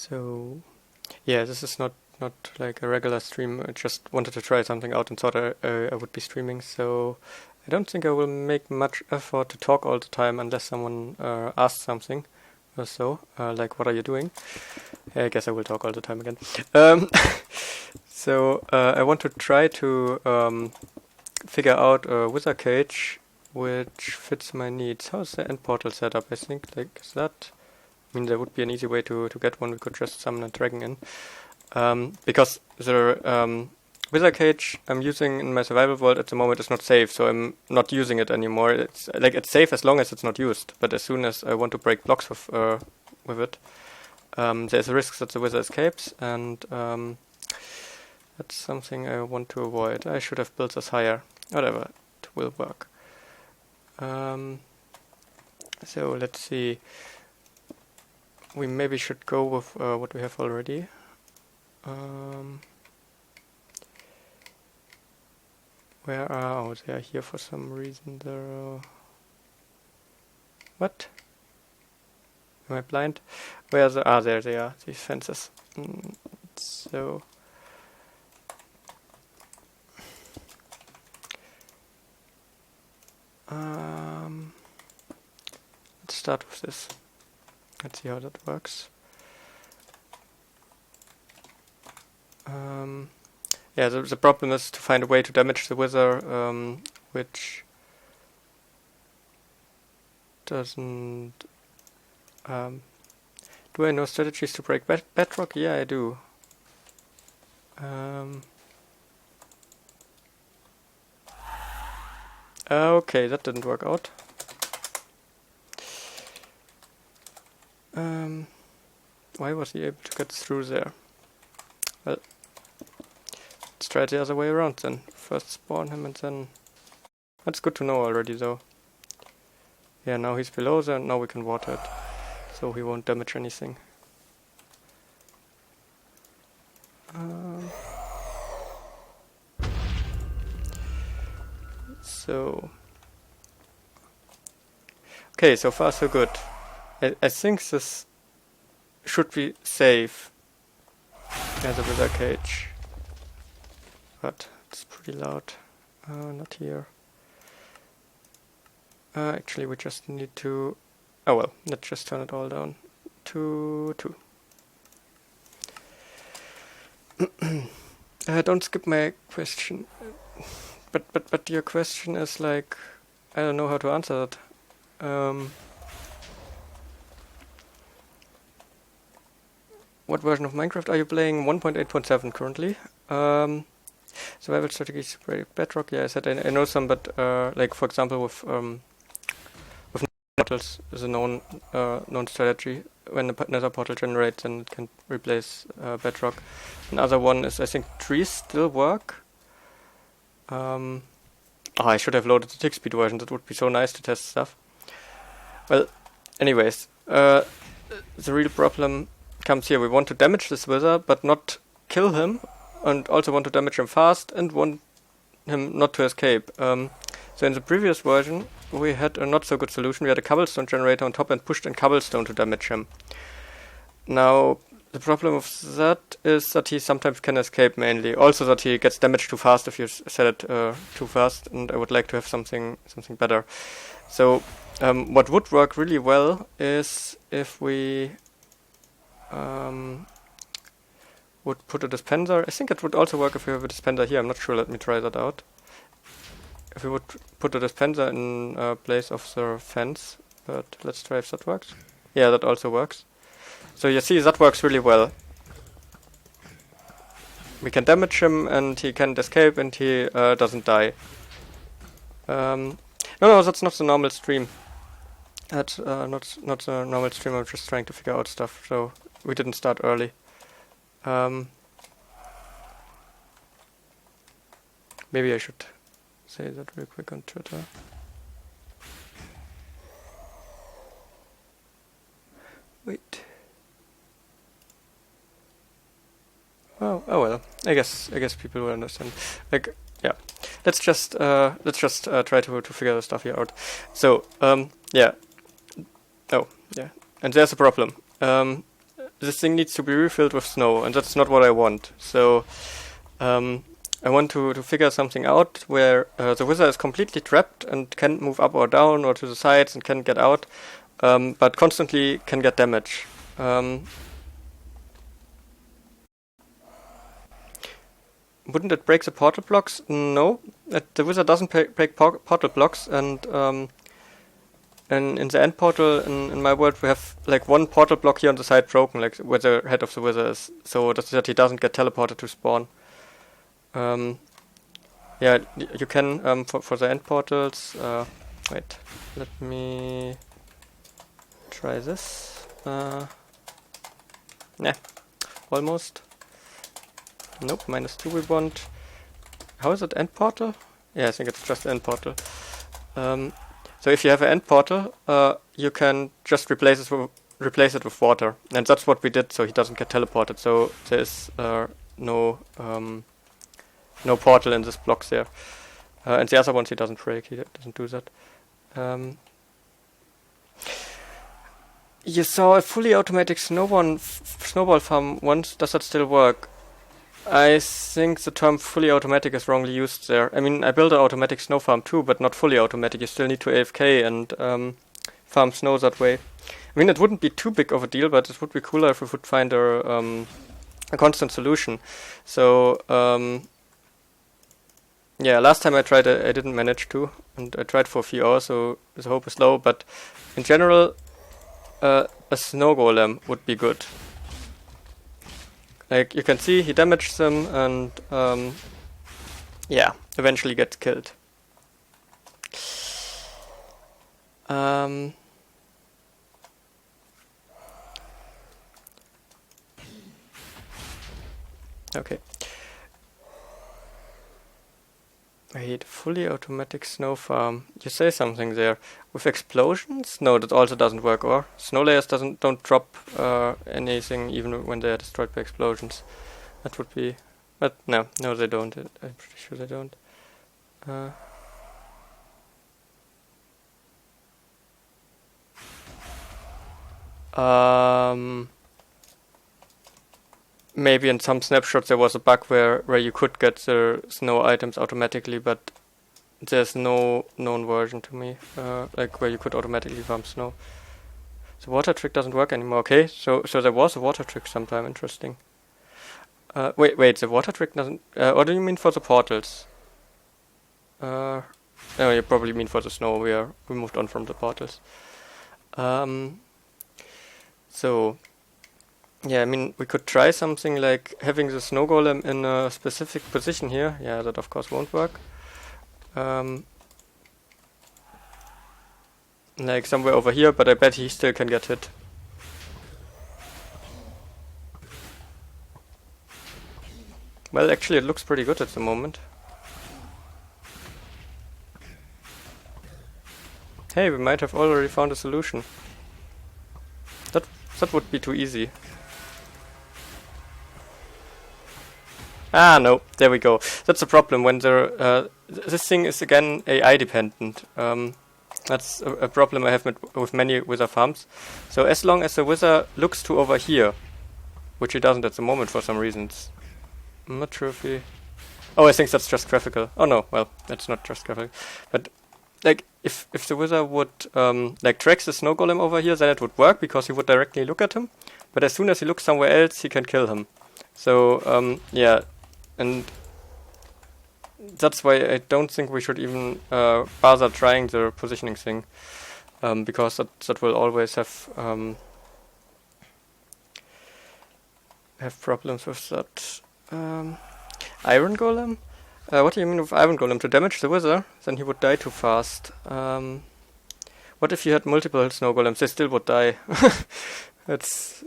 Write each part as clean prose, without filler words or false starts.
So yeah, this is not like a regular stream. I just wanted to try something out and thought I would be streaming. So I don't think I will make much effort to talk all the time unless someone asks something or so. Like, what are you doing? I guess I will talk all the time again. So I want to try to figure out a wither cage which fits my needs. How's the end portal set up? I think, like, is that... I mean, there would be an easy way to get one. We could just summon a dragon in. Because the wither cage I'm using in my survival world at the moment is not safe, so I'm not using it anymore. It's like, it's safe as long as it's not used, but as soon as I want to break blocks with it, there's a risk that the wither escapes, and that's something I want to avoid. I should have built this higher. Whatever, it will work. So let's see. We maybe should go with what we have already. Where are... oh, they are here for some reason. They're... what? Am I blind? Where are the... ah, there they are, these fences. So... let's start with this. Let's see how that works. Yeah, the problem is to find a way to damage the wither, which doesn't... do I know strategies to break bedrock? Yeah, I do. Okay, that didn't work out. Why was he able to get through there? Well, let's try it the other way around then. First spawn him and then... that's good to know already though. Yeah, now he's below there and now we can water it. So he won't damage anything. So... okay, so far so good. I think this should be safe as a wither cage, but it's pretty loud. Not here. Actually, we just need to... oh well, let's just turn it all down to 2. Don't skip my question. But your question is like... I don't know how to answer that. What version of Minecraft are you playing? 1.8.7 currently. Survival strategies to break bedrock. Yeah, I said I know some, but like for example with portals is a known strategy. When the nether portal generates, then it can replace bedrock. Another one is, I think, trees still work. Oh, I should have loaded the tick speed version. That would be so nice to test stuff. Well, anyways, the real problem comes here. We want to damage this wither, but not kill him, and also want to damage him fast, and want him not to escape. So in the previous version, we had a not so good solution. We had a cobblestone generator on top and pushed in cobblestone to damage him. Now, the problem with that is that he sometimes can escape mainly. Also that he gets damaged too fast if you set it too fast, and I would like to have something better. So, what would work really well is if we would put a dispenser. I think it would also work if we have a dispenser here. I'm not sure. Let me try that out. If we would put a dispenser in place of the fence, but let's try if that works. Yeah, that also works. So you see, that works really well. We can damage him and he can't escape and he doesn't die. No, that's not the normal stream. That's not the normal stream. I'm just trying to figure out stuff. So we didn't start early. Maybe I should say that real quick on Twitter. Wait. Oh well. I guess people will understand. Like, yeah. Let's just try to figure the stuff here out. So yeah. Oh yeah. And there's a problem. this thing needs to be refilled with snow, and that's not what I want. So I want to figure something out where the wizard is completely trapped and can't move up or down or to the sides and can't get out, but constantly can get damage. Wouldn't it break the portal blocks? No, the wizard doesn't break portal blocks, and in the end portal in my world we have like one portal block here on the side broken, like where the head of the wizard is, so that he doesn't get teleported to spawn. Yeah, you can for the end portals. Wait, let me try this. Nah, almost. Nope, -2 we want. How is it, end portal? Yeah, I think it's just end portal. So if you have an end portal, you can just replace it with water, and that's what we did. So he doesn't get teleported. So there's no portal in this block there, and the other ones he doesn't break. He doesn't do that. You saw a fully automatic snowball farm once. Does that still work? I think the term fully automatic is wrongly used there. I mean, I built an automatic snow farm too, but not fully automatic. You still need to AFK and farm snow that way. I mean, it wouldn't be too big of a deal, but it would be cooler if we would find a constant solution. So, yeah, last time I tried, I didn't manage to, and I tried for a few hours, so the hope is low. But in general, a snow golem would be good. Like, you can see, he damaged them, and yeah, eventually gets killed. Okay. Wait, fully automatic snow farm. You say something there. With explosions? No, that also doesn't work, or? Snow layers don't drop anything even when they are destroyed by explosions. That would be... But no, they don't. I'm pretty sure they don't. Maybe in some snapshots there was a bug where you could get the snow items automatically, but there's no known version to me, like where you could automatically farm snow. The water trick doesn't work anymore. Okay, so there was a water trick sometime. Interesting. Wait, the water trick doesn't... what do you mean for the portals? No, you probably mean for the snow. We moved on from the portals. So... Yeah, I mean, we could try something like having the snow golem in a specific position here. Yeah, that of course won't work. Like somewhere over here, but I bet he still can get hit. Well, actually it looks pretty good at the moment. Hey, we might have already found a solution. That would be too easy. Ah, no, there we go. That's the problem when this thing is again AI dependent. That's a problem I have with many wizard farms. So as long as the wizard looks to over here, which he doesn't at the moment for some reasons. I'm not sure if he... Oh, I think that's just graphical. Oh no, well, that's not just graphical. But like, if the wizard would like track the snow golem over here, then it would work because he would directly look at him. But as soon as he looks somewhere else, he can kill him. So yeah. And that's why I don't think we should even bother trying the positioning thing, because that will always have problems with that. Iron golem? What do you mean with iron golem? To damage the wizard? Then he would die too fast. What if you had multiple snow golems? They still would die. That's...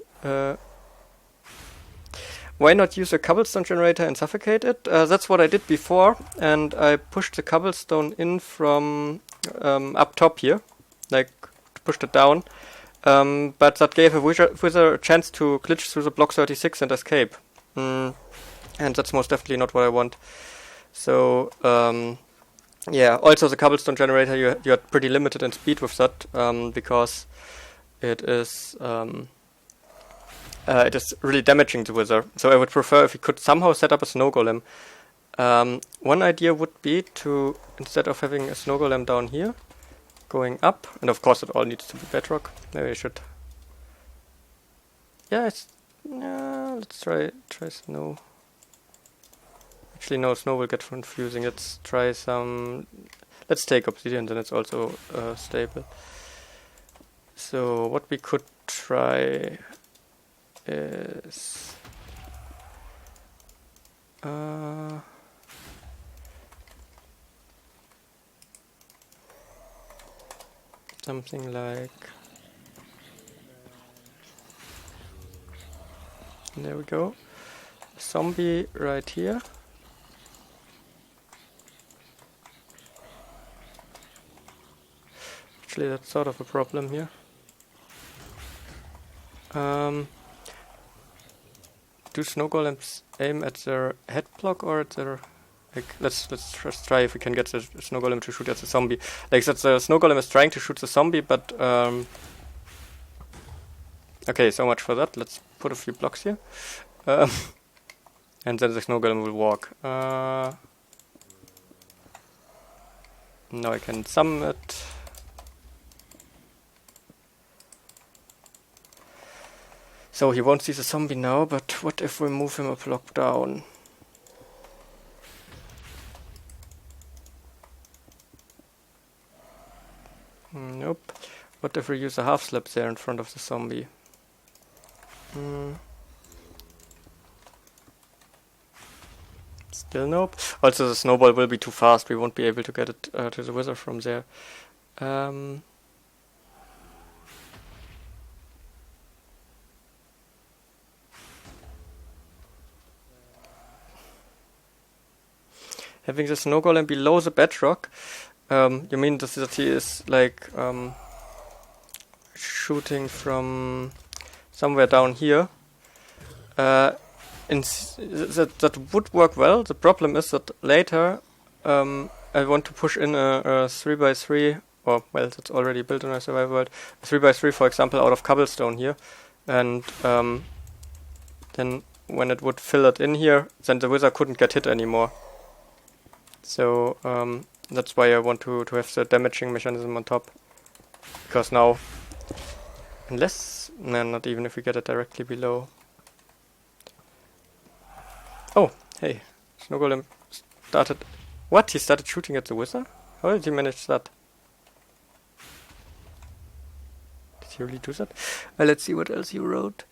Why not use a cobblestone generator and suffocate it? That's what I did before, and I pushed the cobblestone in from up top here, like pushed it down, but that gave a wizard a chance to glitch through the block 36 and escape, and that's most definitely not what I want. So yeah, also the cobblestone generator, you're pretty limited in speed with that, because it is it is really damaging the wizard. So I would prefer if we could somehow set up a snow golem. One idea would be to, instead of having a snow golem down here, going up, and of course it all needs to be bedrock. Maybe I should. Yeah, let's try snow. Actually, no, snow will get confusing. Let's try some. Let's take obsidian, then it's also stable. So what we could try is something like, there we go, a zombie right here. Actually, that's sort of a problem here. Do snow golems aim at their head block or at their, like, let's just try if we can get the snow golem to shoot at the zombie. Like that, the snow golem is trying to shoot the zombie, but okay, so much for that. Let's put a few blocks here, and then the snow golem will walk. Now I can summon it. So he won't see the zombie now, but what if we move him a block down? Nope. What if we use a half slab there in front of the zombie? Still nope. Also the snowball will be too fast, we won't be able to get it to the wizard from there. Having the snow golem below the bedrock, you mean that he is like shooting from somewhere down here? That would work well. The problem is that later I want to push in a 3x3, or well, that's already built in a survival world. A 3x3, for example, out of cobblestone here, and then when it would fill it in here, then the wizard couldn't get hit anymore. So that's why I want to have the damaging mechanism on top, because now, unless, no, not even if we get it directly below. Oh, hey, snow golem started. What? He started shooting at the wizard? How did he manage that? Did he really do that? Let's see what else he wrote.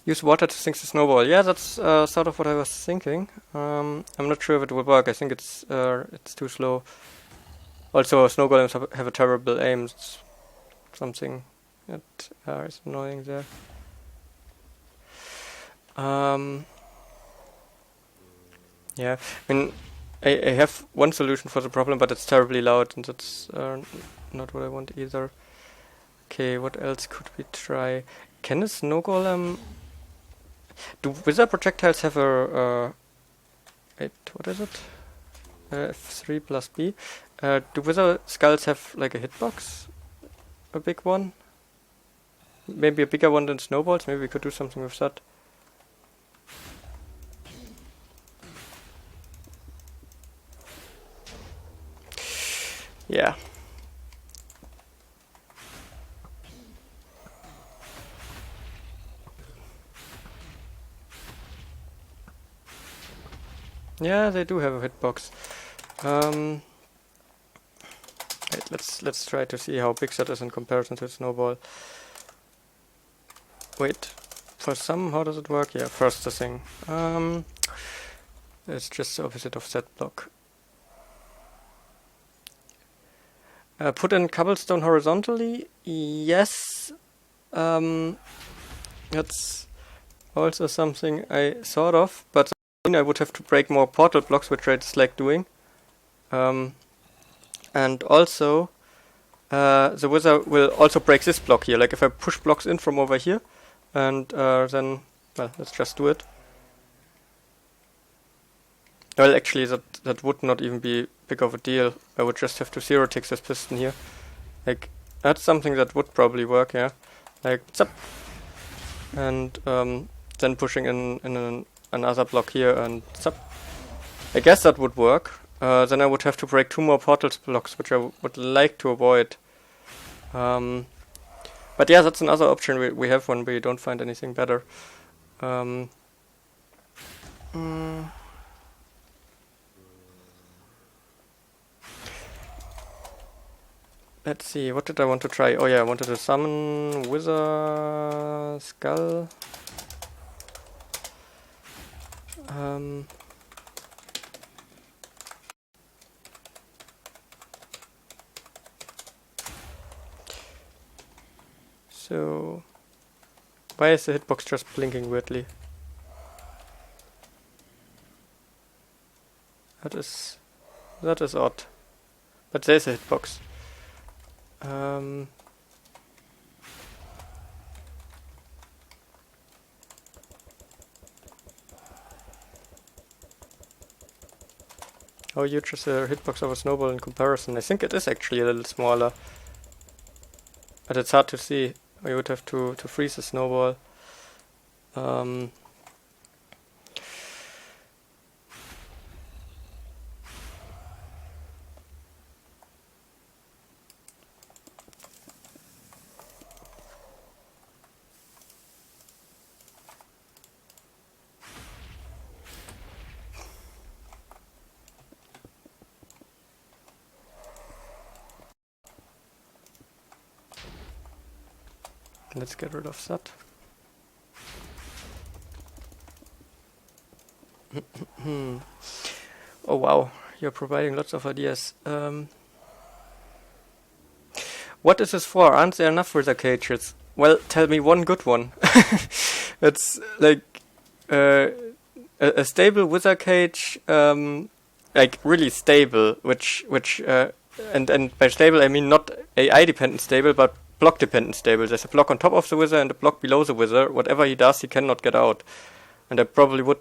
Use water to sink the snowball. Yeah, that's sort of what I was thinking. I'm not sure if it will work. I think it's too slow. Also, snow golems have a terrible aim. It's something that is annoying there. Yeah, I mean, I have one solution for the problem, but it's terribly loud, and that's not what I want either. Okay, what else could we try? Can a snow golem... Do wizard projectiles have a... wait, what is it? F3 plus B. Do wizard skulls have like a hitbox? A big one? Maybe a bigger one than snowballs? Maybe we could do something with that. Yeah. Yeah, they do have a hitbox. Wait, let's try to see how big that is in comparison to a snowball. Wait, for some, how does it work? Yeah, first the thing. It's just the opposite of that block. Put in cobblestone horizontally? Yes. That's also something I thought of, but I would have to break more portal blocks, which I dislike doing. And also, the wizard will also break this block here. Like if I push blocks in from over here, and then, well, let's just do it. Well, actually, that would not even be big of a deal. I would just have to zero tick this piston here. Like, that's something that would probably work, yeah. Like, zap! And then pushing in another block here and zap. I guess that would work. Then I would have to break 2 more portal blocks, which I would like to avoid. But yeah, that's another option we have when we don't find anything better. Let's see, what did I want to try? Oh yeah, I wanted to summon Wither Skull. So, why is the hitbox just blinking weirdly? That is odd. But there's a hitbox. How huge is the hitbox of a snowball in comparison? I think it is actually a little smaller. But it's hard to see. You would have to freeze the snowball. Let's get rid of that. Oh wow, you're providing lots of ideas. What is this for? Aren't there enough wither cages? Well, tell me one good one. It's like a stable wither cage, like really stable, which and by stable I mean not AI dependent stable, but block dependent stable. There's a block on top of the wither and a block below the wither. Whatever he does, he cannot get out. And I probably would.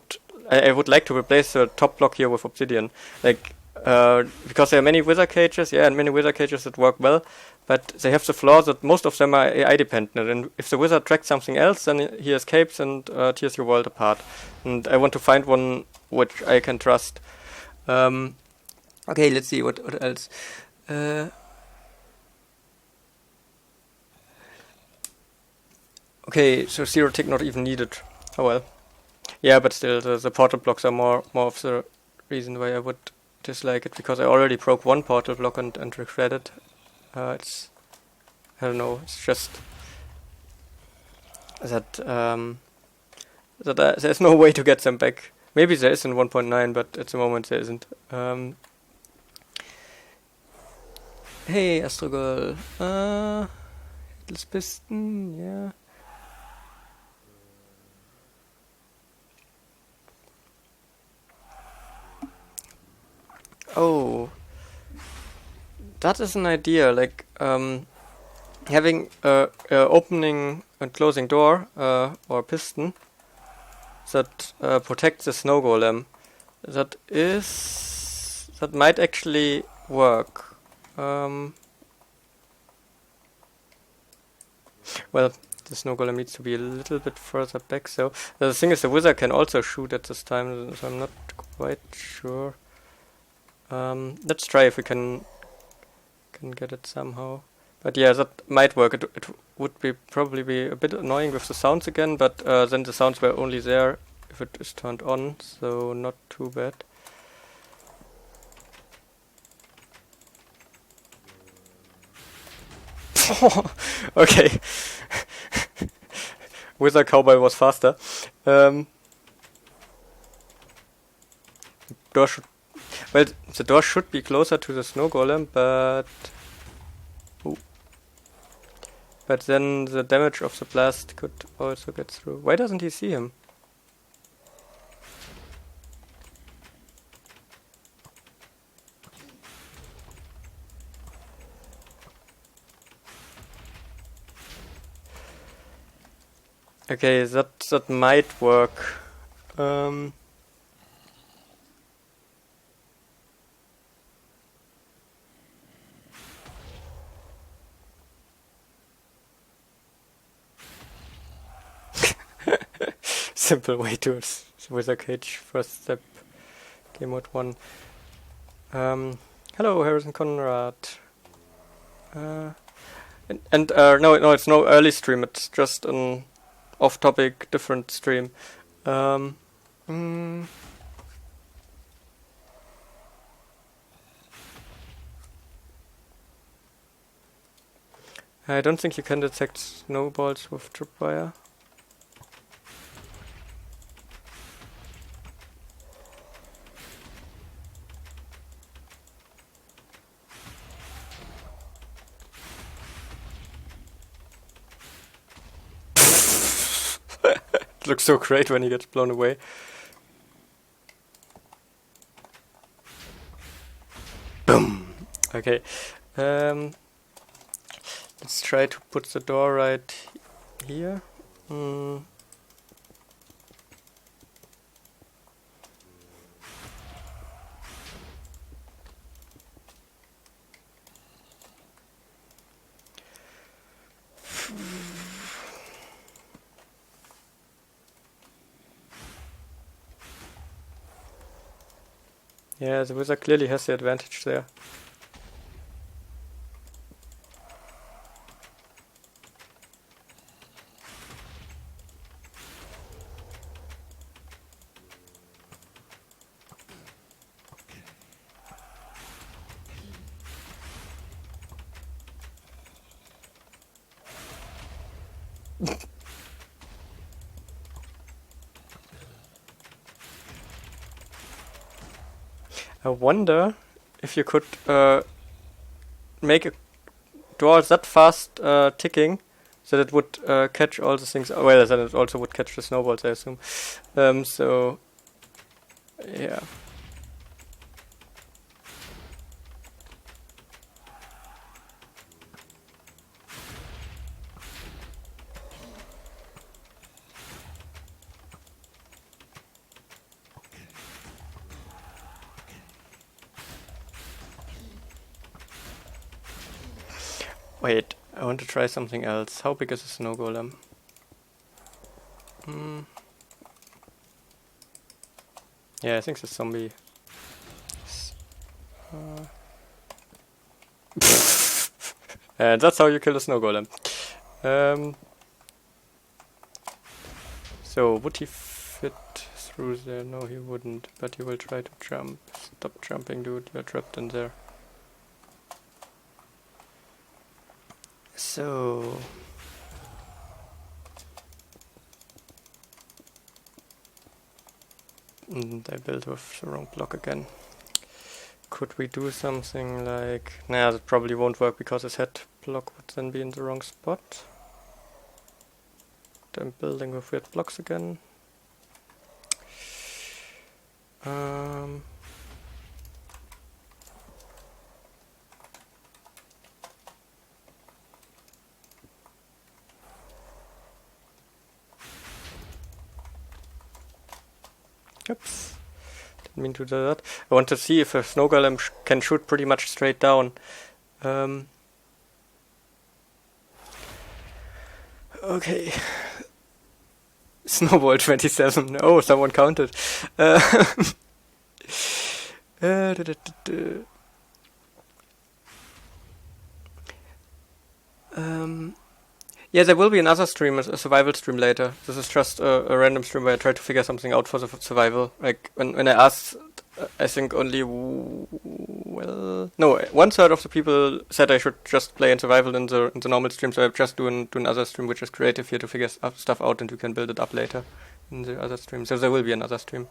I would like to replace the top block here with obsidian, like because there are many wither cages, yeah, and many wither cages that work well, but they have the flaw that most of them are AI dependent, and if the wizard tracks something else, then he escapes and tears your world apart. And I want to find one which I can trust. Okay, let's see what else. Okay, so zero tick not even needed. Oh well. Yeah, but still, the portal blocks are more of the reason why I would dislike it, because I already broke one portal block and regret it. It's, I don't know, it's just that there's no way to get them back. Maybe there is in 1.9, but at the moment there isn't. Hey, Astro Girl. Little Piston, yeah. Oh, that is an idea. Like having a opening and closing door or piston that protects the snow golem. That might actually work. Well, the snow golem needs to be a little bit further back. So the thing is, the wizard can also shoot at this time. So I'm not quite sure. Let's try if we can get it somehow. But yeah, that might work. It would probably be a bit annoying with the sounds again, but then the sounds were only there if it is turned on, so not too bad. Okay. Wizard Cowboy was faster. Door should. Well, the door should be closer to the snow golem, but then the damage of the blast could also get through. Why doesn't he see him? Okay, that might work. simple way to wither cage first step. Game mode 1. Hello, Harrison Conrad. No, it's no early stream. It's just an off-topic, different stream. I don't think you can detect snowballs with tripwire. It looks so great when he gets blown away. Boom! Okay. Let's try to put the door right here. Yeah, the wizard clearly has the advantage there. I wonder if you could make a door that fast ticking that it would catch all the things. Well, then it also would catch the snowballs, I assume. So, yeah. Wait, I want to try something else. How big is a snow golem? Yeah, I think the zombie. And that's how you kill a snow golem. So, would he fit through there? No, he wouldn't. But he will try to jump. Stop jumping, dude. You're trapped in there. So... I built with the wrong block again. Could we do something like... Nah, that probably won't work because his head block would then be in the wrong spot. I'm building with weird blocks again. Oops. Didn't mean to do that. I want to see if a snow golem can shoot pretty much straight down. Okay. Snowball 27. Oh, someone counted. Yeah, there will be another stream, a survival stream later. This is just a random stream where I try to figure something out for the survival. Like, when I asked, I think only, no, 1/3 of the people said I should just play in survival in the normal stream, so I just do another stream which is creative here to figure stuff out and you can build it up later in the other stream. So there will be another stream.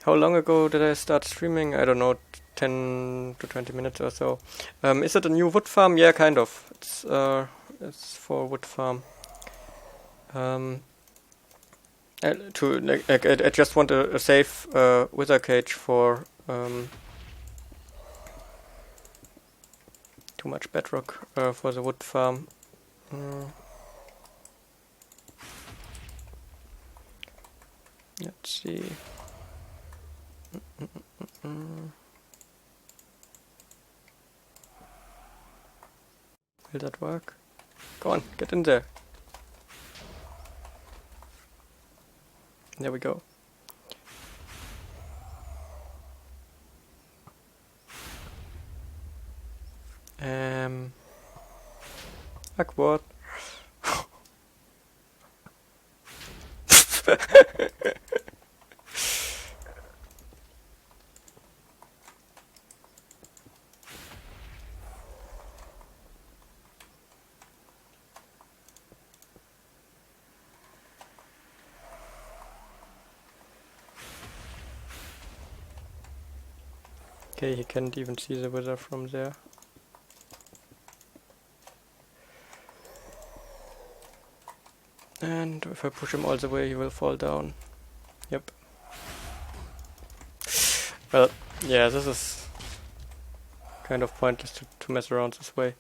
How long ago did I start streaming? I don't know, 10 to 20 minutes or so. Is it a new wood farm? Yeah, kind of. It's for wood farm. I just want a safe wither cage for too much bedrock for the wood farm. Let's see. Will that work? Go on, get in there. There we go. Awkward. Okay, he can't even see the wizard from there. And if I push him all the way, he will fall down. Yep. Well, yeah, this is kind of pointless to mess around this way.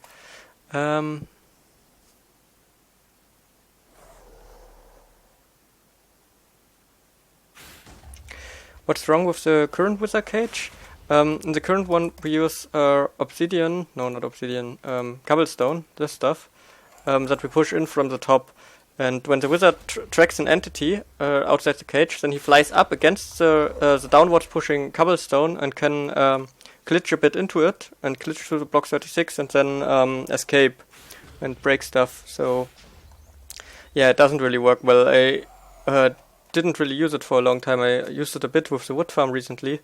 What's wrong with the current wizard cage? In the current one, we use obsidian, no, not obsidian, cobblestone, this stuff, that we push in from the top. And when the wizard tracks an entity outside the cage, then he flies up against the downwards pushing cobblestone and can glitch a bit into it and glitch to the block 36 and then escape and break stuff. So yeah, it doesn't really work well. I didn't really use it for a long time. I used it a bit with the wood farm recently,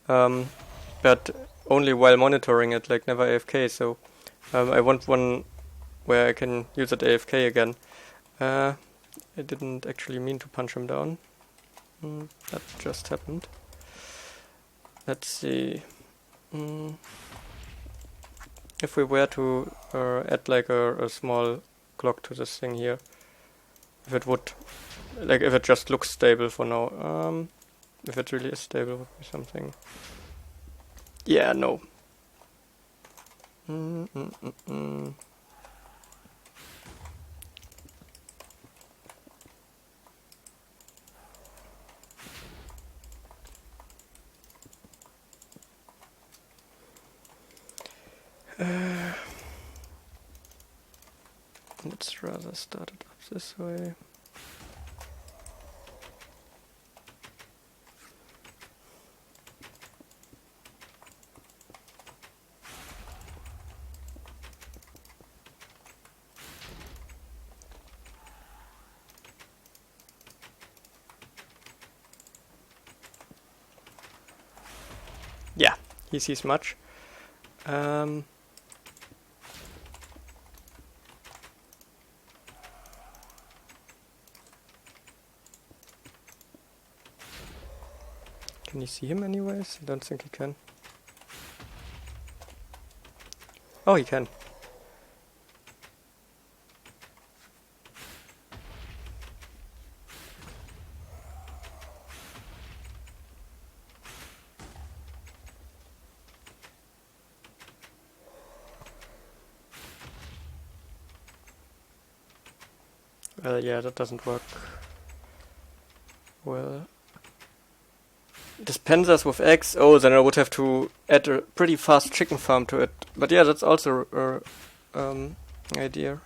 but only while monitoring it, like never AFK. So I want one where I can use it AFK again. I didn't actually mean to punch him down. That just happened. Let's see. If we were to add like a small clock to this thing here, if it would, like if it just looks stable for now, if it really is stable would be something. Yeah, no. Let's rather start it up this way. Yeah, he sees much. Can you see him anyways? I don't think he can. Oh, he can. Well, yeah, that doesn't work well. Dispensers with eggs. Oh, then I would have to add a pretty fast chicken farm to it. But yeah, that's also an idea.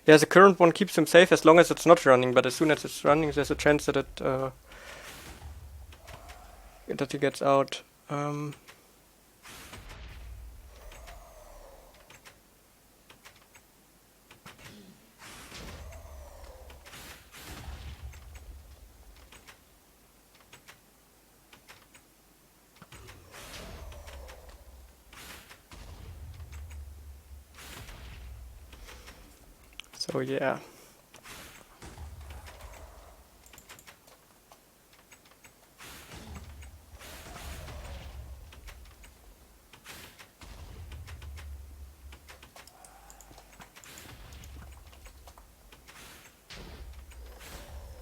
Yeah, the current one keeps him safe as long as it's not running, but as soon as it's running, there's a chance that it that he gets out. So yeah.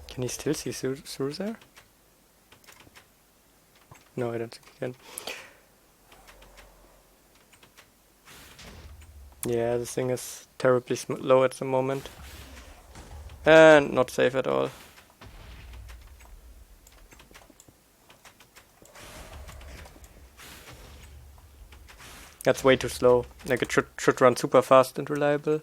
Can he still see through there? No, I don't think he can. Yeah, this thing is terribly low at the moment. And not safe at all. That's way too slow. Like it should run super fast and reliable.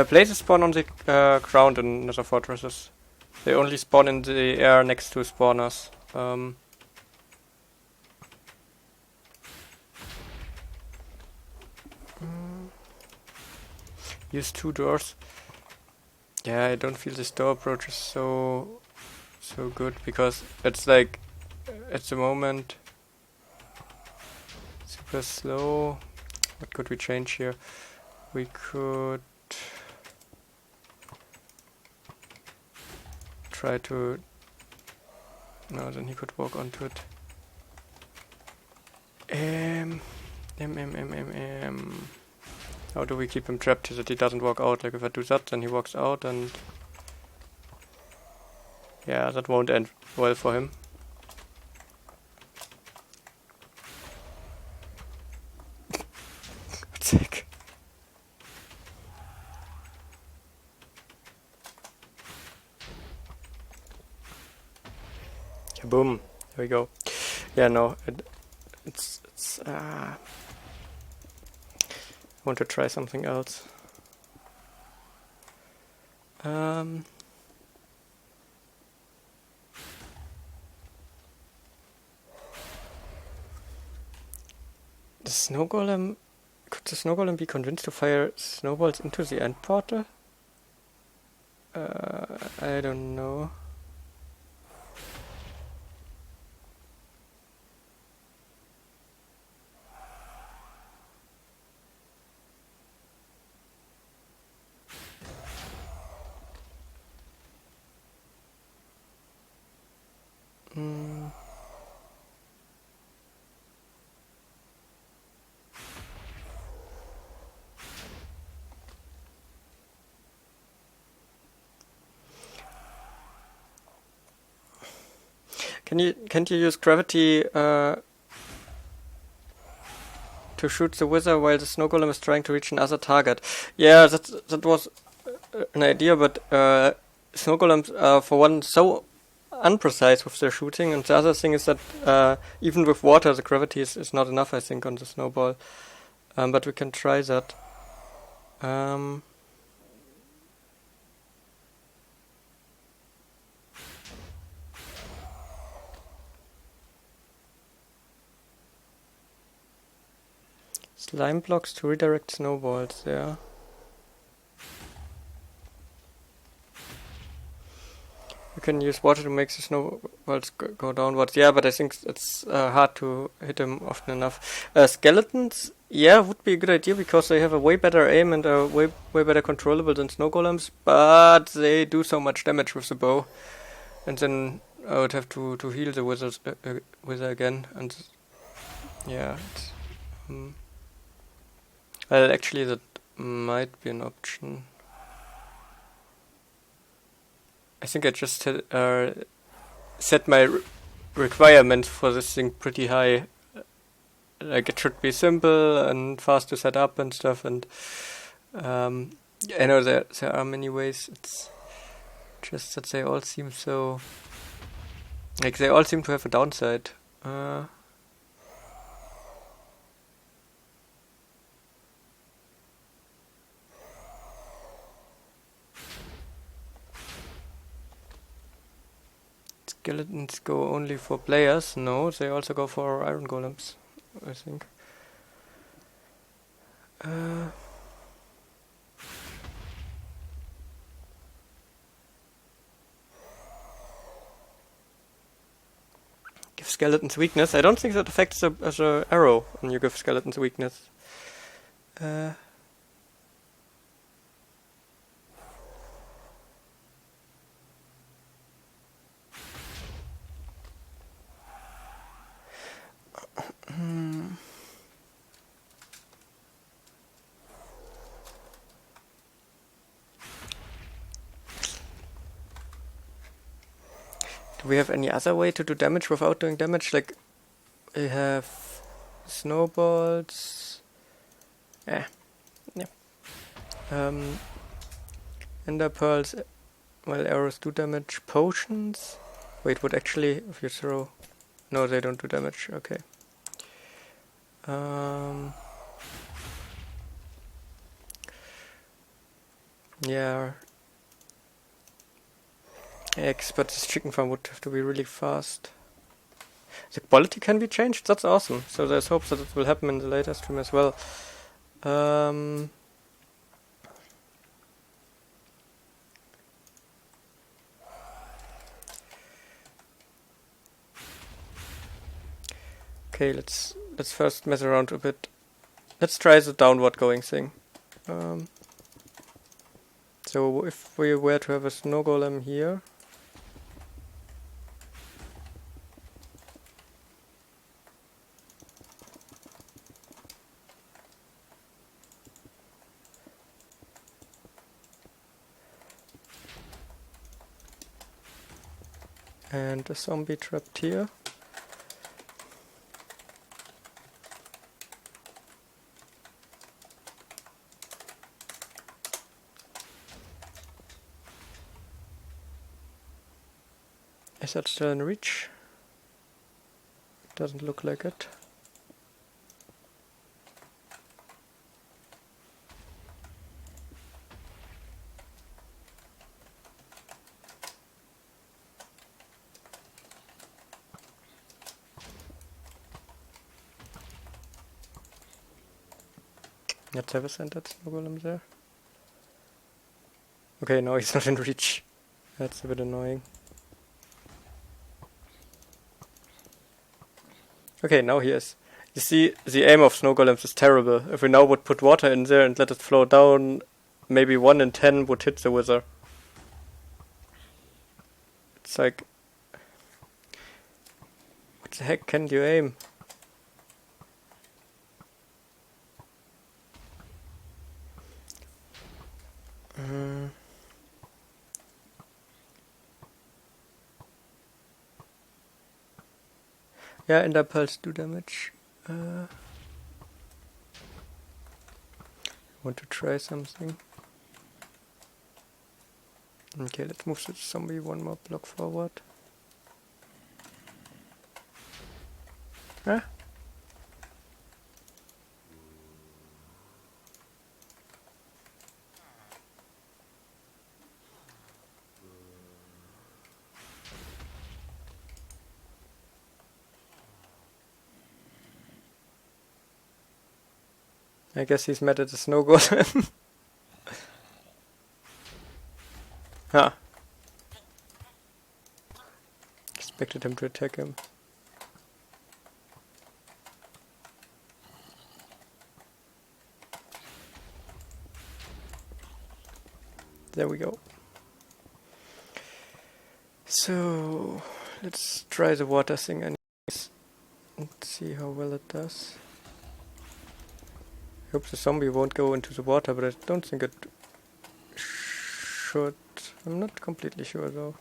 Blazes spawn on the ground in Nether fortresses. They only spawn in the air next to spawners. Use 2 doors. Yeah, I don't feel this door approach is so good because it's like at the moment super slow. What could we change here? We could try to... No, then he could walk onto it. How do we keep him trapped so that he doesn't walk out? Like if I do that, then he walks out and... Yeah, that won't end well for him. Sick. Boom. There we go. Yeah, no, it's I want to try something else. The snow golem. Could the snow golem be convinced to fire snowballs into the end portal? I don't know. Can't you use gravity to shoot the wither while the snow golem is trying to reach another target? Yeah, that was an idea, but snow golems are for one so unprecise with their shooting, and the other thing is that even with water the gravity is not enough, I think, on the snowball. But we can try that. Slime blocks to redirect snowballs, yeah. You can use water to make the snowballs go downwards. Yeah, but I think it's hard to hit them often enough. Skeletons, yeah, would be a good idea because they have a way better aim and are way better controllable than snow golems, but they do so much damage with the bow. And then I would have to heal the wither again, and yeah. Well, actually, that might be an option. I think I just set my requirements for this thing pretty high. Like it should be simple and fast to set up and stuff. And I know there are many ways. It's just that they all seem so... Like they all seem to have a downside. Skeletons go only for players. No, they also go for iron golems, I think. Give skeletons weakness. I don't think that affects as a arrow when you give skeletons weakness. Do we have any other way to do damage without doing damage? Like, we have snowballs. Yeah. Ender pearls, while arrows do damage. Potions. Wait, what actually, if you throw... No, they don't do damage. Okay. Yeah. Eggs, but this chicken farm would have to be really fast. The quality can be changed? That's awesome. So there's hopes that it will happen in the later stream as well. Okay, let's first mess around a bit. Let's try the downward going thing. So if we were to have a snow golem here, and a zombie trapped here. Is that still in reach? Doesn't look like it. Let's have a send that snow golem there. Okay, no, he's not in reach. That's a bit annoying. Okay, now he is. You see, the aim of snow golems is terrible. If we now would put water in there and let it flow down, maybe 1 in 10 would hit the wither. It's like... What the heck can you aim? Yeah, ender pearls do damage. Want to try something? Okay, let's move the zombie one more block forward. Ah. I guess he's mad at the snow golem. Huh. Expected him to attack him. There we go. So let's try the water thing anyways and see how well it does. I hope the zombie won't go into the water, but I don't think it should. I'm not completely sure though.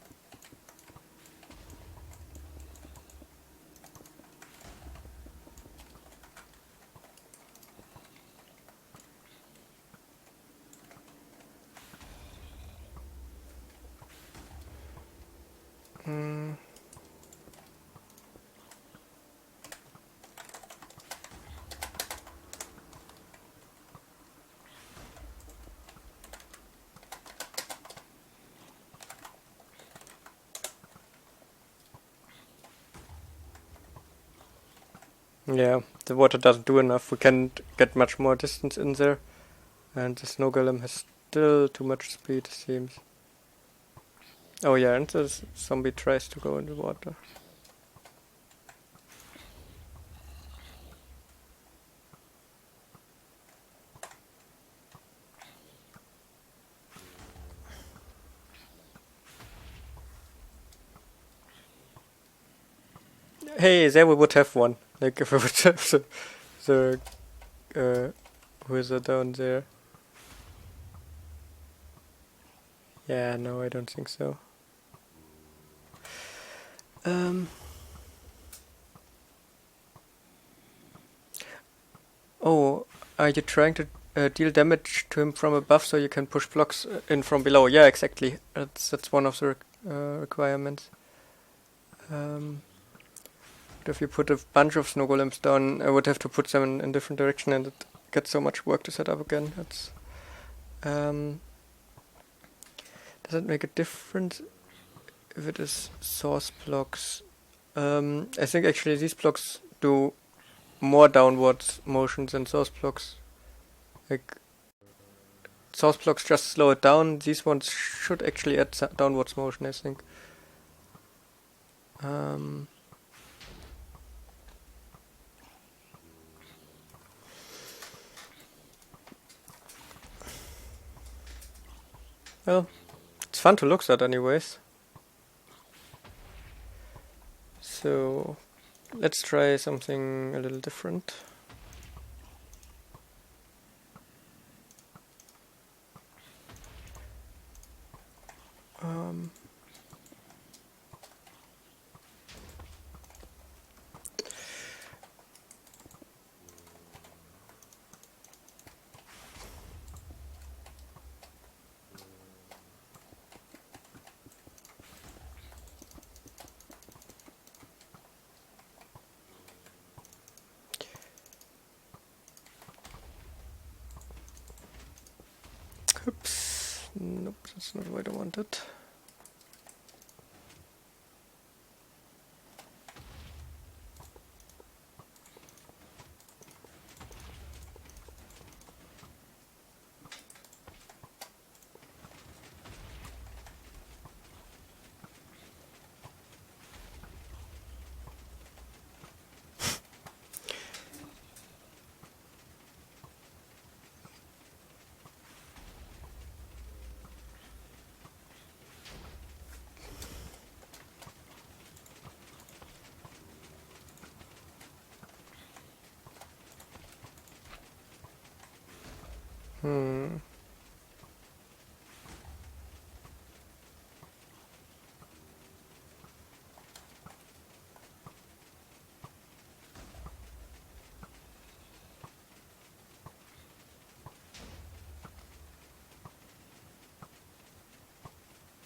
Yeah, the water doesn't do enough. We can't get much more distance in there. And the snow golem has still too much speed, it seems. Oh yeah, and the zombie tries to go in the water. Hey, there we would have one. Like if we would have the wizard down there. Yeah, no, I don't think so. Oh, are you trying to deal damage to him from above so you can push blocks in from below? Yeah, exactly. That's one of the requirements. But if you put a bunch of snow golems down, I would have to put them in different direction, and it gets so much work to set up again. That's does it make a difference if it is source blocks? I think actually these blocks do more downwards motions than source blocks. Like source blocks just slow it down. These ones should actually add downwards motion, I think. Well, it's fun to look at anyways. So let's try something a little different. Oops, nope, that's not what I wanted.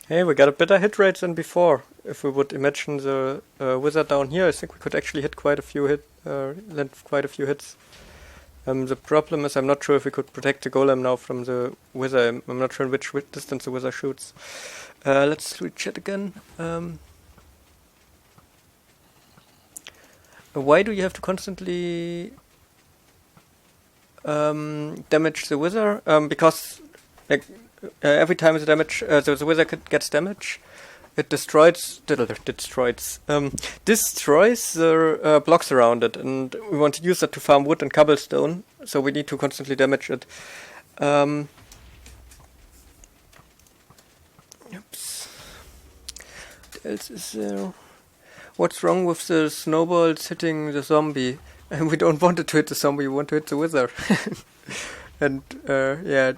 Hey, we got a better hit rate than before. If we would imagine the wizard down here, I think we could actually hit quite a few land quite a few hits. The problem is I'm not sure if we could protect the golem now from the wizard. I'm not sure in which distance the wizard shoots. Let's reach it again. Why do you have to constantly damage the wizard? Because like every time the damage, the wizard gets damage, it destroys the blocks around it, and we want to use that to farm wood and cobblestone. So we need to constantly damage it. Oops. What else is there? What's wrong with the snowballs hitting the zombie? And we don't want it to hit the zombie, we want to hit the wizard. And yeah,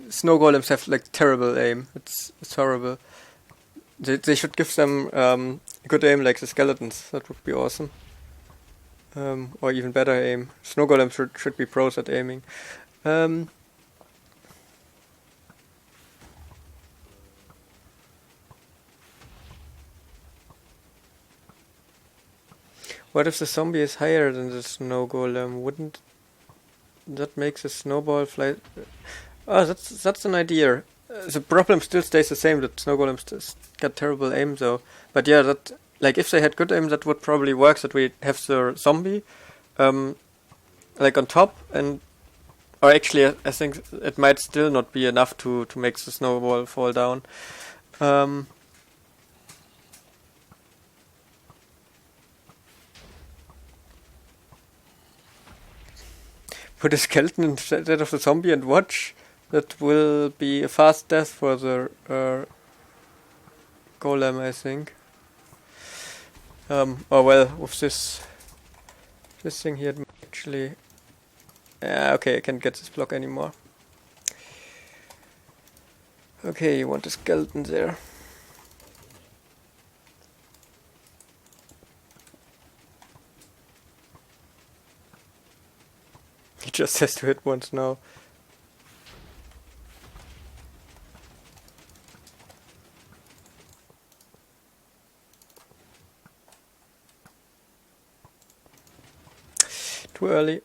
snow golems have like terrible aim. It's horrible. They should give them good aim like the skeletons. That would be awesome. Or even better aim. Snow golems should be pros at aiming. What if the zombie is higher than the snow golem? Wouldn't that make the snowball fly? Oh, that's an idea. The problem still stays the same. That snow golems got terrible aim though. But yeah, that like if they had good aim, that would probably work. That we have the zombie, like on top, and or actually, I think it might still not be enough to make the snowball fall down. Put a skeleton instead of the zombie and watch. That will be a fast death for the golem, I think. Oh well, with this thing here, actually. Okay, I can't get this block anymore. Okay, you want a skeleton there. just has to hit once now. Too early.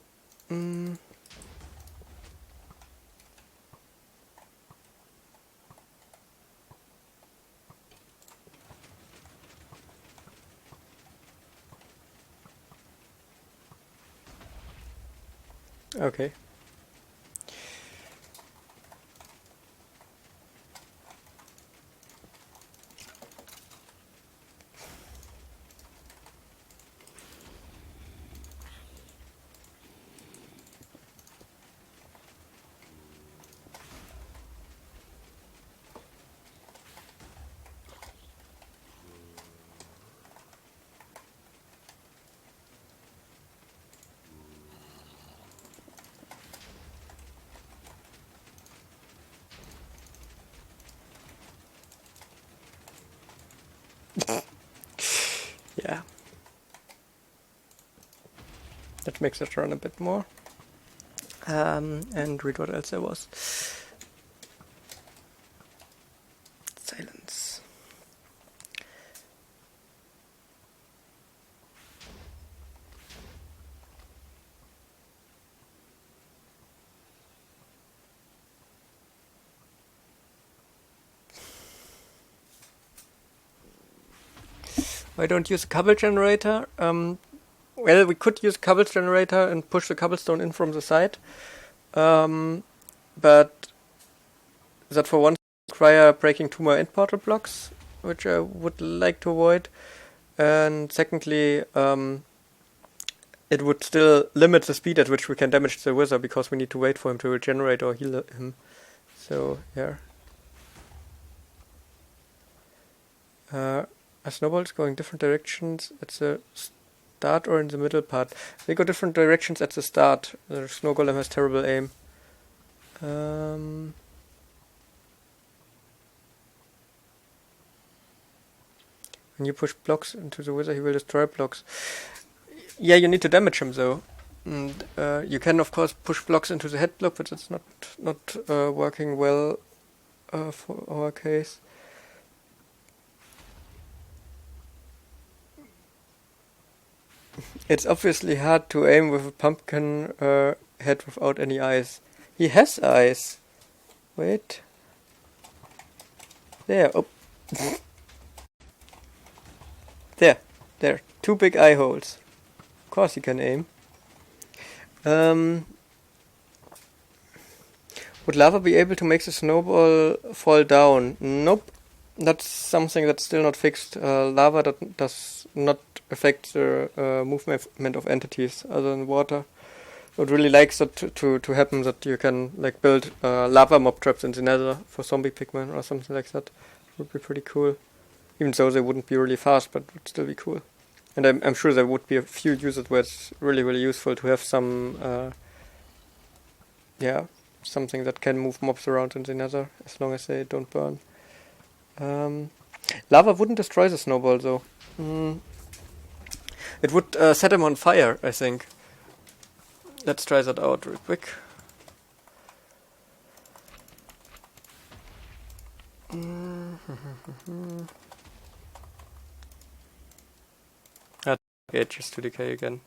Okay. Yeah. That makes it run a bit more. And read what else there was. Silence. Why don't use a cobble generator? Well, we could use a cobble generator and push the cobblestone in from the side. But that for one require breaking 2 more end portal blocks, which I would like to avoid. And secondly, it would still limit the speed at which we can damage the wizard because we need to wait for him to regenerate or heal him. So, yeah. A snowball is going different directions at the start or in the middle part. They go different directions at the start. The snow golem has terrible aim. When you push blocks into the wizard, he will destroy blocks. Yeah, you need to damage him though. And you can of course push blocks into the head block, but it's not working well for our case. It's obviously hard to aim with a pumpkin head without any eyes. He has eyes. Wait. There. Oh. There. 2 big eye holes. Of course you can aim. Would lava be able to make the snowball fall down? Nope. That's something that's still not fixed. Lava does not affect the movement of entities other than water. I would really like that to happen, that you can like build lava mob traps in the nether for zombie pigmen or something like that. Would be pretty cool. Even though they wouldn't be really fast, but would still be cool. And I'm sure there would be a few uses where it's really, really useful to have some, something that can move mobs around in the nether, as long as they don't burn. Lava wouldn't destroy the snowball, though. It would set him on fire, I think. Let's try that out real quick. Okay, just to decay again.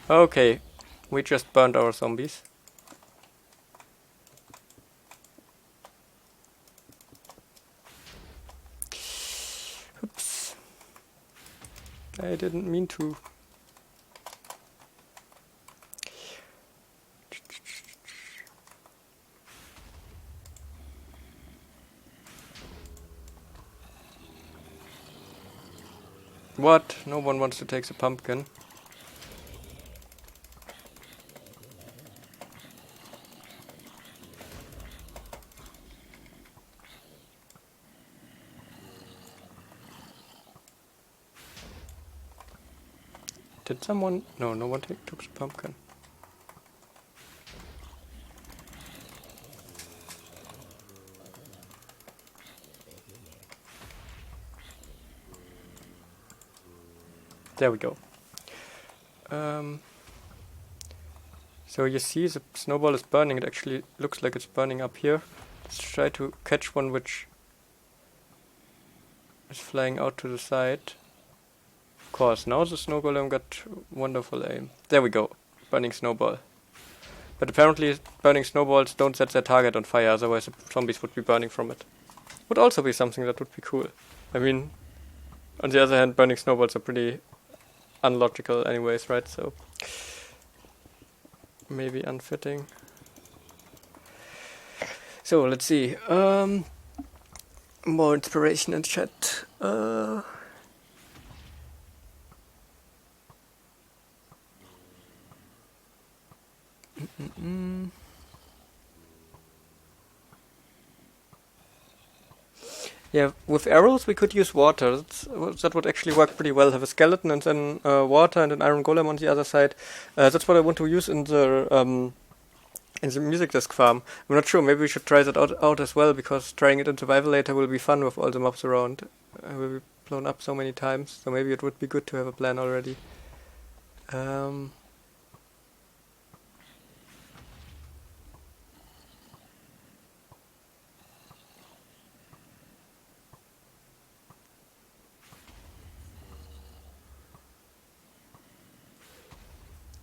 Okay, we just burned our zombies. Oops. I didn't mean to. What? No one wants to take the pumpkin. Did someone? No, no one took the pumpkin. There we go. So you see the snowball is burning. It actually looks like it's burning up here. Let's try to catch one which is flying out to the side. Of course, now the snow golem got wonderful aim. There we go. Burning snowball. But apparently burning snowballs don't set their target on fire, otherwise the zombies would be burning from it. Would also be something that would be cool. I mean, on the other hand, burning snowballs are pretty unlogical anyways, right? So maybe unfitting. So let's see. More inspiration in chat. Yeah, with arrows we could use water. That would actually work pretty well. Have a skeleton and then water and an iron golem on the other side. That's what I want to use in the music disc farm. I'm not sure. Maybe we should try that out as well, because trying it in survival later will be fun with all the mobs around. I will be blown up so many times. So maybe it would be good to have a plan already.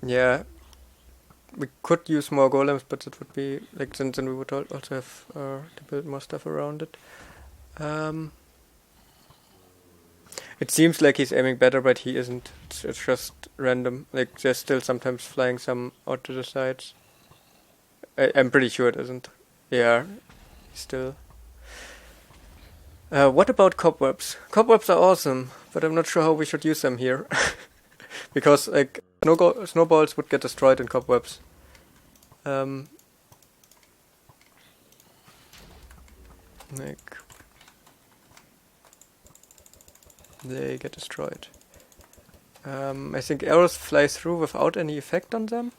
Yeah, we could use more golems, but it would be like then we would also have to build more stuff around it. It seems like he's aiming better, but he isn't. It's just random. Like there's still sometimes flying some out to the sides. I'm pretty sure it isn't. Yeah, still. What about cobwebs? Cobwebs are awesome, but I'm not sure how we should use them here. Because like snowballs would get destroyed in cobwebs. Like they get destroyed. I think arrows fly through without any effect on them.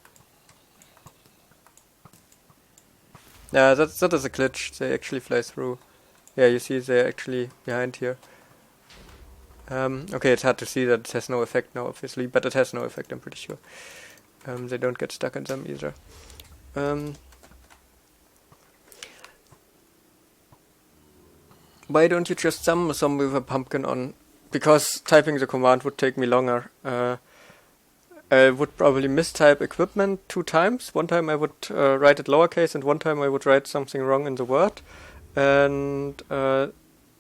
Yeah, that is a glitch. They actually fly through. Yeah, you see they're actually behind here. Okay, it's hard to see that it has no effect now, obviously, but it has no effect, I'm pretty sure. They don't get stuck in them either. Why don't you just summon a zombie with a pumpkin on? Because typing the command would take me longer. I would probably mistype equipment 2 times. One time I would write it lowercase, and one time I would write something wrong in the word. And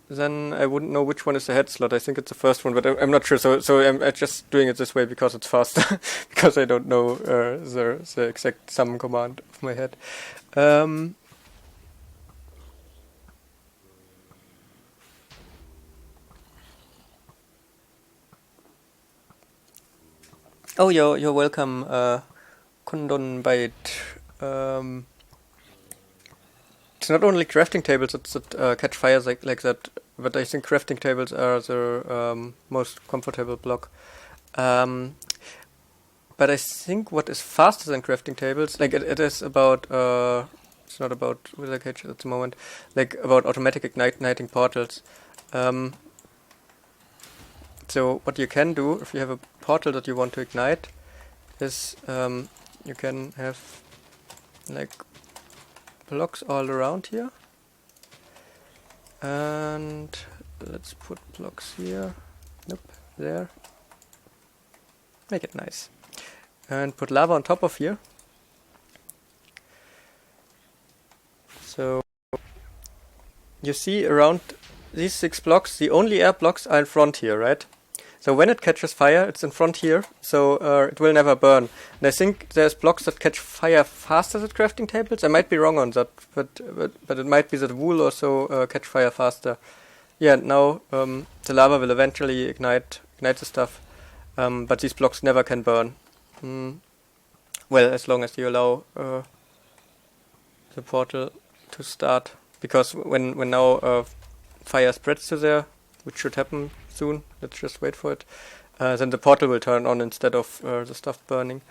then I wouldn't know which one is the head slot. I think it's the first one, but I'm not sure. So I'm just doing it this way because it's faster, because I don't know the exact sum command of my head. Oh, you're welcome, Kundun Bait. It's not only crafting tables that catch fires like that, but I think crafting tables are the most comfortable block. But I think what is faster than crafting tables, like it is about, it's not about wither cage at the moment, like about automatic igniting portals. So what you can do, if you have a portal that you want to ignite, is you can have like blocks all around here, and let's put blocks here, nope, there, make it nice, and put lava on top of here. So you see around these 6 blocks, the only air blocks are in front here, right? So when it catches fire, it's in front here, so it will never burn. And I think there's blocks that catch fire faster than crafting tables. I might be wrong on that, but it might be that wool also catch fire faster. Yeah, now the lava will eventually ignite the stuff, but these blocks never can burn. Well, as long as you allow the portal to start, because when now fire spreads to there, which should happen soon, let's just wait for it, then the portal will turn on instead of the stuff burning.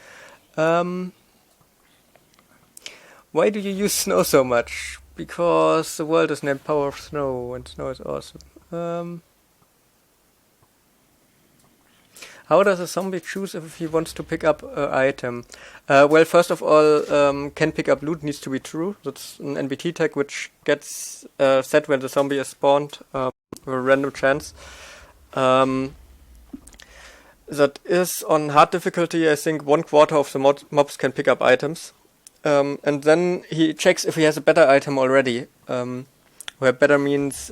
Why do you use snow so much? Because the world is named Power of Snow, and snow is awesome. How does a zombie choose if he wants to pick up an item? Well, first of all, can pick up loot needs to be true. That's an NBT tag which gets set when the zombie is spawned with a random chance. That is on hard difficulty. I think 1/4 of the mobs can pick up items. And then he checks if he has a better item already. Where better means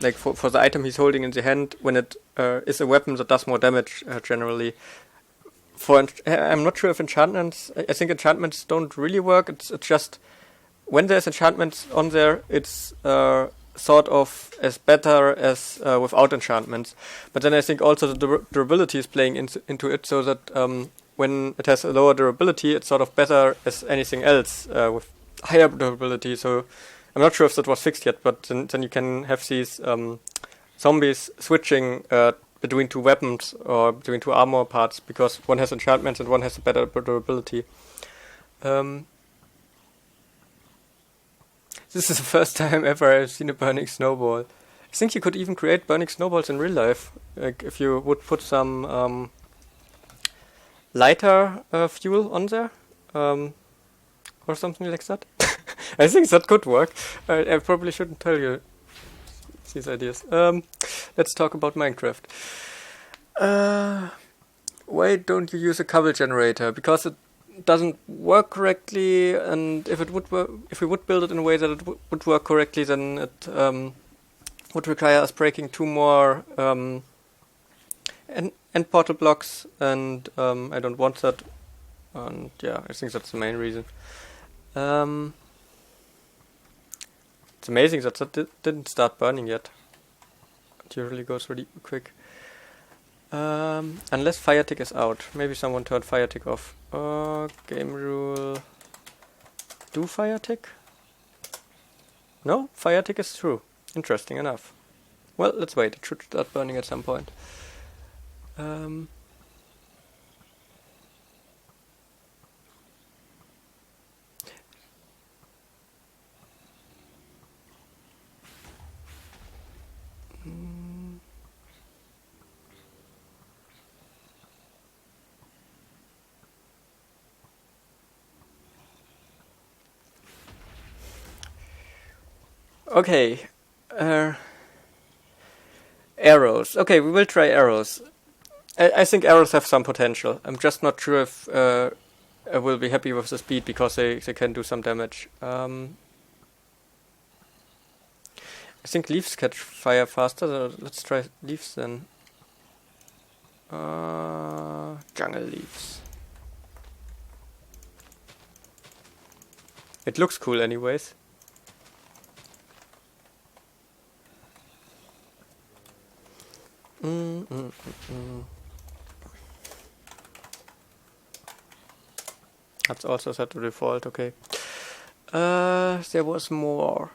like for the item he's holding in the hand, when it is a weapon that does more damage generally. I'm not sure if enchantments. I think enchantments don't really work. It's just when there's enchantments on there, it's sort of as better as without enchantments. But then I think also the durability is playing into it, so that when it has a lower durability, it's sort of better as anything else with higher durability. So I'm not sure if that was fixed yet, but then you can have these zombies switching between two weapons or between two armor parts, because one has enchantments and one has a better durability. This is the first time ever I've seen a burning snowball. I think you could even create burning snowballs in real life. Like if you would put some lighter fuel on there, or something like that. I think that could work. I probably shouldn't tell you these ideas. Let's talk about Minecraft. Why don't you use a cobble generator? Because it doesn't work correctly, and if it would work, if we would build it in a way that it would work correctly, then it would require us breaking 2 more end portal blocks, and I don't want that. And yeah, I think that's the main reason. It's amazing that didn't start burning yet. It usually goes really quick. Unless fire tick is out. Maybe someone turned fire tick off. Game rule. Do fire tick? No, fire tick is true. Interesting enough. Well, let's wait. It should start burning at some point. Okay. Arrows. Okay, we will try arrows. I think arrows have some potential. I'm just not sure if I will be happy with the speed, because they can do some damage. I think leaves catch fire faster, so let's try leaves then. Jungle leaves. It looks cool anyways. That's also set to default, okay. There was more.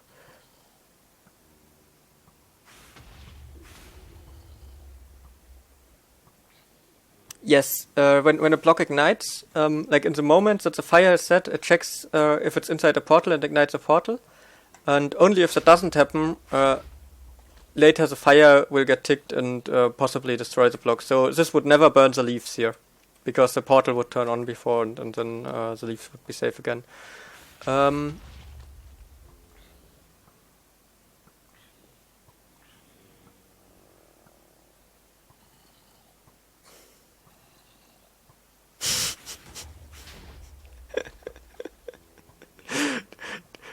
Yes, when a block ignites, like in the moment that the fire is set, it checks if it's inside a portal and ignites a portal. And only if that doesn't happen, later the fire will get ticked and possibly destroy the block. So this would never burn the leaves here, because the portal would turn on before, and then the leaves would be safe again.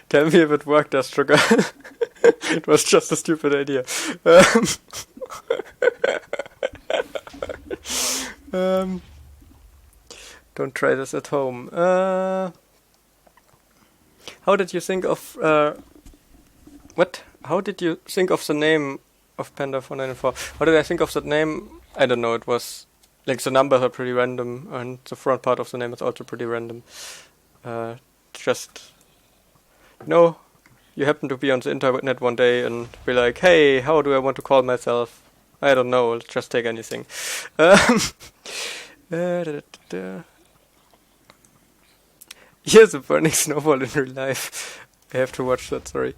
Tell me if it worked, as sugar. It was just a stupid idea. Don't try this at home. How did you think of what? How did you think of the name of Panda 494? How did I think of that name? I don't know. It was like the numbers are pretty random, and the front part of the name is also pretty random. Just you happen to be on the internet one day and be like, hey, how do I want to call myself? I don't know, let's just take anything. Here's a burning snowball in real life. I have to watch that, sorry.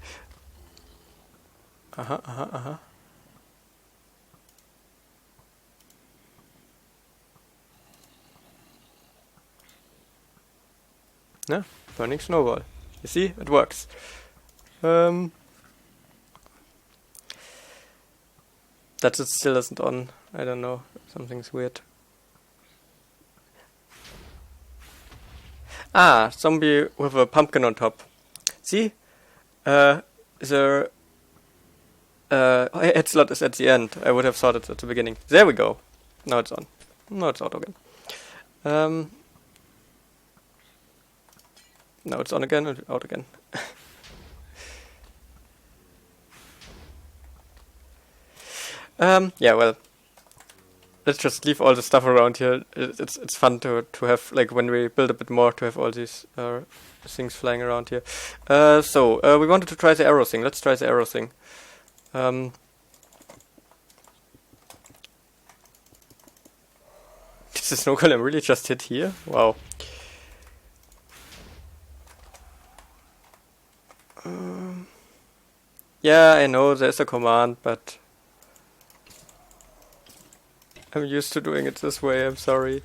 Yeah, burning snowball. You see, it works. That it still isn't on. I don't know. Something's weird. Ah, zombie with a pumpkin on top. See? The head slot is at the end. I would have thought it at the beginning. There we go. Now it's on. Now it's out again. Now it's on again and out again. Yeah, well, let's just leave all the stuff around here. It's fun to have, like, when we build a bit more, to have all these things flying around here. So we wanted to try the arrow thing. Let's try the arrow thing. Did the snow golem really just hit here? Wow. Yeah, I know there's a command, but I'm used to doing it this way, I'm sorry.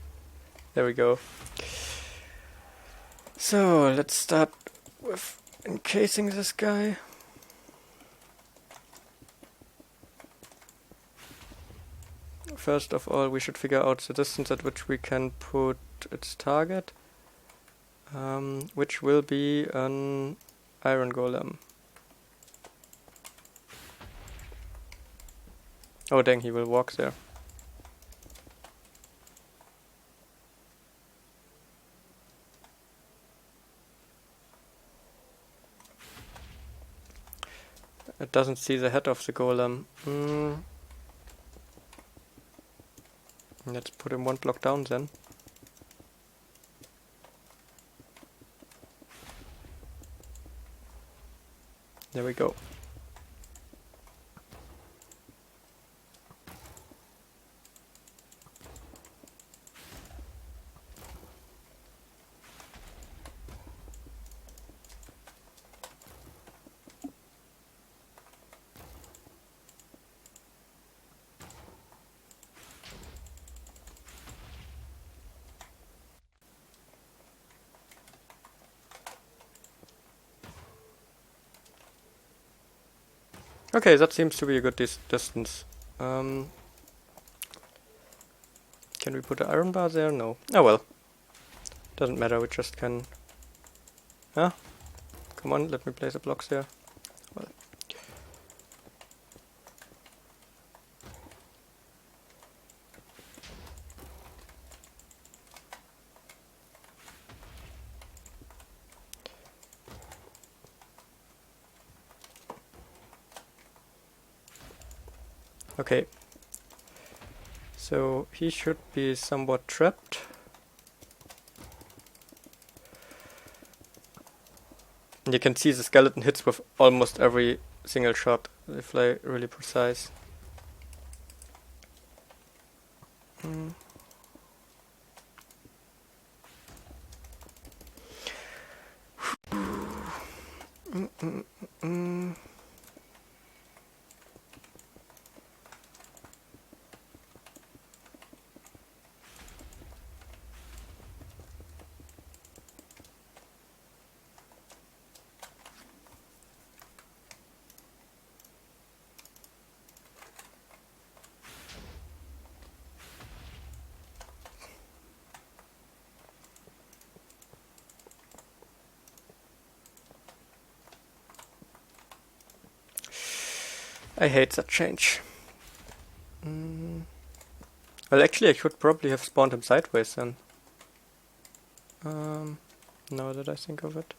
There we go. So, let's start with encasing this guy. First of all, we should figure out the distance at which we can put its target, which will be an iron golem. Oh dang, he will walk there. It doesn't see the head of the golem. Let's put him one block down then. There we go. Okay, that seems to be a good distance. Can we put an iron bar there? No. Oh well. Doesn't matter, we just can... Huh? Come on, let me place the blocks there. Well. Okay. So he should be somewhat trapped. And you can see the skeleton hits with almost every single shot. They fly really precise. I hate that change. Well, actually I could probably have spawned him sideways then. Now that I think of it.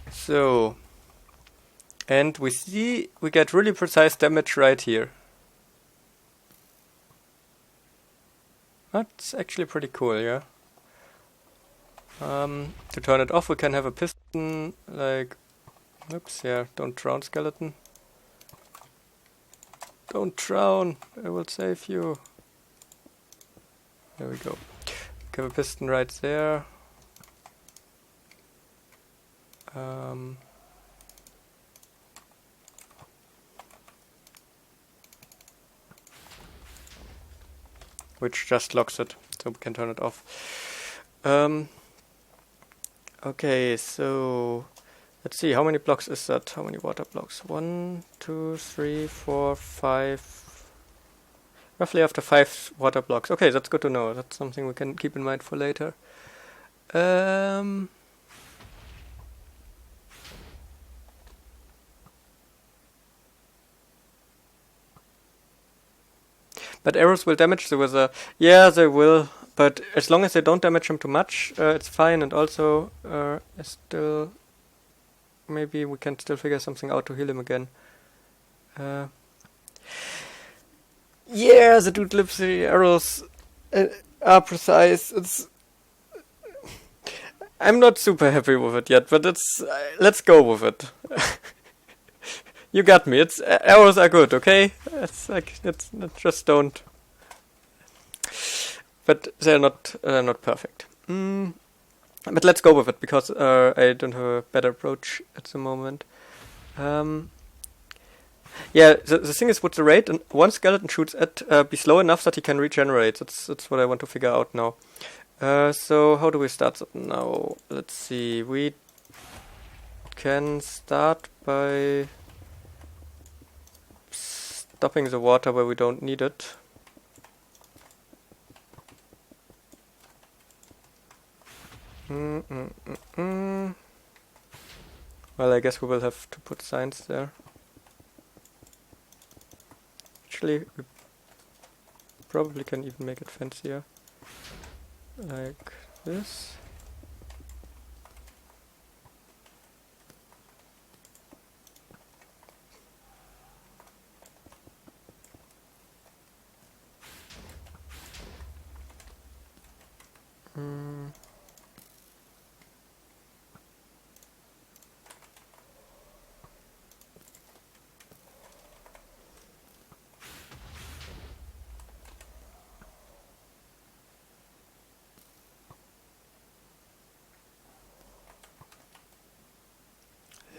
So, and we see we get really precise damage right here. That's actually pretty cool, yeah. To turn it off we can have a piston, like... Oops, yeah, don't drown, skeleton. Don't drown, I will save you. There we go. We have a piston right there. Which just locks it. so we can turn it off. Okay, so let's see, how many blocks is that? How many water blocks? 1, 2, 3, 4, 5. Roughly after 5 water blocks. Okay, that's good to know. That's something we can keep in mind for later. But arrows will damage the wizard. Yeah, they will. But as long as they don't damage him too much, it's fine. And also, still, maybe we can still figure something out to heal him again. Yeah, the dude lives. The arrows are precise. I'm not super happy with it yet, but let's go with it. You got me. Arrows are good, okay? It's just don't. But they're not perfect. But let's go with it because I don't have a better approach at the moment. Yeah, the thing is with the raid, and one skeleton shoots at be slow enough that he can regenerate. That's what I want to figure out now. So how do we start that now? Let's see. We can start by stopping the water where we don't need it. Well, I guess we will have to put signs there. Actually, we probably can even make it fancier. Like this.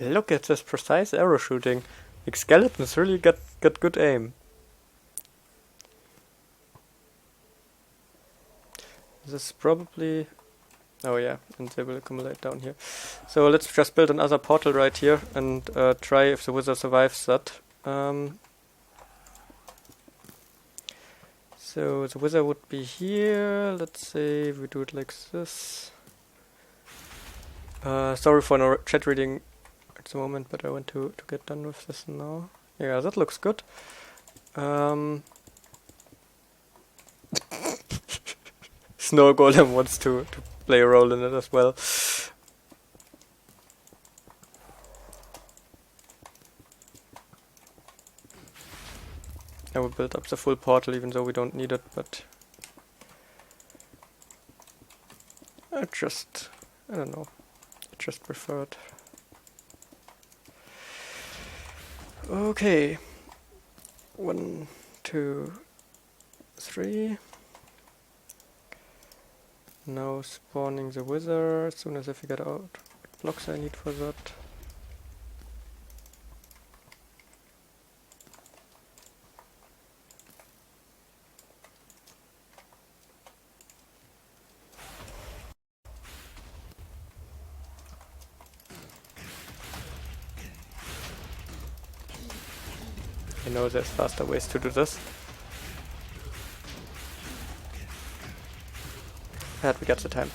Look at this precise arrow shooting. Like skeletons really got good aim. This is probably... Oh yeah, and they will accumulate down here. So let's just build another portal right here and try if the wizard survives that. So the wizard would be here. Let's say we do it like this. Sorry for no chat reading at the moment, but I want to get done with this now. Yeah, that looks good. Snow Golem wants to play a role in it as well. I will build up the full portal even though we don't need it, but I don't know, I just prefer it. Okay, 1, 2, 3. Now spawning the wizard as soon as I figured out what blocks I need for that. I know there's faster ways to do this. That we got the time.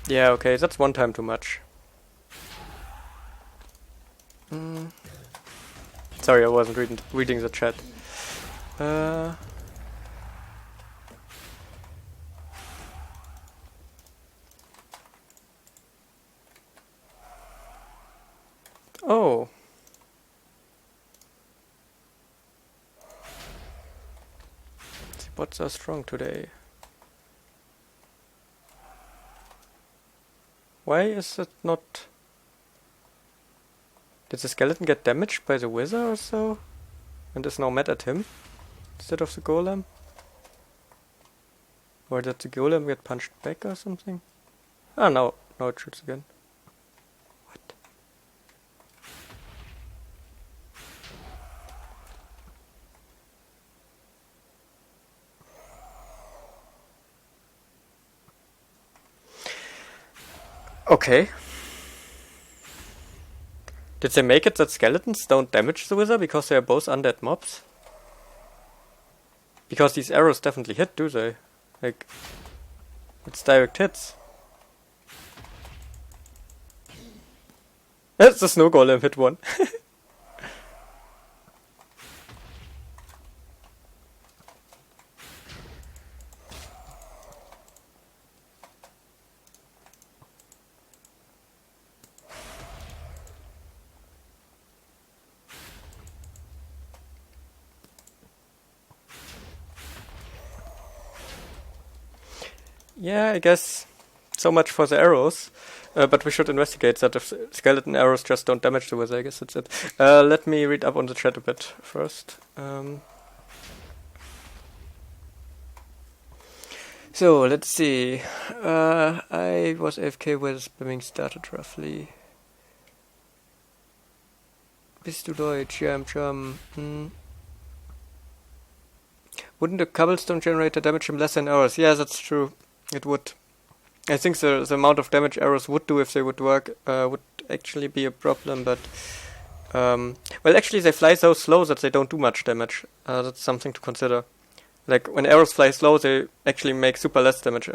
Yeah, okay, that's one time too much. Sorry, I wasn't reading the chat. Oh. The bots are strong today. Why is it not... Did the skeleton get damaged by the wizard or so? And is now mad at him instead of the golem? Or did the golem get punched back or something? Ah, no, it shoots again. What? Okay. Did they make it that skeletons don't damage the wizard because they are both undead mobs? Because these arrows definitely hit, do they? Like, it's direct hits. That's the snow golem hit one. Yeah, I guess so much for the arrows. But we should investigate that if skeleton arrows just don't damage the wizard. I guess that's it. Let me read up on the chat a bit first. So, let's see. I was AFK when spamming started roughly. Bist du Deutsch? Ja, I'm German. Wouldn't a cobblestone generator damage him less than arrows? Yeah, that's true. It would. I think the amount of damage arrows would do if they would work would actually be a problem, but well, actually they fly so slow that they don't do much damage. That's something to consider. Like when arrows fly slow, they actually make super less damage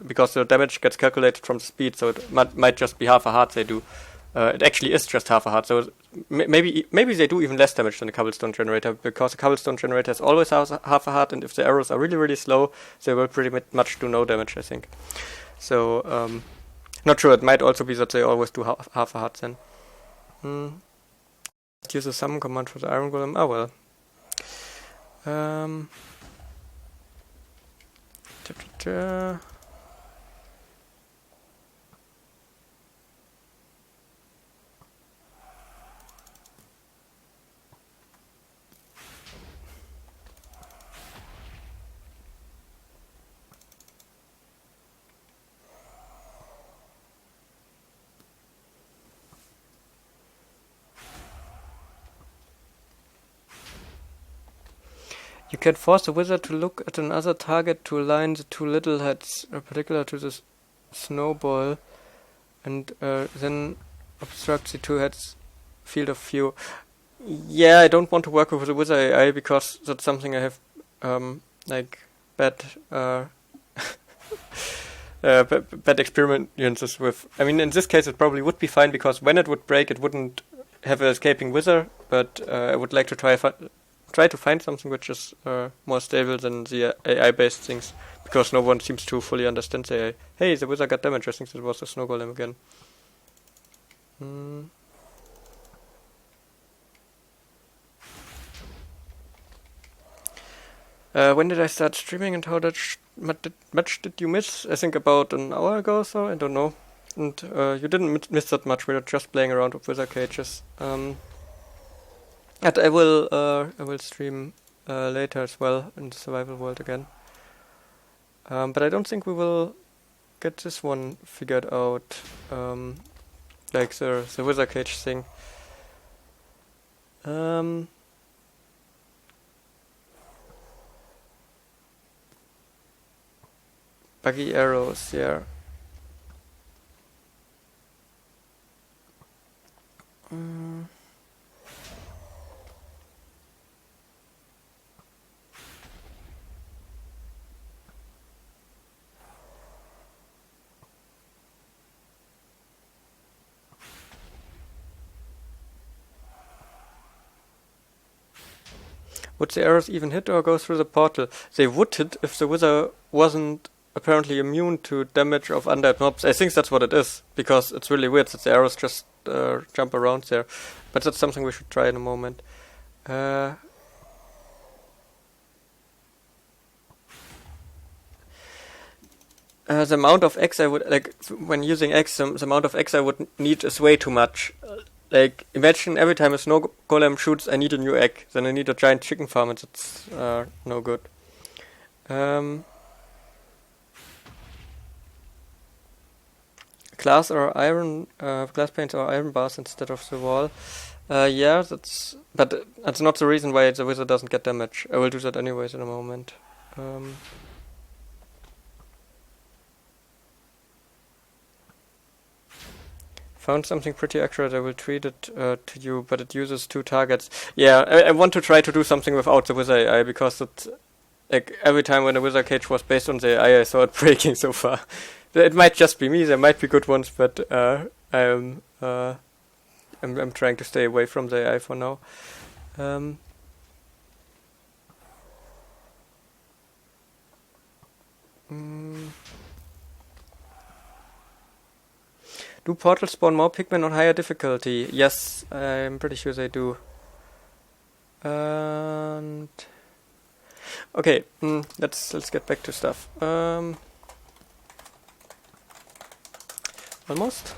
because the damage gets calculated from the speed, so it might just be half a heart they do. It actually is just half a heart, so maybe they do even less damage than a cobblestone generator, because a cobblestone generator is always half a heart, and if the arrows are really, really slow, they will pretty much do no damage, I think. So, not sure, it might also be that they always do half a heart then. Use a summon command for the iron golem. Oh well. You can force the wizard to look at another target to align the two little heads, particular to the snowball, and then obstruct the two heads field of view. Yeah, I don't want to work with the wizard AI because that's something I have like bad bad experiences with. I mean, in this case, it probably would be fine because when it would break, it wouldn't have an escaping wizard. But I would like to try to find something which is more stable than the AI-based things, because no one seems to fully understand the AI. Hey, the wizard got damage. I think that was the snow golem again. When did I start streaming and how much did you miss? I think about an hour ago or so, I don't know. And you didn't miss that much, we were just playing around with wizard cages. And I will stream later as well in the survival world again. But I don't think we will get this one figured out, like the wizard cage thing. Buggy arrows, yeah. Would the arrows even hit or go through the portal? They would hit if the wizard wasn't apparently immune to damage of undead mobs. I think that's what it is, because it's really weird that the arrows just jump around there. But that's something we should try in a moment. The amount of X I would, like, when using X, the amount of X I would need is way too much. Like, imagine every time a snow golem shoots, I need a new egg. Then I need a giant chicken farm, and it's no good. Glass or iron, glass panes or iron bars instead of the wall. Yeah, but that's not the reason why the wizard doesn't get damage. I will do that anyways in a moment. Found something pretty accurate. I will tweet it to you, but it uses 2 targets. Yeah, I want to try to do something without the Wither AI, because it, like, every time when the Wither cage was based on the AI, I saw it breaking so far. It might just be me. There might be good ones, but I'm trying to stay away from the AI for now. Do portals spawn more pigmen on higher difficulty? Yes, I'm pretty sure they do. And okay, let's get back to stuff. Almost.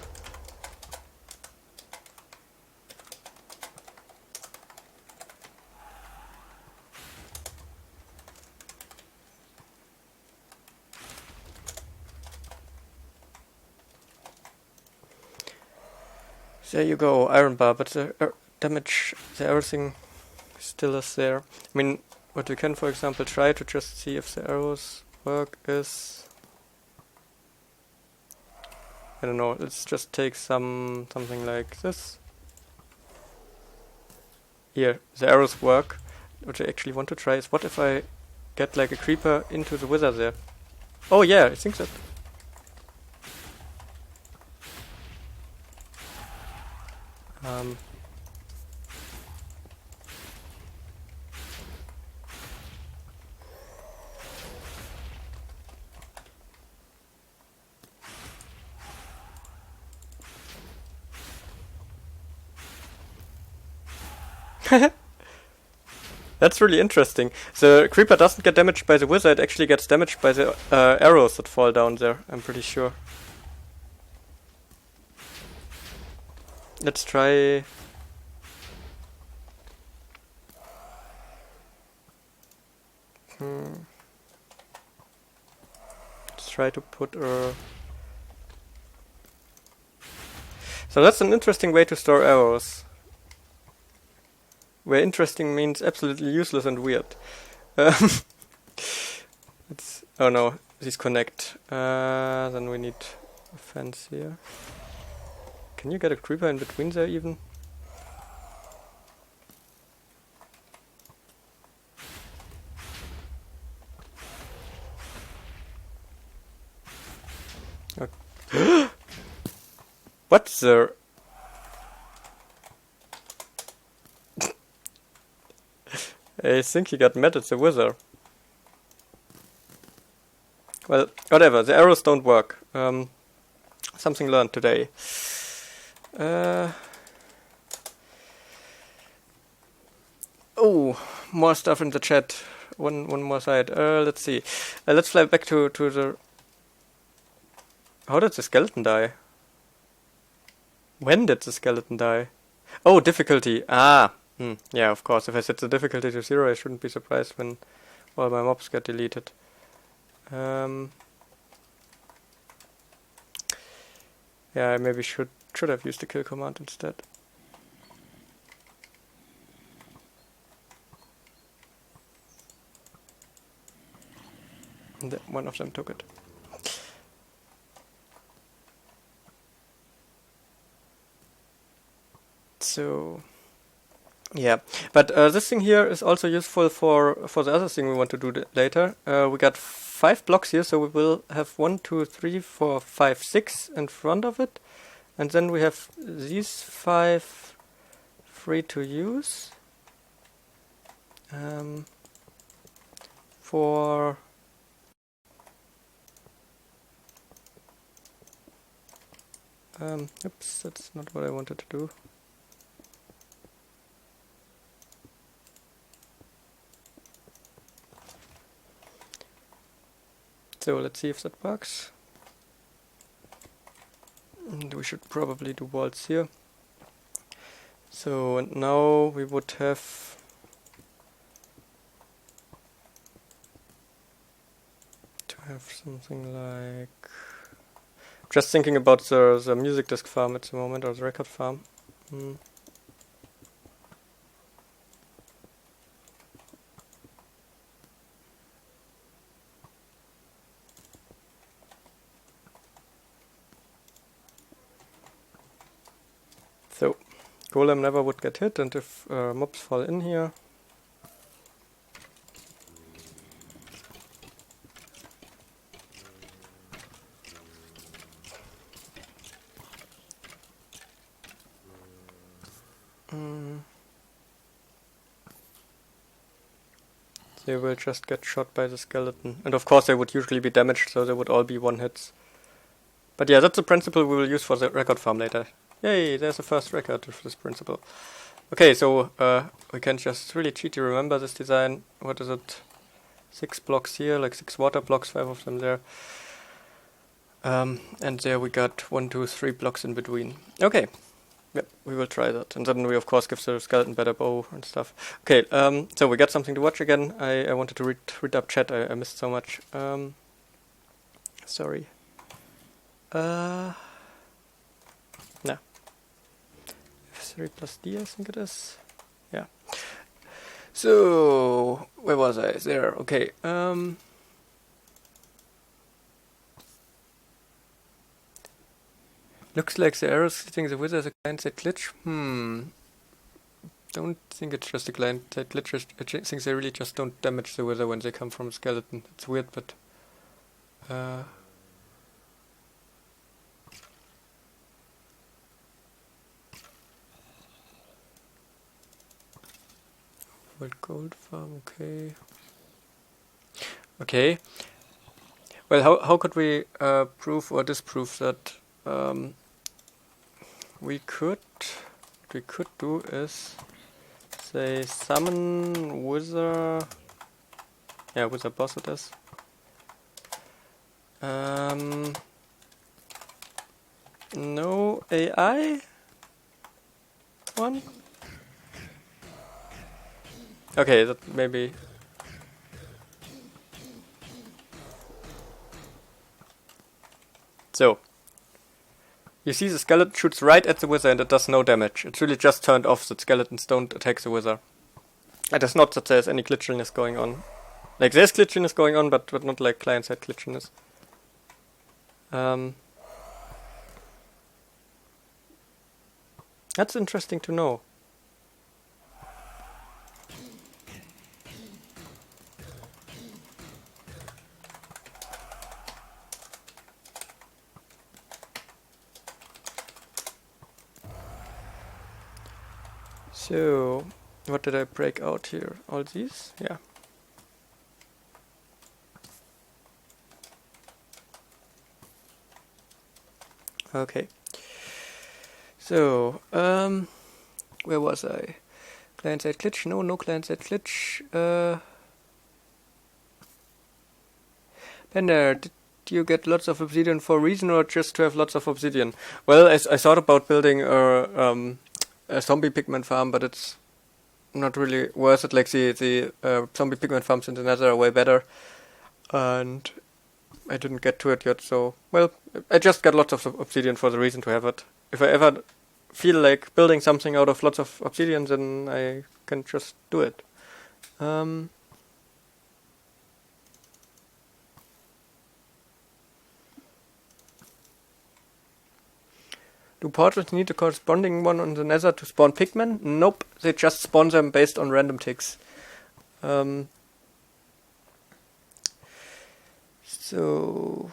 There you go, iron bar, but the damage, everything still is there. I mean, what we can, for example, try to just see if the arrows work is... I don't know, let's just take something like this. Here, the arrows work. What I actually want to try is, what if I get like a creeper into the wither there? Oh yeah, I think that... That's really interesting. The creeper doesn't get damaged by the wither, it actually gets damaged by the arrows that fall down there, I'm pretty sure. Let's try... Let's try to put a... So that's an interesting way to store arrows. Where interesting means absolutely useless and weird. It's, oh no, these connect. Then we need a fence here. Can you get a creeper in between there even? Okay. What the... I think he got mad at the wither. Well, whatever, the arrows don't work. Something learned today. Oh, more stuff in the chat. One more side. Let's see. Let's fly back to the... How did the skeleton die? When did the skeleton die? Oh, difficulty. Ah. Yeah, of course. If I set the difficulty to 0, I shouldn't be surprised when all my mobs get deleted. Yeah, I maybe should have used the kill command instead. And one of them took it. So... yeah, but this thing here is also useful for the other thing we want to do later. We got 5 blocks here, so we will have 1, 2, 3, 4, 5, 6 in front of it, and then we have these 5 free to use for oops, that's not what I wanted to do. So let's see if that works. And we should probably do walls here. So, and now we would have to have something like... Just thinking about the music disc farm at the moment, or the record farm. golem never would get hit, and if mobs fall in here. They will just get shot by the skeleton. And of course they would usually be damaged, so they would all be one hits. But yeah, that's the principle we will use for the record farm later. Yay, there's a first record with this principle. Okay, so we can just really cheaty remember this design. What is it? 6 blocks here, like 6 water blocks, 5 of them there. And there we got 1, 2, 3 blocks in between. Okay. Yep, we will try that. And then we of course give the skeleton better bow and stuff. Okay, so we got something to watch again. I wanted to read up chat, I missed so much. Sorry. No. F3 plus D, I think it is. Yeah. So, where was I? There, okay. Looks like the arrows hitting the wither is a client-side glitch. Don't think it's just a client-side glitch. I think they really just don't damage the wither when they come from a skeleton. It's weird, but... World gold farm, okay. Okay. Well, how could we prove or disprove that? What we could do is say summon wither. Yeah, wither boss it is. No AI one. Okay, that maybe. So. You see the skeleton shoots right at the wither and it does no damage. It's really just turned off that skeletons don't attack the wither. It is not that there's any glitchiness going on. Like there's glitchiness going on, but not like client-side glitchiness. That's interesting to know. So, what did I break out here? All these? Yeah. Okay. So, where was I? Client-side glitch? No client-side glitch. Bender, did you get lots of obsidian for a reason or just to have lots of obsidian? Well, I thought about building a zombie pigman farm, but it's not really worth it. Like the zombie pigman farms in the Nether are way better, and I didn't get to it yet. So, well, I just got lots of obsidian for the reason to have it. If I ever feel like building something out of lots of obsidian, then I can just do it. Do portals need a corresponding one on the Nether to spawn pigmen? Nope, they just spawn them based on random ticks. So...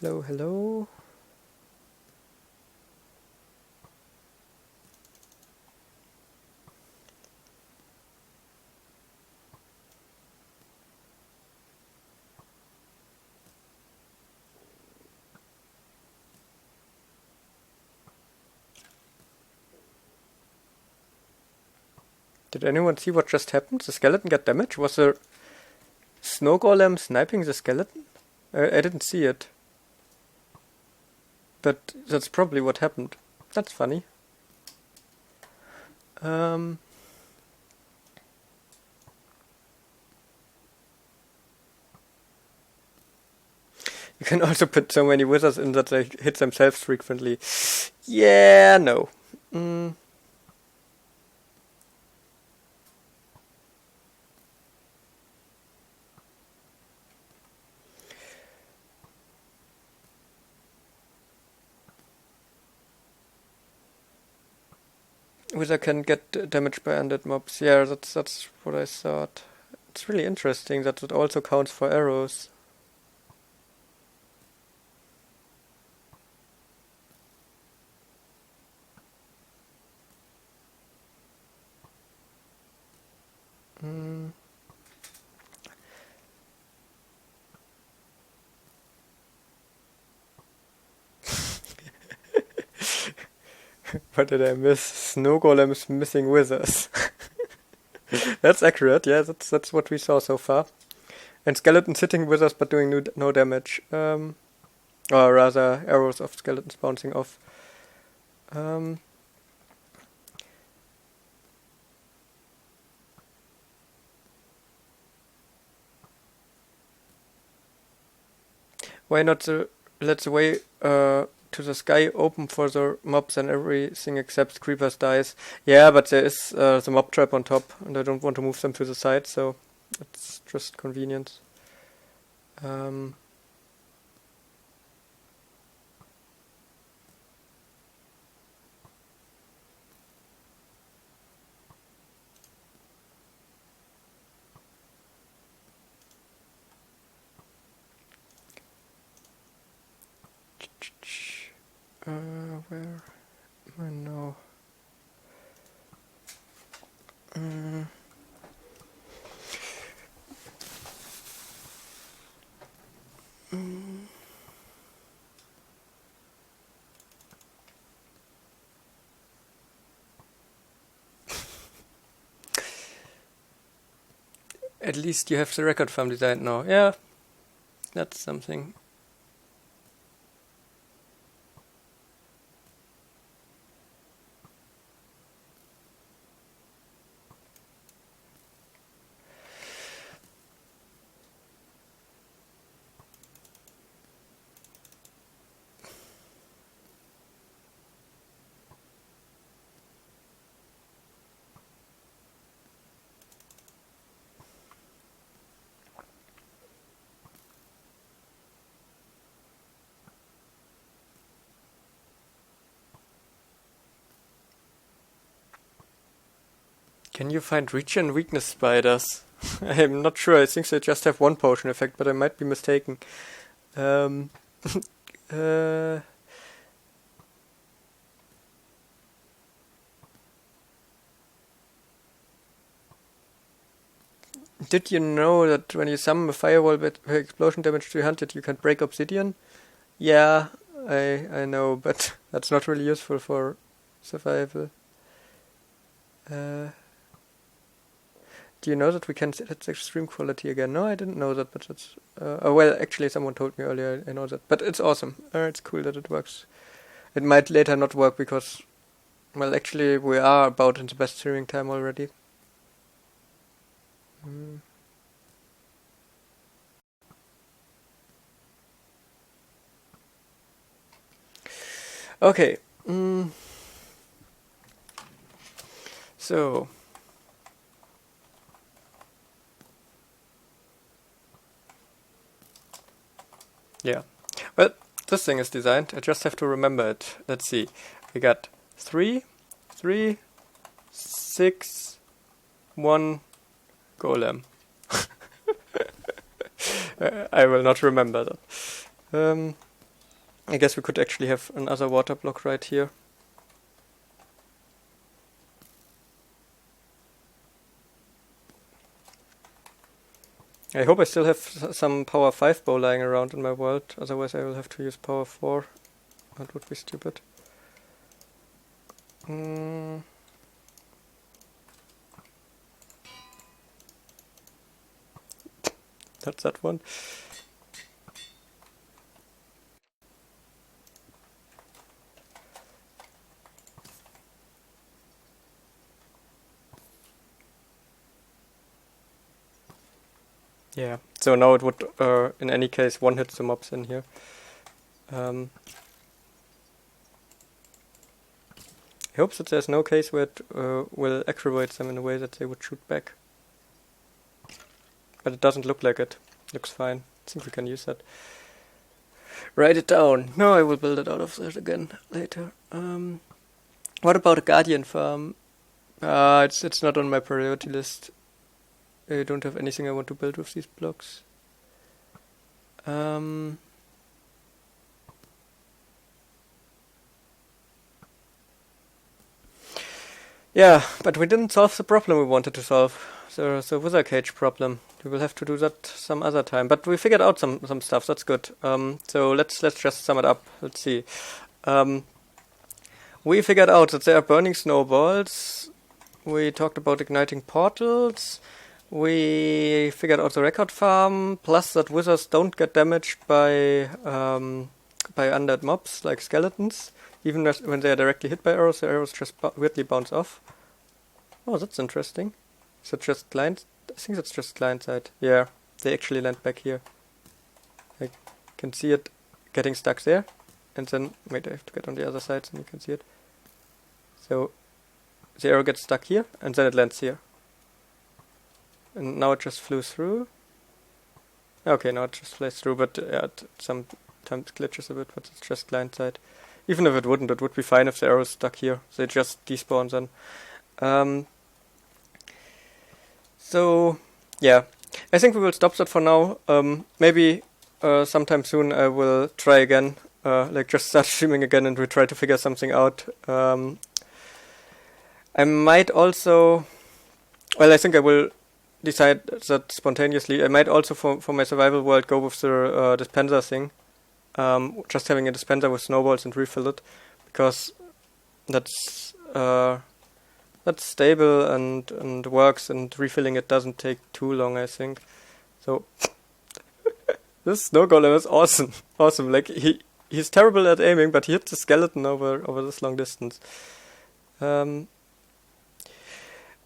Hello. Did anyone see what just happened? The skeleton got damaged? Was the snow golem sniping the skeleton? I didn't see it. But that's probably what happened. That's funny. You can also put so many wizards in that they hit themselves frequently. Yeah, no. Wither can get damaged by undead mobs. Yeah, that's what I thought. It's really interesting that it also counts for arrows. What did I miss? Snow golem is missing withers. That's accurate, yeah, that's what we saw so far. And skeletons hitting withers but doing no damage. Or rather, arrows of skeletons bouncing off. Why not let the way to the sky open for the mobs and everything except creepers dies? Yeah, but there is the mob trap on top, and I don't want to move them to the side, so it's just convenient. Where am I now? At least you have the record farm designed now. Yeah, that's something. Can you find regen weakness spiders? I'm not sure. I think they just have one potion effect, but I might be mistaken. Did you know that when you summon a firewall with explosion damage 300, you can break obsidian? Yeah, I know, but that's not really useful for survival. Do you know that we can set extreme quality again? No, I didn't know that, but that's... well, actually someone told me earlier, I know that. But it's awesome. It's cool that it works. It might later not work because... Well, actually, we are about in the best streaming time already. Okay. So... Yeah. Well, this thing is designed. I just have to remember it. Let's see. We got 3, 3, 6, 1 golem. I will not remember that. I guess we could actually have another water block right here. I hope I still have some power 5 bow lying around in my world, otherwise I will have to use power 4. That would be stupid. That's that one. Yeah, so now it would, in any case, one hit the mobs in here. I hope that there's no case where it will aggravate them in a way that they would shoot back. But it doesn't look like it. Looks fine. I think we can use that. Write it down. No, I will build it out of that again later. What about a guardian farm? It's not on my priority list. I don't have anything I want to build with these blocks. Yeah, but we didn't solve the problem we wanted to solve. The wither cage problem. We will have to do that some other time. But we figured out some stuff. That's good. So let's just sum it up. Let's see. We figured out that there are burning snowballs. We talked about igniting portals. We figured out the record farm. Plus that wizards don't get damaged by undead mobs like skeletons. Even when they are directly hit by arrows, the arrows just weirdly bounce off. Oh, that's interesting. Is that just client? I think that's just client side. Yeah, they actually land back here. I can see it getting stuck there. And then, wait, I have to get on the other side so you can see it. So, the arrow gets stuck here, and then it lands here. And now it just flew through. Okay, now it just flies through, but yeah, sometimes glitches a bit, but it's just client side. Even if it wouldn't, it would be fine if the arrow is stuck here. They just despawn then. So, yeah. I think we will stop that for now. Maybe sometime soon I will try again. Like just start streaming again and we try to figure something out. I might also... Well, I think I will decide that spontaneously. I might also, for my survival world, go with the dispenser thing. Just having a dispenser with snowballs and refill it, because that's stable and works, and refilling it doesn't take too long, I think. So this snow golem is awesome. Awesome. Like he's terrible at aiming, but he hits the skeleton over this long distance.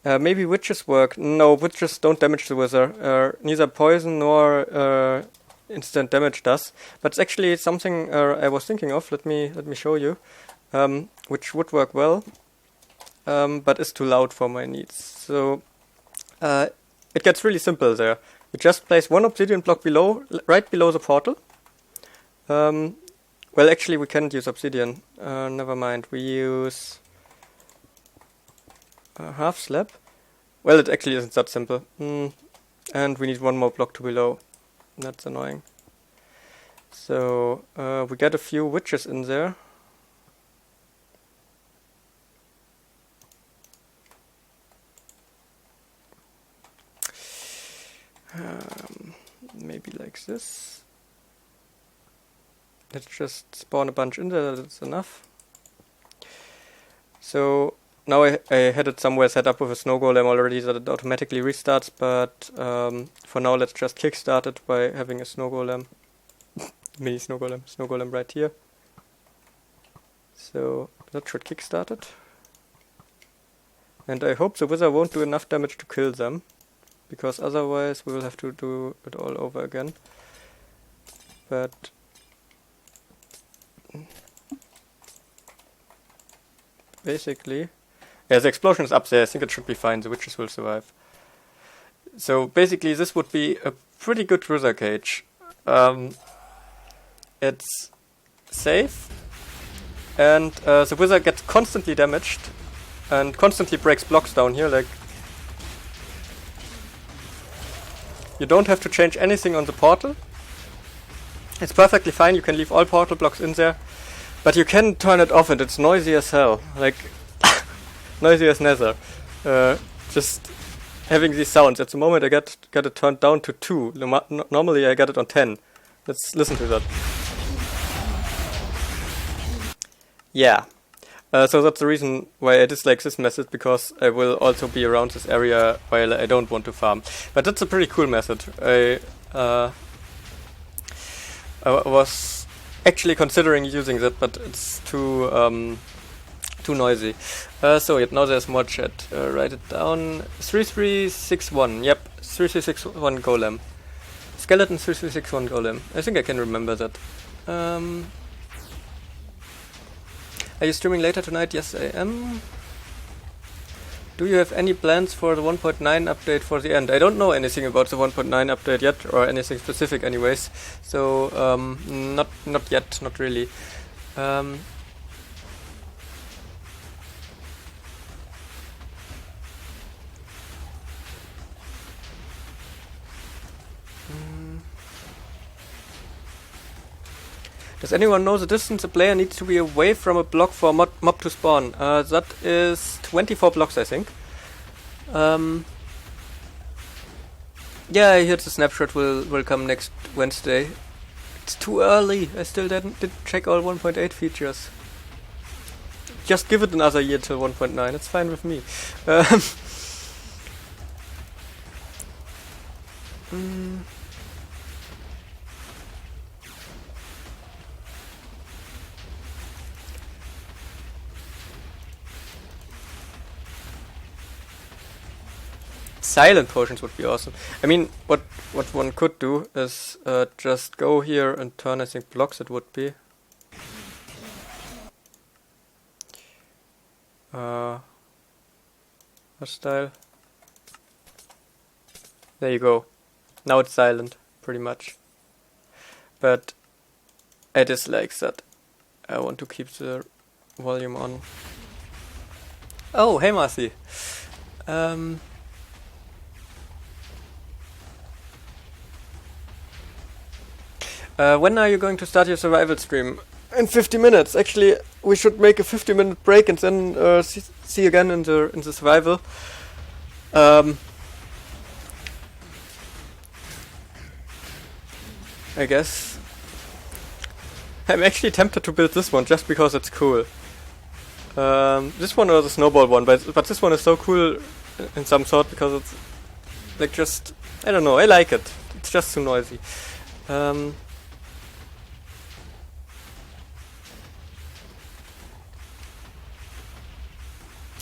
Maybe witches work. No, witches don't damage the wizard. Neither poison nor instant damage does, but it's actually something I was thinking of. Let me show you, which would work well, but is too loud for my needs. So it gets really simple there. You just place one obsidian block right below the portal. Well, actually, we can't use obsidian. Never mind. We use half slab. Well, it actually isn't that simple. And we need one more block to below. That's annoying. So we get a few witches in there. Maybe like this. Let's just spawn a bunch in there. That's enough. So now I had it somewhere set up with a snow golem already that it automatically restarts, but for now let's just kickstart it by having a snow golem, mini snow golem right here. So that should kickstart it. And I hope the wizard won't do enough damage to kill them, because otherwise we will have to do it all over again. But basically... Yeah, the explosion is up there. I think it should be fine. The witches will survive. So basically, this would be a pretty good wither cage. It's safe, and the wizard gets constantly damaged and constantly breaks blocks down here. Like, you don't have to change anything on the portal. It's perfectly fine. You can leave all portal blocks in there, but you can turn it off, and it's noisy as hell. Like. Noisy as nether. Just having these sounds. At the moment I got it turned down to 2. Normally I got it on 10. Let's listen to that. Yeah. So that's the reason why I dislike this method, because I will also be around this area while I don't want to farm. But that's a pretty cool method. I was actually considering using that, but it's too noisy. So now there's more chat. Write it down. 3361. Yep, 3361 golem. Skeleton 3361 golem. I think I can remember that. Are you streaming later tonight? Yes, I am. Do you have any plans for the 1.9 update for the end? I don't know anything about the 1.9 update yet, or anything specific anyways. So not yet, not really. Does anyone know the distance a player needs to be away from a block for a mob to spawn? That is 24 blocks, I think. Yeah, I hear the snapshot will come next Wednesday. It's too early. I still didn't check all 1.8 features. Just give it another year till 1.9. It's fine with me. Silent potions would be awesome. I mean, what one could do is just go here and turn, I think, blocks it would be. Hostile. There you go. Now it's silent, pretty much. But I dislike that. I want to keep the volume on. Oh, hey Marcy. When are you going to start your survival stream? In 50 minutes. Actually, we should make a 50-minute break and then see again in the survival. I guess. I'm actually tempted to build this one just because it's cool. This one or the snowball one, but this one is so cool in some sort because it's like just, I don't know, I like it. It's just too noisy.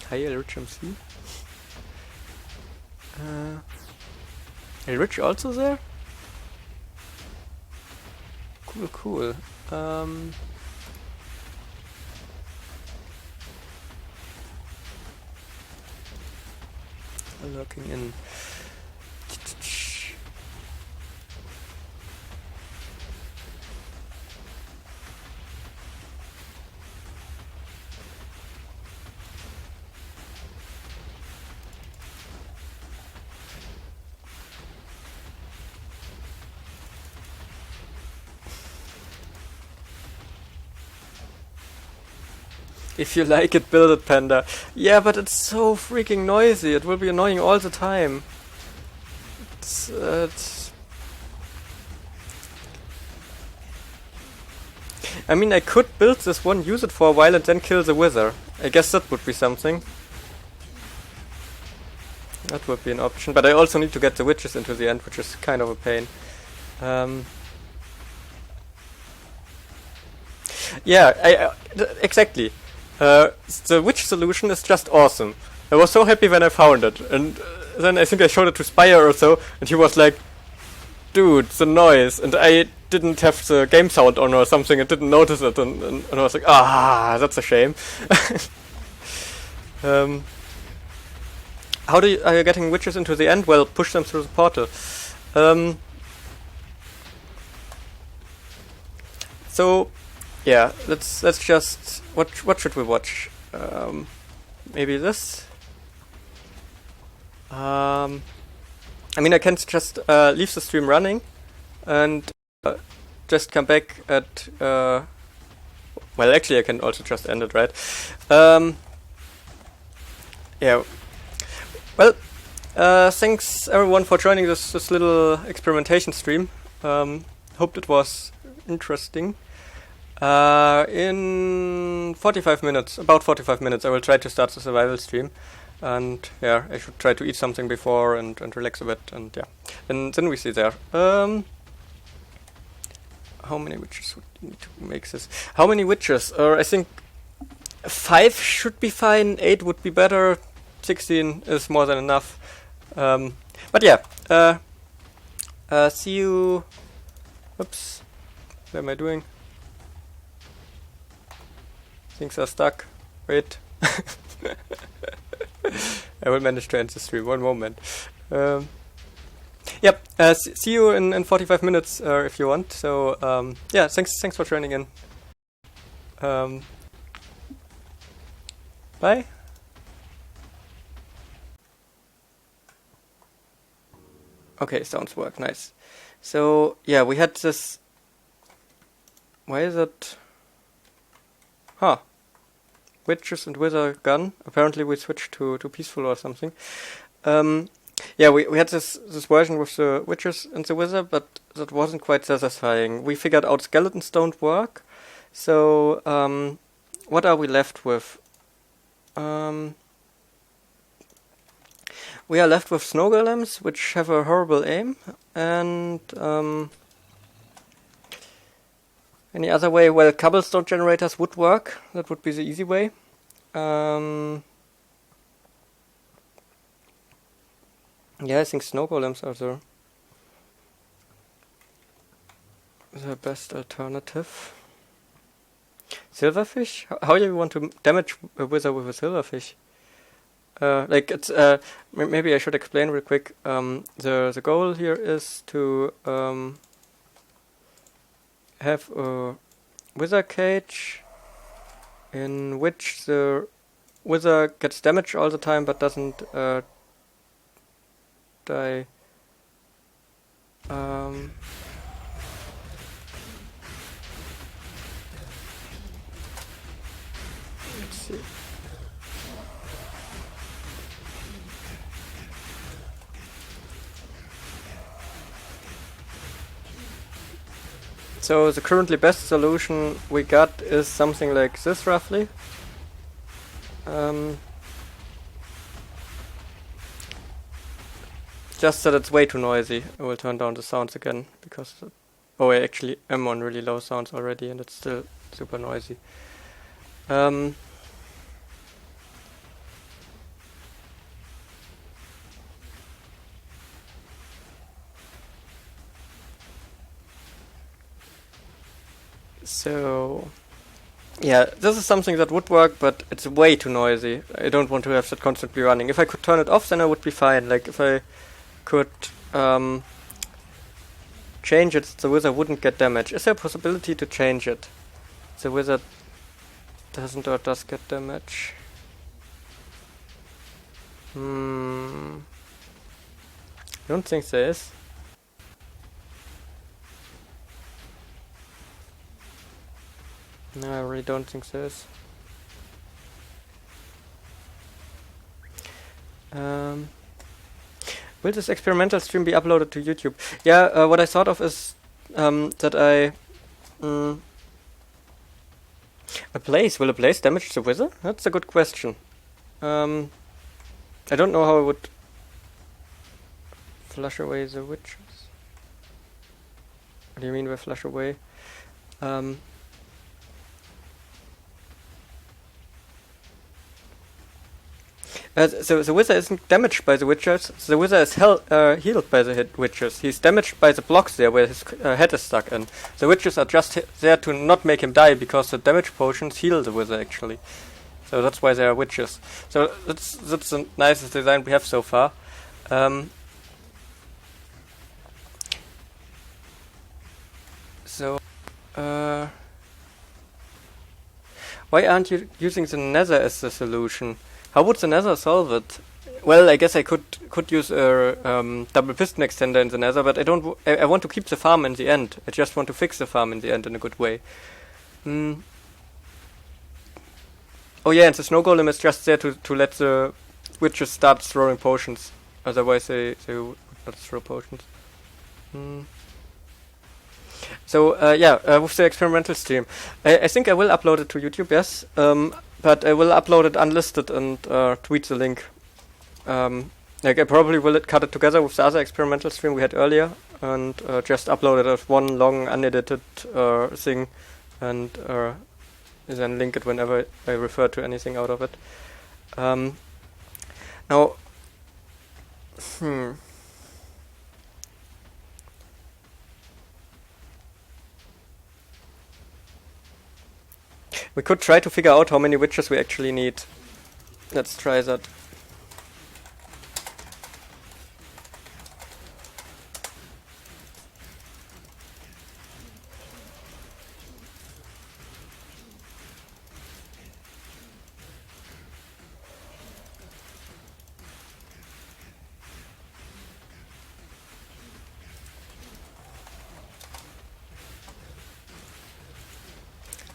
Hi, Elrich MC. Elrich also there? Cool. Looking in. If you like it, build it, Panda. Yeah, but it's so freaking noisy. It will be annoying all the time. I mean, I could build this one, use it for a while, and then kill the wither. I guess that would be something. That would be an option. But I also need to get the witches into the end, which is kind of a pain. Yeah, exactly. The witch solution is just awesome. I was so happy when I found it, and then I think I showed it to Spire or so, and he was like, dude, the noise, and I didn't have the game sound on or something, and didn't notice it, and I was like, that's a shame. How are you getting witches into the end? Well, push them through the portal. So, yeah, let's just what should we watch? Maybe this. I mean, I can just leave the stream running and just come back at. Well, actually, I can also just end it, right? Yeah. Well, thanks everyone for joining this little experimentation stream. Hoped it was interesting. In 45 minutes, about 45 minutes, I will try to start the survival stream. And yeah, I should try to eat something before and relax a bit, and yeah. Then we see there. How many witches would need to make this? How many witches? I think 5 should be fine, 8 would be better, 16 is more than enough. But yeah, see you. Oops, what am I doing? Things are stuck. Wait. I will manage to end the stream. One moment. Yep. See you in 45 minutes if you want. So yeah, thanks for joining in. Bye. Okay, sounds work. Nice. So yeah, we had this Why is it? Huh. Witches and Wither gun. Apparently we switched to peaceful or something. Yeah, we had this version with the witches and the wither, but that wasn't quite satisfying. We figured out skeletons don't work, so what are we left with? We are left with snow golems, which have a horrible aim, and any other way? Well, cobblestone generators would work. That would be the easy way. Yeah, I think snow golems are the best alternative. Silverfish? How do you want to damage a wither with a silverfish? Like it's maybe I should explain real quick. The goal here is to have a wither cage in which the wither gets damaged all the time but doesn't die. Let's see. So the currently best solution we got is something like this, roughly. Just that it's way too noisy. I will turn down the sounds again because I actually am on really low sounds already, and it's still super noisy. So yeah, this is something that would work, but it's way too noisy. I don't want to have that constantly running. If I could turn it off, then I would be fine. Like if I could change it, the wizard wouldn't get damage. Is there a possibility to change it? The wizard doesn't or does get damage. I don't think there is. No, I really don't think there is. Will this experimental stream be uploaded to YouTube? Yeah, what I thought of is that a blaze. Will a blaze damage the wizard? That's a good question. I don't know how I would flush away the witches. What do you mean by flush away? So the wizard isn't damaged by the witches. The wizard is healed by the witches. He's damaged by the blocks there where his head is stuck in. The witches are just there to not make him die because the damage potions heal the wizard actually. So that's why they are witches. So that's the nicest design we have so far. Why aren't you using the nether as the solution? How would the nether solve it? Well, I guess I could use a double piston extender in the nether, but I don't. I want to keep the farm in the end. I just want to fix the farm in the end in a good way. Oh yeah, and the snow golem is just there to let the witches start throwing potions. Otherwise, they would not throw potions. So with the experimental stream, I think I will upload it to YouTube. Yes. But I will upload it unlisted and tweet the link. Like I probably will cut it together with the other experimental stream we had earlier and just upload it as one long unedited thing and then link it whenever I refer to anything out of it. Now, we could try to figure out how many witches we actually need. Let's try that.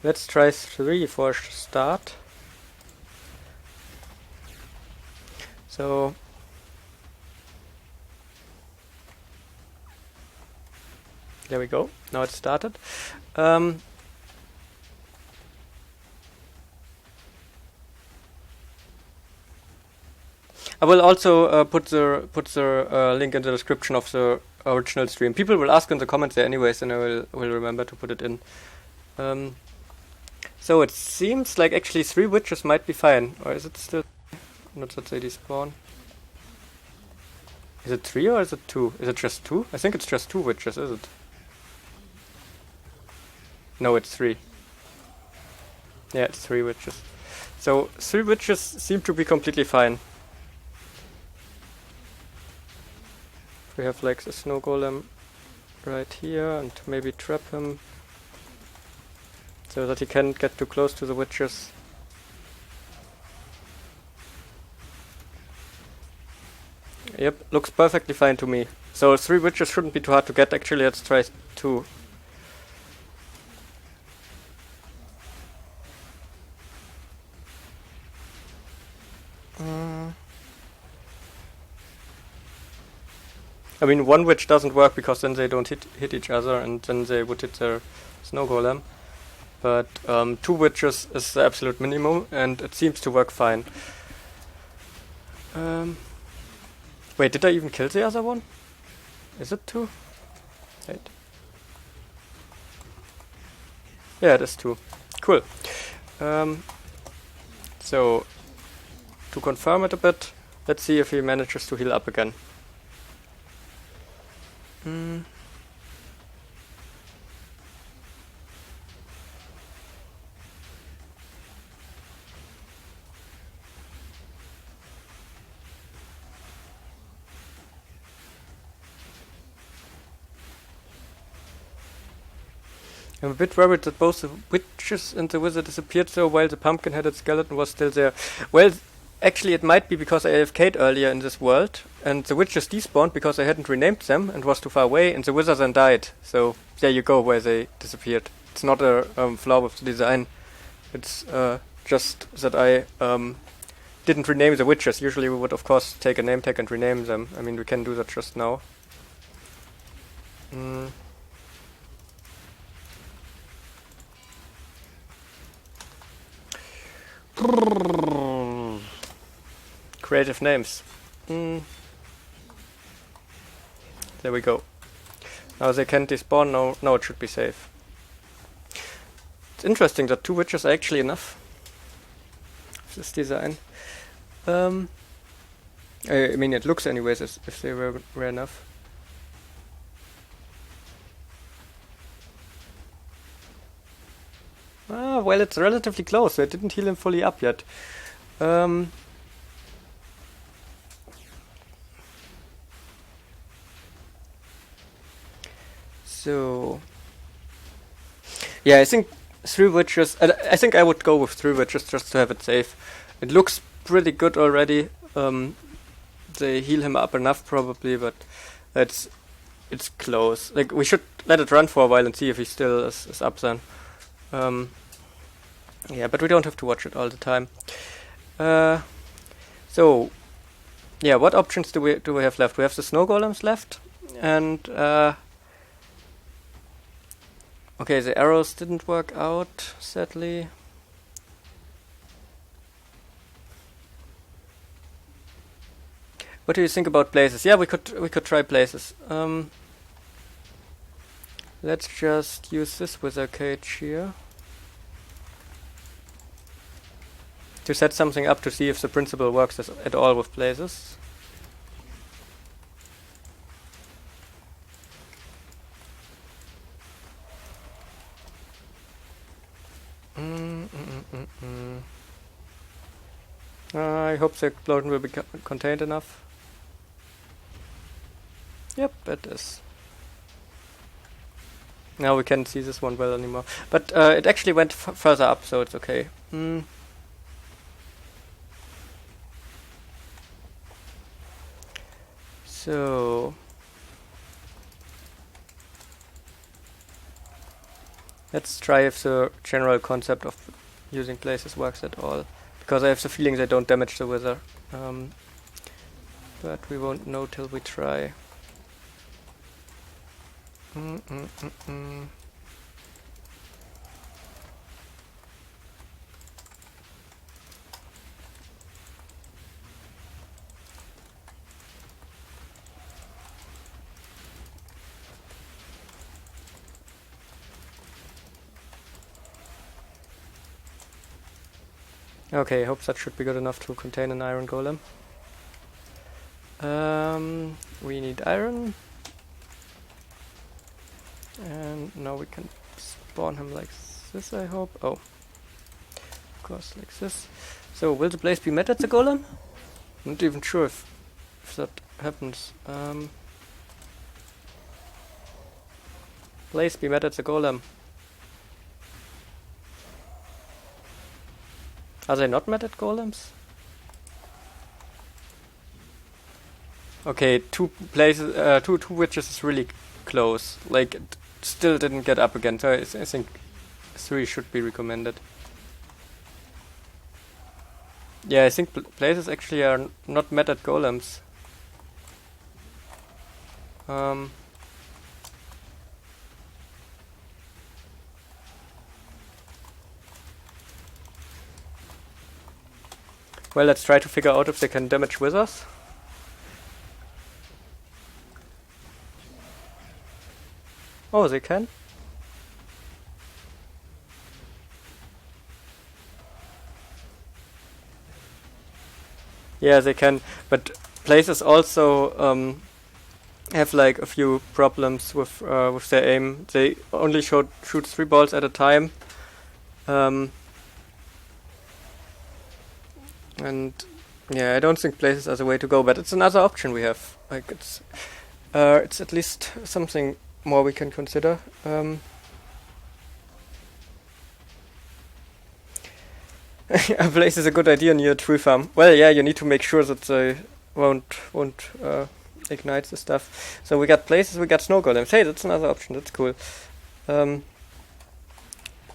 Let's try 3 for a start. So there we go. Now it's started. I will also put the link in the description of the original stream. People will ask in the comments there anyways, and I will remember to put it in. So it seems like actually 3 witches might be fine. Or is it still... Not that they despawn. Is it 3 or is it 2? Is it just 2? I think it's just 2 witches, is it? No, it's 3. Yeah, it's 3 witches. So 3 witches seem to be completely fine. We have like the snow golem right here, and maybe trap him so that he can't get too close to the witches. Yep, looks perfectly fine to me. So 3 witches shouldn't be too hard to get. Actually, let's try 2. I mean, 1 witch doesn't work because then they don't hit each other, and then they would hit their snow golem. But 2 witches is the absolute minimum, and it seems to work fine. Wait, did I even kill the other one? Is it 2? Wait. Yeah, it is 2. Cool. So, to confirm it a bit, let's see if he manages to heal up again. I'm a bit worried that both the witches and the wizard disappeared so while the pumpkin-headed skeleton was still there. Well, actually it might be because I AFK'd earlier in this world, and the witches despawned because I hadn't renamed them and was too far away, and the wizard then died. So there you go, where they disappeared. It's not a flaw with the design. It's just that I didn't rename the witches. Usually we would of course take a name tag and rename them. I mean, we can do that just now. Creative names. There we go. Now they can't despawn. Now it should be safe. It's interesting that 2 witches are actually enough. This design. I mean, it looks anyways as if they were enough. Ah, well, it's relatively close. I didn't heal him fully up yet. So, yeah, I think 3 witches. I think I would go with 3 witches just to have it safe. It looks pretty good already. They heal him up enough probably, but it's close. Like, we should let it run for a while and see if he still is up then. Yeah, but we don't have to watch it all the time. So, yeah, what options do we have left? We have the snow golems left, and okay, the arrows didn't work out, sadly. What do you think about places? Yeah, we could try places. Let's just use this wither cage here to set something up to see if the principle works at all with places. I hope the explosion will be contained enough. Yep, it is. Now we can't see this one well anymore. But it actually went further up, so it's okay. So... Let's try if the general concept of using places works at all, because I have the feeling they don't damage the wither. But we won't know till we try. Okay, I hope that should be good enough to contain an iron golem. We need iron. And now we can spawn him like this, I hope. Oh. Of course, like this. So, will the blaze be met at the golem? Not even sure if that happens. Blaze be met at the golem. Are they not met at golems? Okay, two witches is really close. Like, it still didn't get up again, so I think 3 should be recommended. Yeah, I think places actually are not met at golems. Well, let's try to figure out if they can damage wizards. Oh, they can? Yeah, they can, but places also have like a few problems with their aim. They only shoot 3 balls at a time. And yeah, I don't think places are the way to go, but it's another option we have. Like it's at least something more we can consider. A place is a good idea near a tree farm. Well, yeah, you need to make sure that they won't ignite the stuff. So we got places, we got snow golems. Hey, that's another option. That's cool.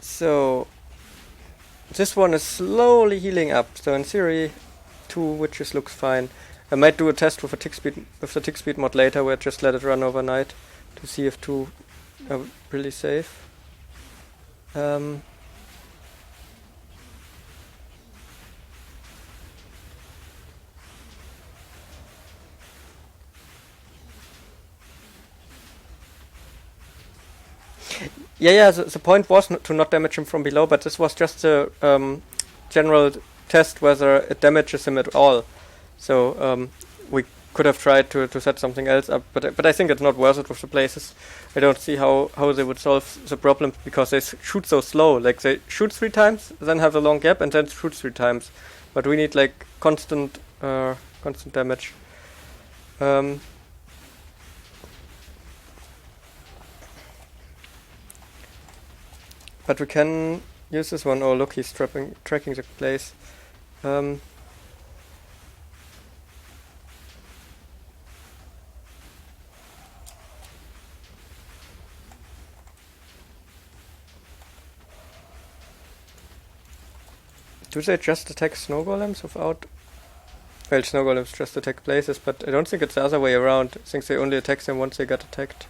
So this one is slowly healing up. So in theory, 2 witches looks fine. I might do a test with the tick speed mod later, where I just let it run overnight to see if 2 are really safe. Yeah. The point was to not damage him from below, but this was just a general test whether it damages him at all. So we could have tried to set something else up, but I think it's not worth it with the places. I don't see how they would solve the problem, because they shoot so slow. Like they shoot 3 times, then have a long gap, and then shoot 3 times. But we need like constant damage. But we can use this one. Oh, look, he's tracking the place. Do they just attack snow golems without... Well, snow golems just attack places, but I don't think it's the other way around. I think they only attack them once they get attacked.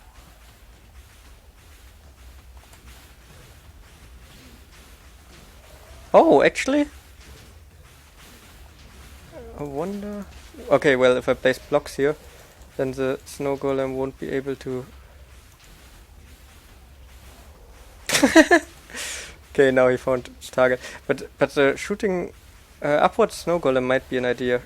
Oh, actually? I wonder... Okay, well, if I place blocks here, then the snow golem won't be able to... Okay, now he found his target. But the shooting upward snow golem might be an idea.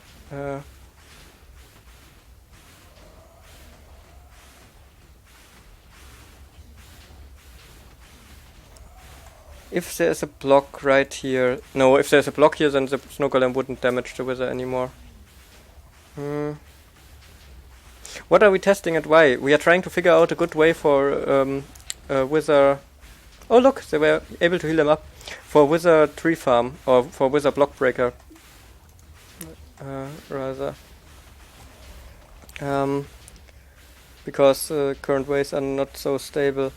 If there's a block right here... No, if there's a block here, then the snow golem wouldn't damage the wither anymore. What are we testing and why? We are trying to figure out a good way for wither... Oh look, they were able to heal him up. For wither tree farm, or for wither block breaker. Rather. Because current ways are not so stable.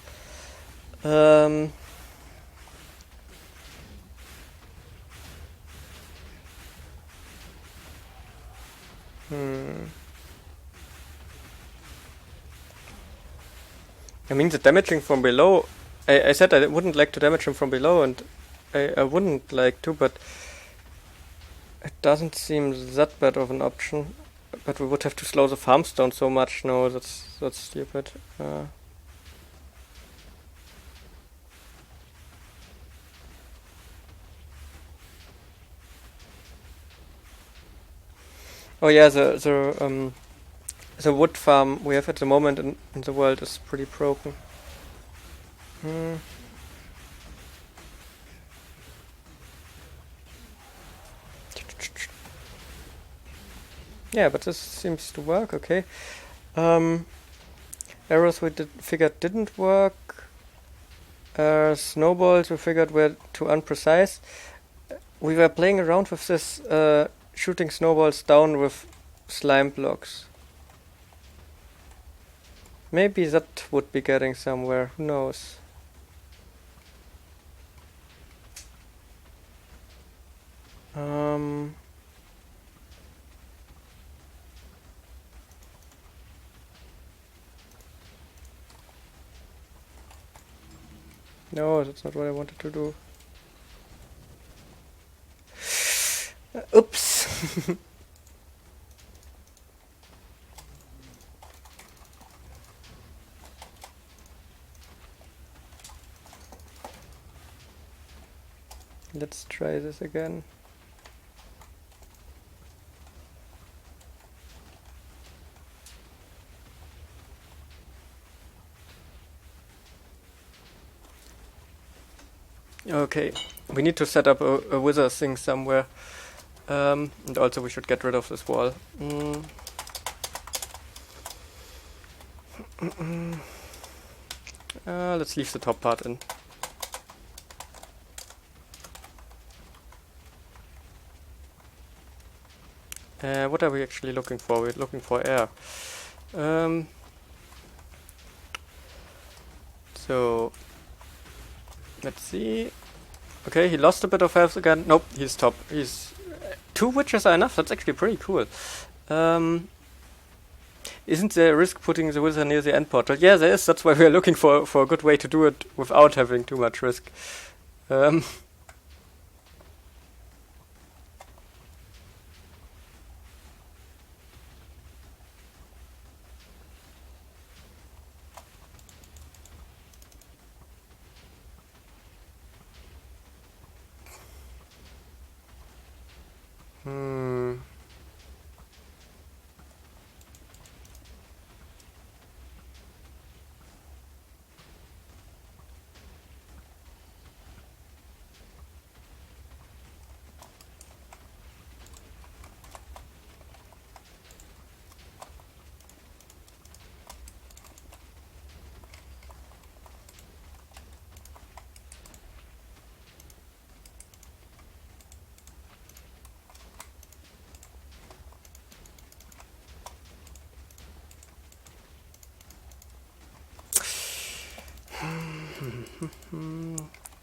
I mean, the damaging from below, I said I wouldn't like to damage him from below, and I wouldn't like to, but it doesn't seem that bad of an option. But we would have to slow the farms down so much. No, that's stupid. Oh yeah, the wood farm we have at the moment in the world is pretty broken. Hmm. Yeah, but this seems to work. Okay. Arrows we figured didn't work. Snowballs we figured were too unprecise. We were playing around with this shooting snowballs down with slime blocks. Maybe that would be getting somewhere. Who knows? No, that's not what I wanted to do. Oops. Let's try this again. Okay, we need to set up a wither thing somewhere. And also we should get rid of this wall. Let's leave the top part in. What are we actually looking for? We're looking for air. So, let's see. Okay, he lost a bit of health again. Nope, he's top. He's 2 witches are enough. That's actually pretty cool. Isn't there a risk putting the wizard near the end portal? Yeah, there is. That's why we're looking for a good way to do it without having too much risk.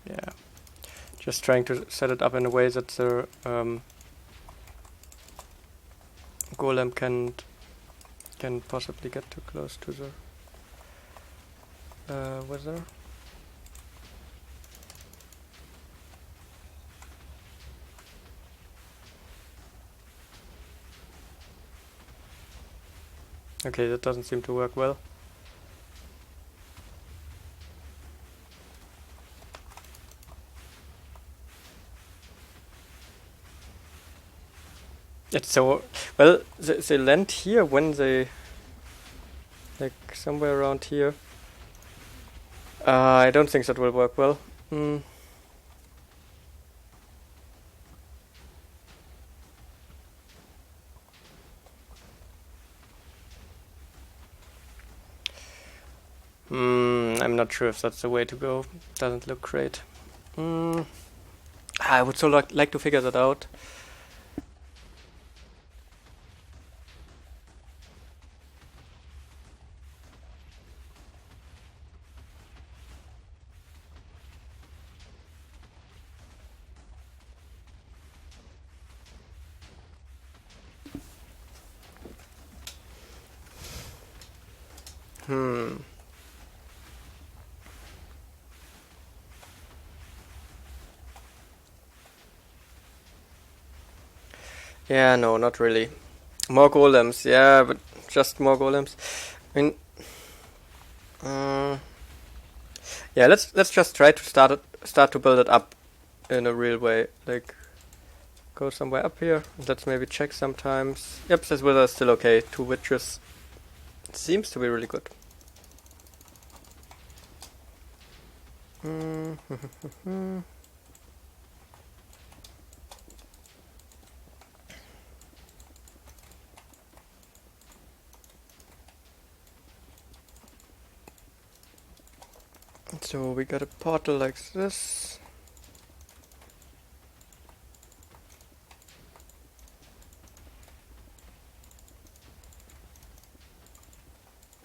Yeah, just trying to set it up in a way that the golem can possibly get too close to the wither. Okay, that doesn't seem to work well. It's so well. They land here when they like somewhere around here. I don't think that will work well. I'm not sure if that's the way to go. Doesn't look great. I would so like to figure that out. Yeah, no, not really. More golems, yeah, but just more golems. I mean, yeah, let's just try to start to build it up in a real way. Like, go somewhere up here. Let's maybe check sometimes. Yep, this wither is still okay. 2 witches seems to be really good. So we got a portal like this.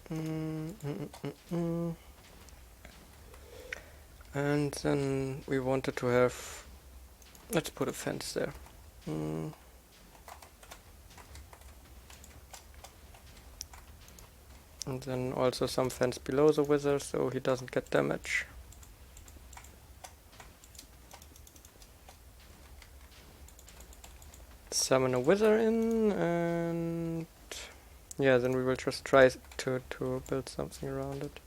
And then we wanted to have... Let's put a fence there. And then also some fence below the wither so he doesn't get damage. Summon a wither in, and yeah, then we will just try to build something around it.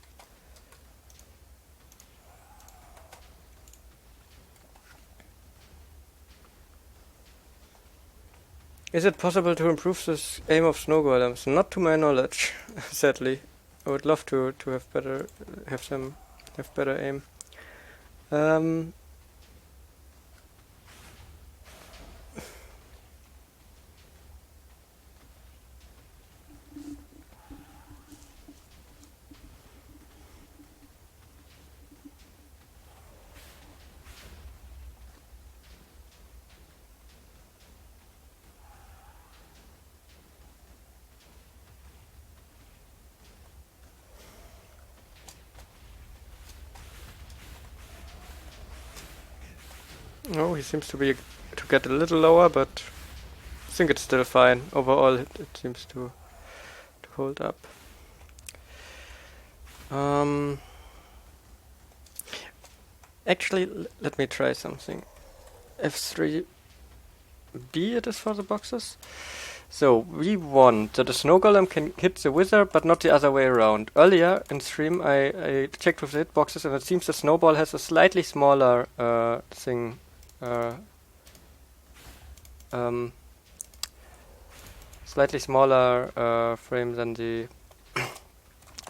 Is it possible to improve this aim of snow golems? Not to my knowledge, sadly. I would love to have them have better aim. No, he seems to get a little lower, but I think it's still fine. Overall, it seems to hold up. Actually, let me try something. F3B it is for the boxes. So we want that the snow golem can hit the wither, but not the other way around. Earlier in stream, I checked with the hitboxes, and it seems the snowball has a slightly smaller thing. Slightly smaller frame than the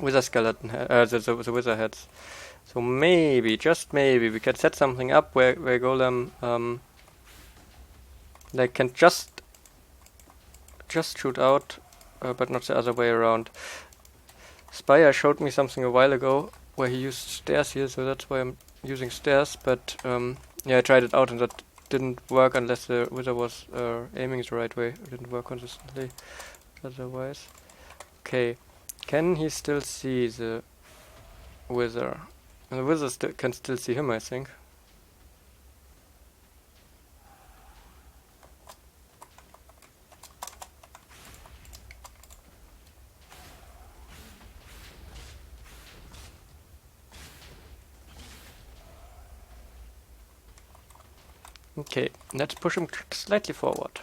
wither skeleton, the wither heads. So maybe, just maybe, we can set something up where golem like can just shoot out, but not the other way around. Spire showed me something a while ago where he used stairs here, so that's why I'm using stairs. But yeah, I tried it out and that didn't work unless the wither was aiming the right way. It didn't work consistently otherwise. Okay, can he still see the wither? And the wither can still see him, I think. Okay, let's push him slightly forward.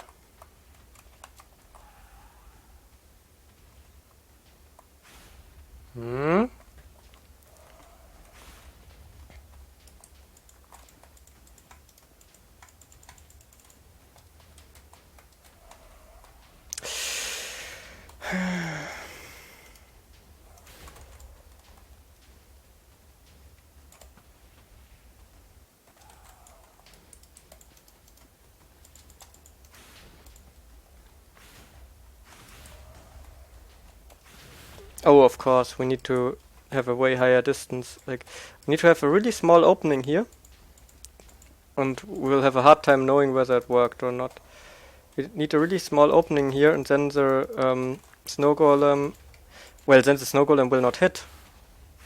Oh, of course, we need to have a way higher distance. Like, we need to have a really small opening here. And we'll have a hard time knowing whether it worked or not. We need a really small opening here, and then the snow golem... Well, then the snow golem will not hit.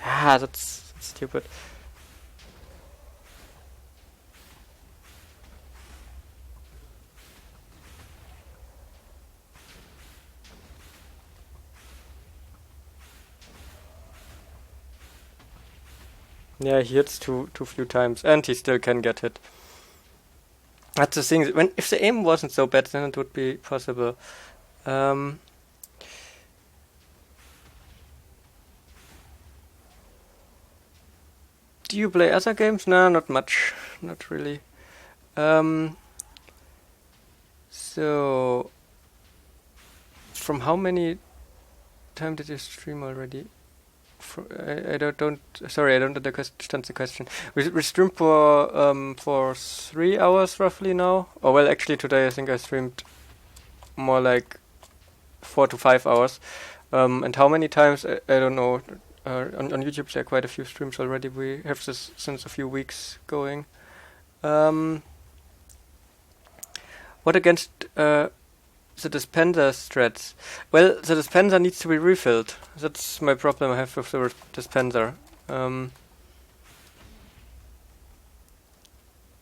Ah, that's stupid. Yeah, he hits too few times, and he still can get hit. That's the thing. If the aim wasn't so bad, then it would be possible. Do you play other games? No, not much. Not really. So, from how many time did you stream already? I don't. Sorry, I don't understand the question. We streamed for 3 hours roughly now. Oh well, actually today I think I streamed more like 4 to 5 hours. And how many times? I don't know. On YouTube there are quite a few streams already. We have this since a few weeks going. What against the dispenser threads? Well, the dispenser needs to be refilled. That's my problem I have with the dispenser.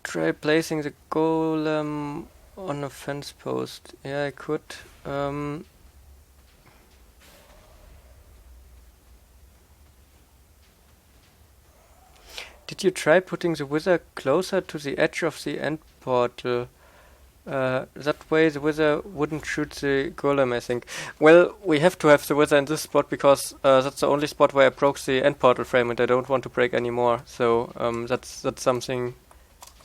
Try placing the golem on a fence post. Yeah, I could. Did you try putting the wither closer to the edge of the end portal? That way the wither wouldn't shoot the golem, I think. Well, we have to have the wither in this spot because that's the only spot where I broke the end portal frame and I don't want to break any more. So that's something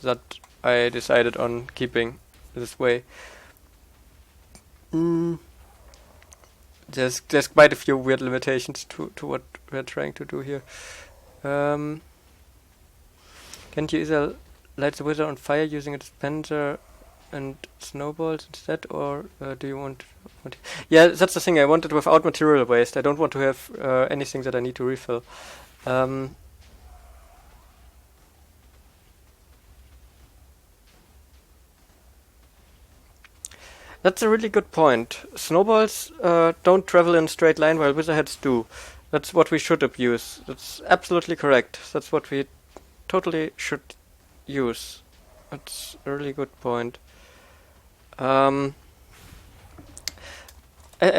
that I decided on keeping this way. There's quite a few weird limitations to what we're trying to do here. Can't you either light the wither on fire using a dispenser and snowballs instead, or do you want? Yeah, that's the thing. I want it without material waste. I don't want to have anything that I need to refill. That's a really good point. Snowballs don't travel in a straight line while witherheads do. That's what we should abuse. That's absolutely correct. That's what we totally should use. That's a really good point. I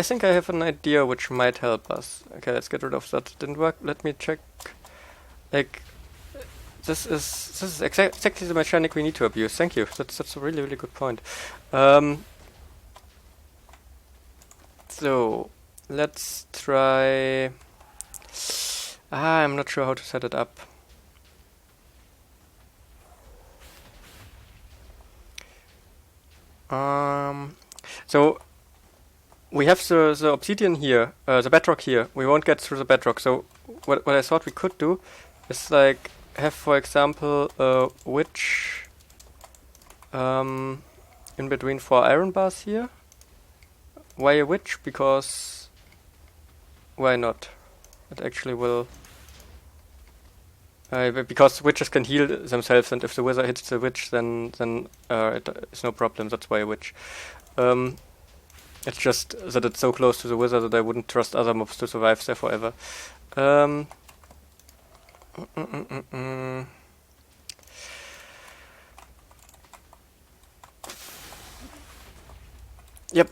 think I have an idea which might help us. Okay, let's get rid of that. Didn't work. Let me check. Like, this is exactly the mechanic we need to abuse. Thank you. That's a really good point. So let's try. I'm not sure how to set it up. So we have the obsidian here, the bedrock here. We won't get through the bedrock. So what I thought we could do is like have, for example, a witch in between 4 iron bars here. Why a witch? Because why not? It actually will. Because witches can heal themselves, and if the wither hits the witch, then it's no problem. That's why a witch. It's just that it's so close to the wither that I wouldn't trust other mobs to survive there forever. Yep.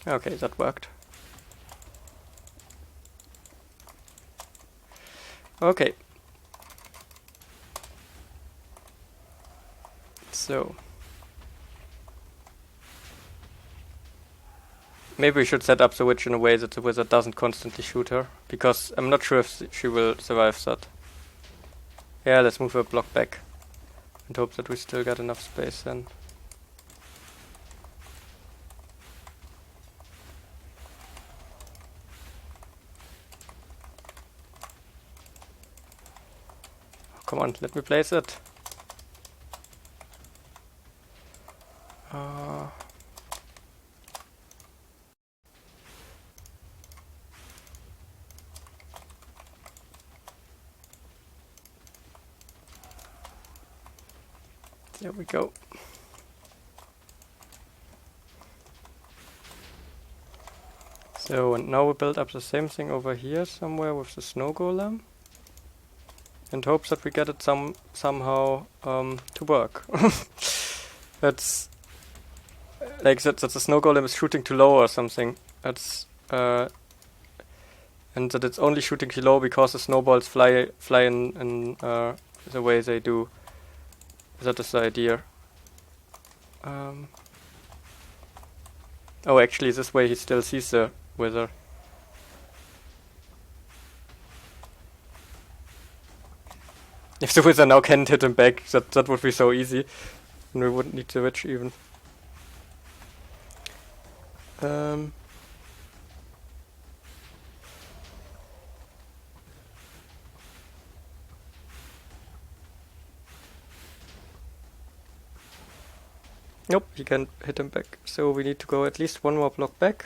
Okay, that worked. Okay. So maybe we should set up the witch in a way that the wizard doesn't constantly shoot her, because I'm not sure if she will survive that. Yeah, let's move a block back and hope that we still got enough space then. Come on, let me place it. There we go. So, and now we build up the same thing over here somewhere with the snow golem. And hope that we get it somehow to work. That's like that the snow golem is shooting too low or something. That's and that it's only shooting below because the snowballs fly in the way they do. That is the idea. Oh, actually, this way he still sees the wither. If the wither now can't hit him back, that would be so easy, and we wouldn't need the witch even. Nope, he can't hit him back, so we need to go at least one more block back.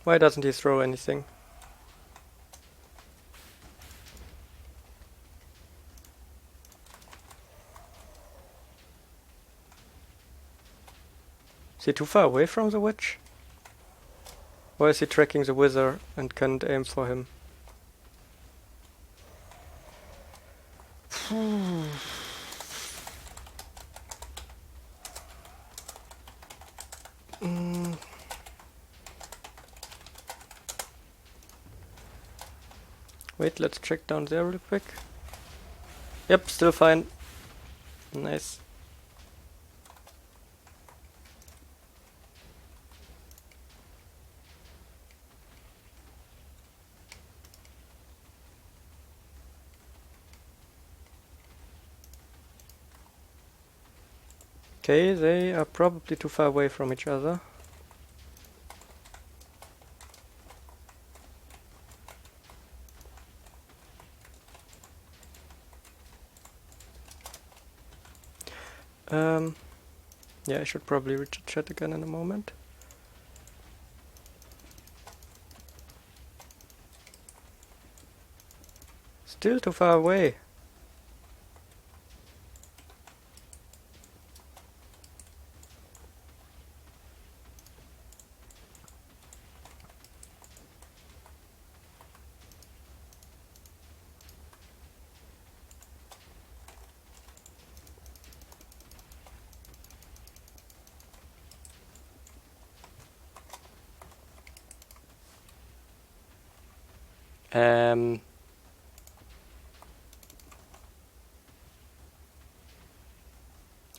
Why doesn't he throw anything? Is he too far away from the witch? Or is he tracking the wither and can't aim for him? Wait, let's check down there real quick. Yep, still fine. Nice. Okay, they are probably too far away from each other. Yeah, I should probably read the chat again in a moment. Still too far away.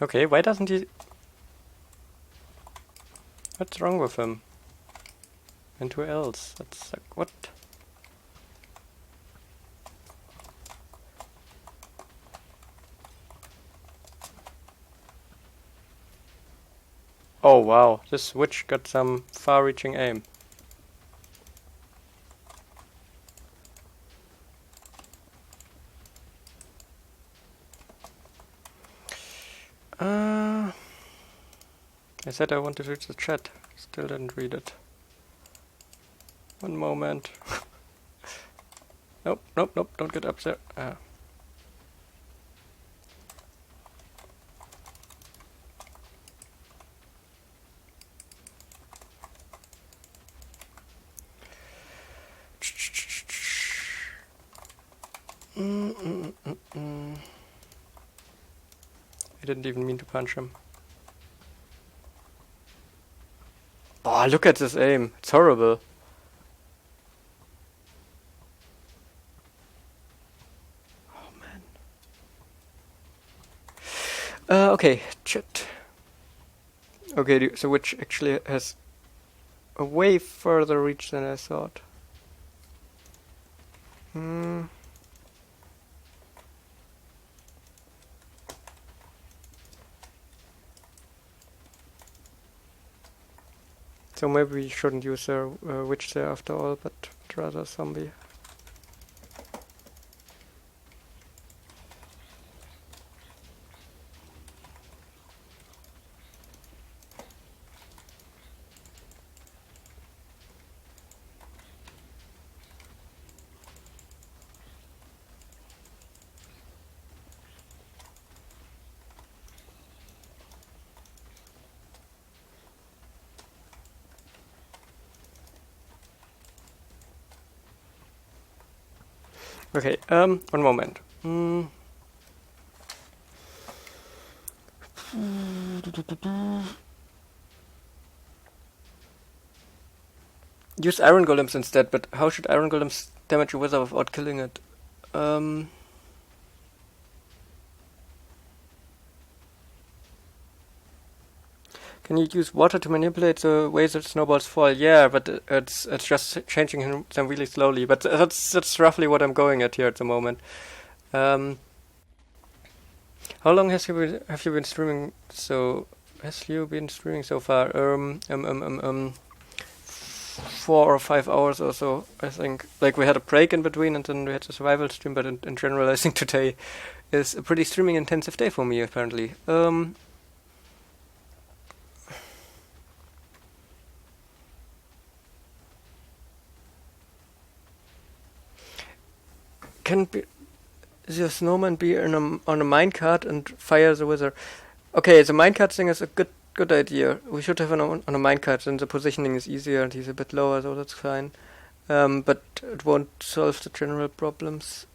Okay, why doesn't he... What's wrong with him? And who else? That's like, what? Oh wow, this witch got some far-reaching aim. I said I wanted to read the chat. Still didn't read it. One moment. Nope, nope, nope, don't get up there. I didn't even mean to punch him. Oh, look at this aim. It's horrible. Oh, man. Okay, chat. Okay, so which actually has a way further reach than I thought. So maybe we shouldn't use a witch there after all, but rather a zombie. Okay, one moment. Use iron golems instead, but how should iron golems damage a wizard without killing it? Can you use water to manipulate the way that snowballs fall? Yeah, but it's just changing them really slowly. But that's roughly what I'm going at here at the moment. How long have you been streaming? So has you been streaming so far? 4 or 5 hours or so, I think. Like, we had a break in between and then we had the survival stream, but in general I think today is a pretty streaming intensive day for me, apparently. Can the snowman be on a minecart and fire the wizard? Okay, the minecart thing is a good idea. We should have on a minecart, and the positioning is easier, and he's a bit lower, so that's fine. But it won't solve the general problems.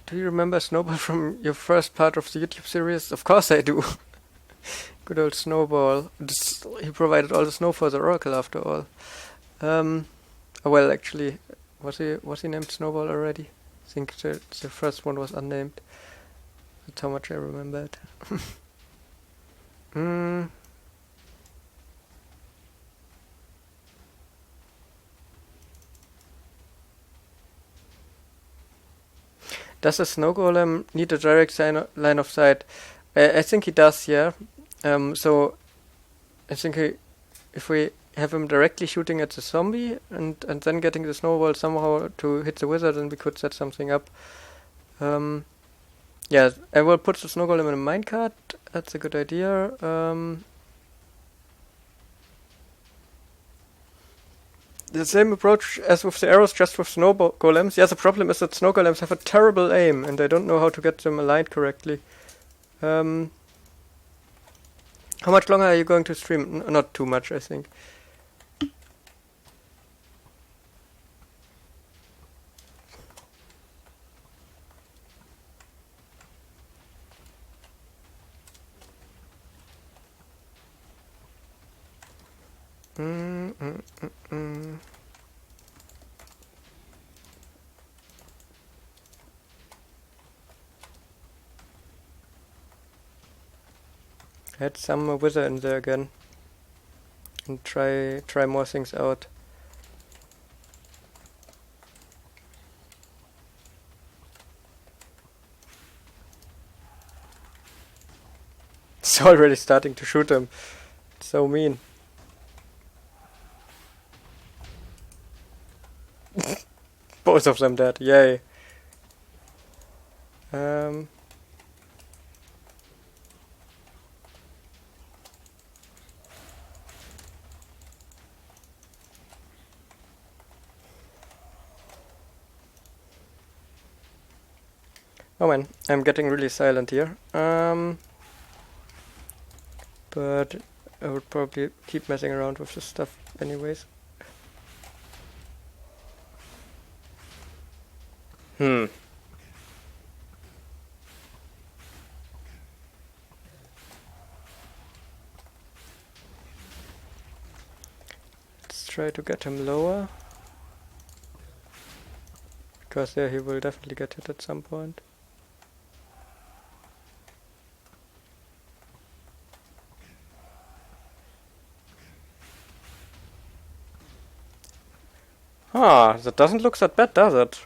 Do you remember Snowball from your first part of the YouTube series? Of course I do. Good old Snowball. He provided all the snow for the Oracle after all. Well, actually, was he named Snowball already? I think the first one was unnamed. That's how much I remember it. Does a snow golem need a direct line of sight? I think he does, yeah. So I think if we have him directly shooting at the zombie and then getting the snowball somehow to hit the wizard, then we could set something up. Yeah, I will put the snow golem in a minecart. That's a good idea. The same approach as with the arrows, just with snow golems. Yeah, the problem is that snow golems have a terrible aim, and I don't know how to get them aligned correctly. How much longer are you going to stream? Not too much, I think. Add some wizard in there again and try more things out. It's already starting to shoot him. It's so mean. Both of them dead, yay. Oh man, I'm getting really silent here. But I would probably keep messing around with this stuff anyways. Let's try to get him lower. Because there he will definitely get hit at some point. Ah, that doesn't look that bad, does it?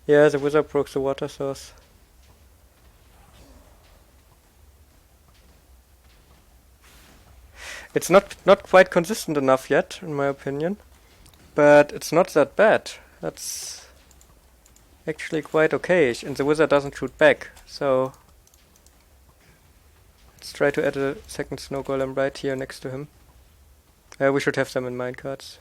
Yeah, the wizard broke the water source. It's not quite consistent enough yet, in my opinion. But it's not that bad. That's actually quite okay-ish, and the wizard doesn't shoot back, so let's try to add a second snow golem right here next to him. We should have them in minecarts.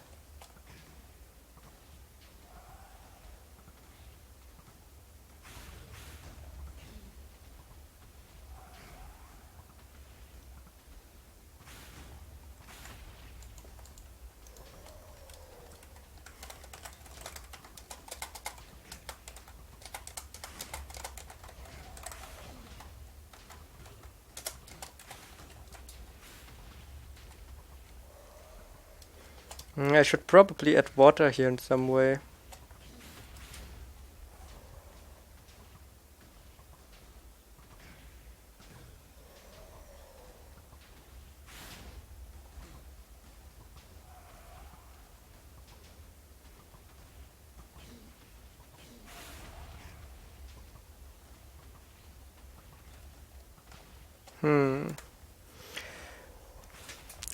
I should probably add water here in some way.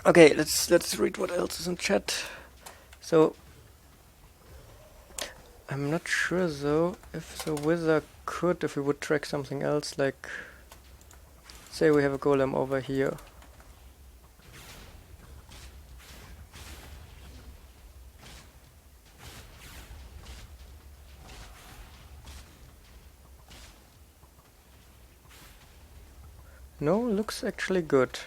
Okay, let's read what else is in chat. So I'm not sure though if the wizard could, if we would track something else, like say we have a golem over here. No, looks actually good.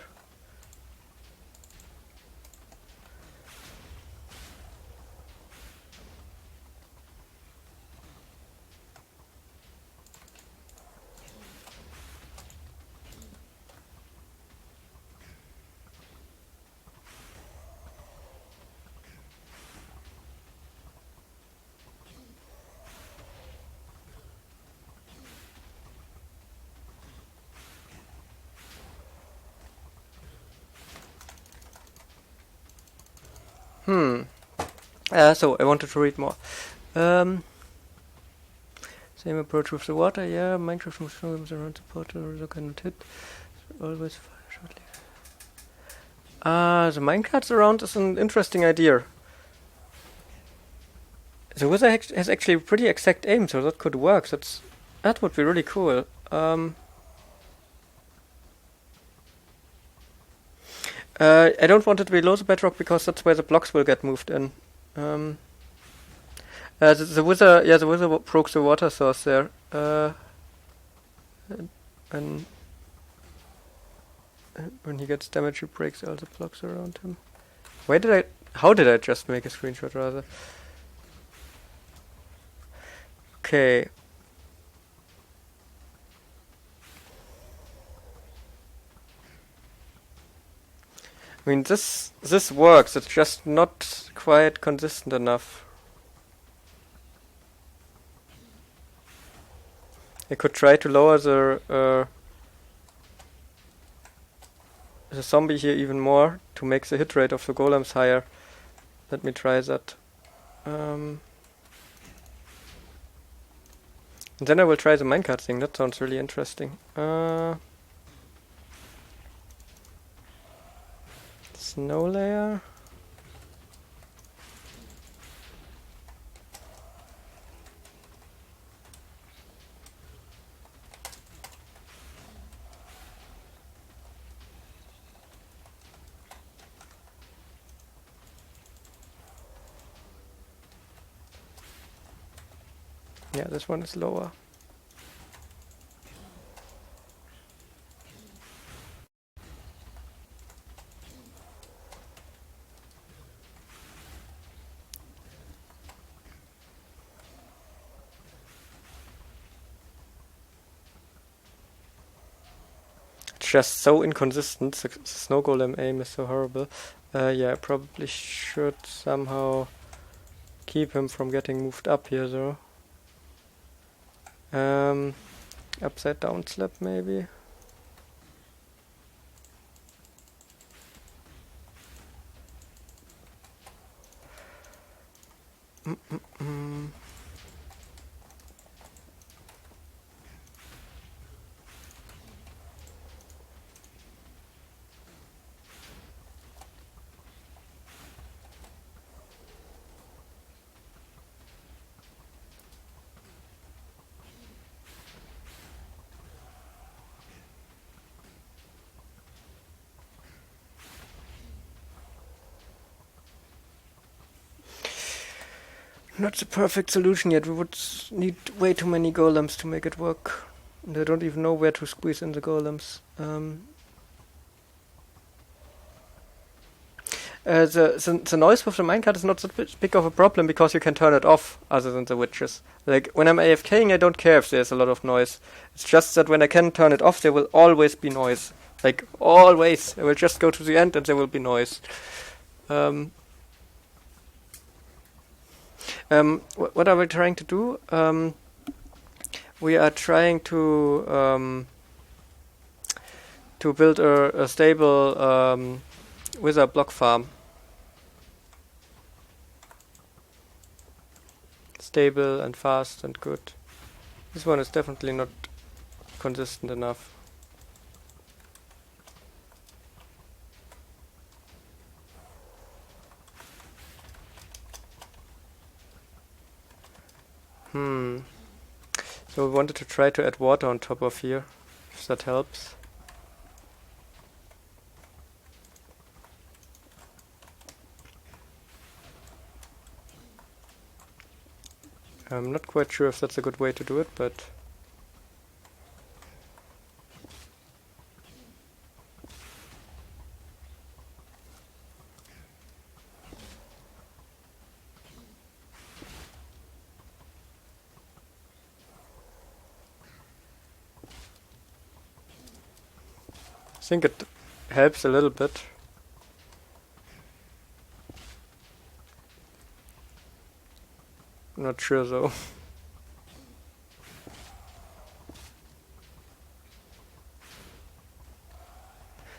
So I wanted to read more. Same approach with the water, yeah. Minecraft moves around the portal, so cannot hit. Always fire shortly. The minecarts around is an interesting idea. The wizard has actually pretty exact aim, so that could work. That would be really cool. I don't want it to be below the bedrock because that's where the blocks will get moved in. The wizard, yeah, the wizard broke the water source there. And when he gets damage, he breaks all the blocks around him. How did I just make a screenshot rather? Okay. I mean, this works. It's just not quite consistent enough. I could try to lower the zombie here even more to make the hit rate of the golems higher. Let me try that. And then I will try the minecart thing. That sounds really interesting. Snow layer. Yeah, this one is lower. It's just so inconsistent. The snow golem aim is so horrible. Yeah, I probably should somehow keep him from getting moved up here though. Upside down slab maybe. Not the perfect solution yet. We would need way too many golems to make it work. And I don't even know where to squeeze in the golems. The noise with the minecart is not that big of a problem because you can turn it off other than the witches. Like, when I'm AFKing, I don't care if there's a lot of noise. It's just that when I can turn it off, there will always be noise. Like, always. I will just go to the end and there will be noise. What are we trying to do? We are trying to build a stable wither block farm. Stable and fast and good. This one is definitely not consistent enough. So we wanted to try to add water on top of here, if that helps. I'm not quite sure if that's a good way to do it, but I think it helps a little bit. Not sure though.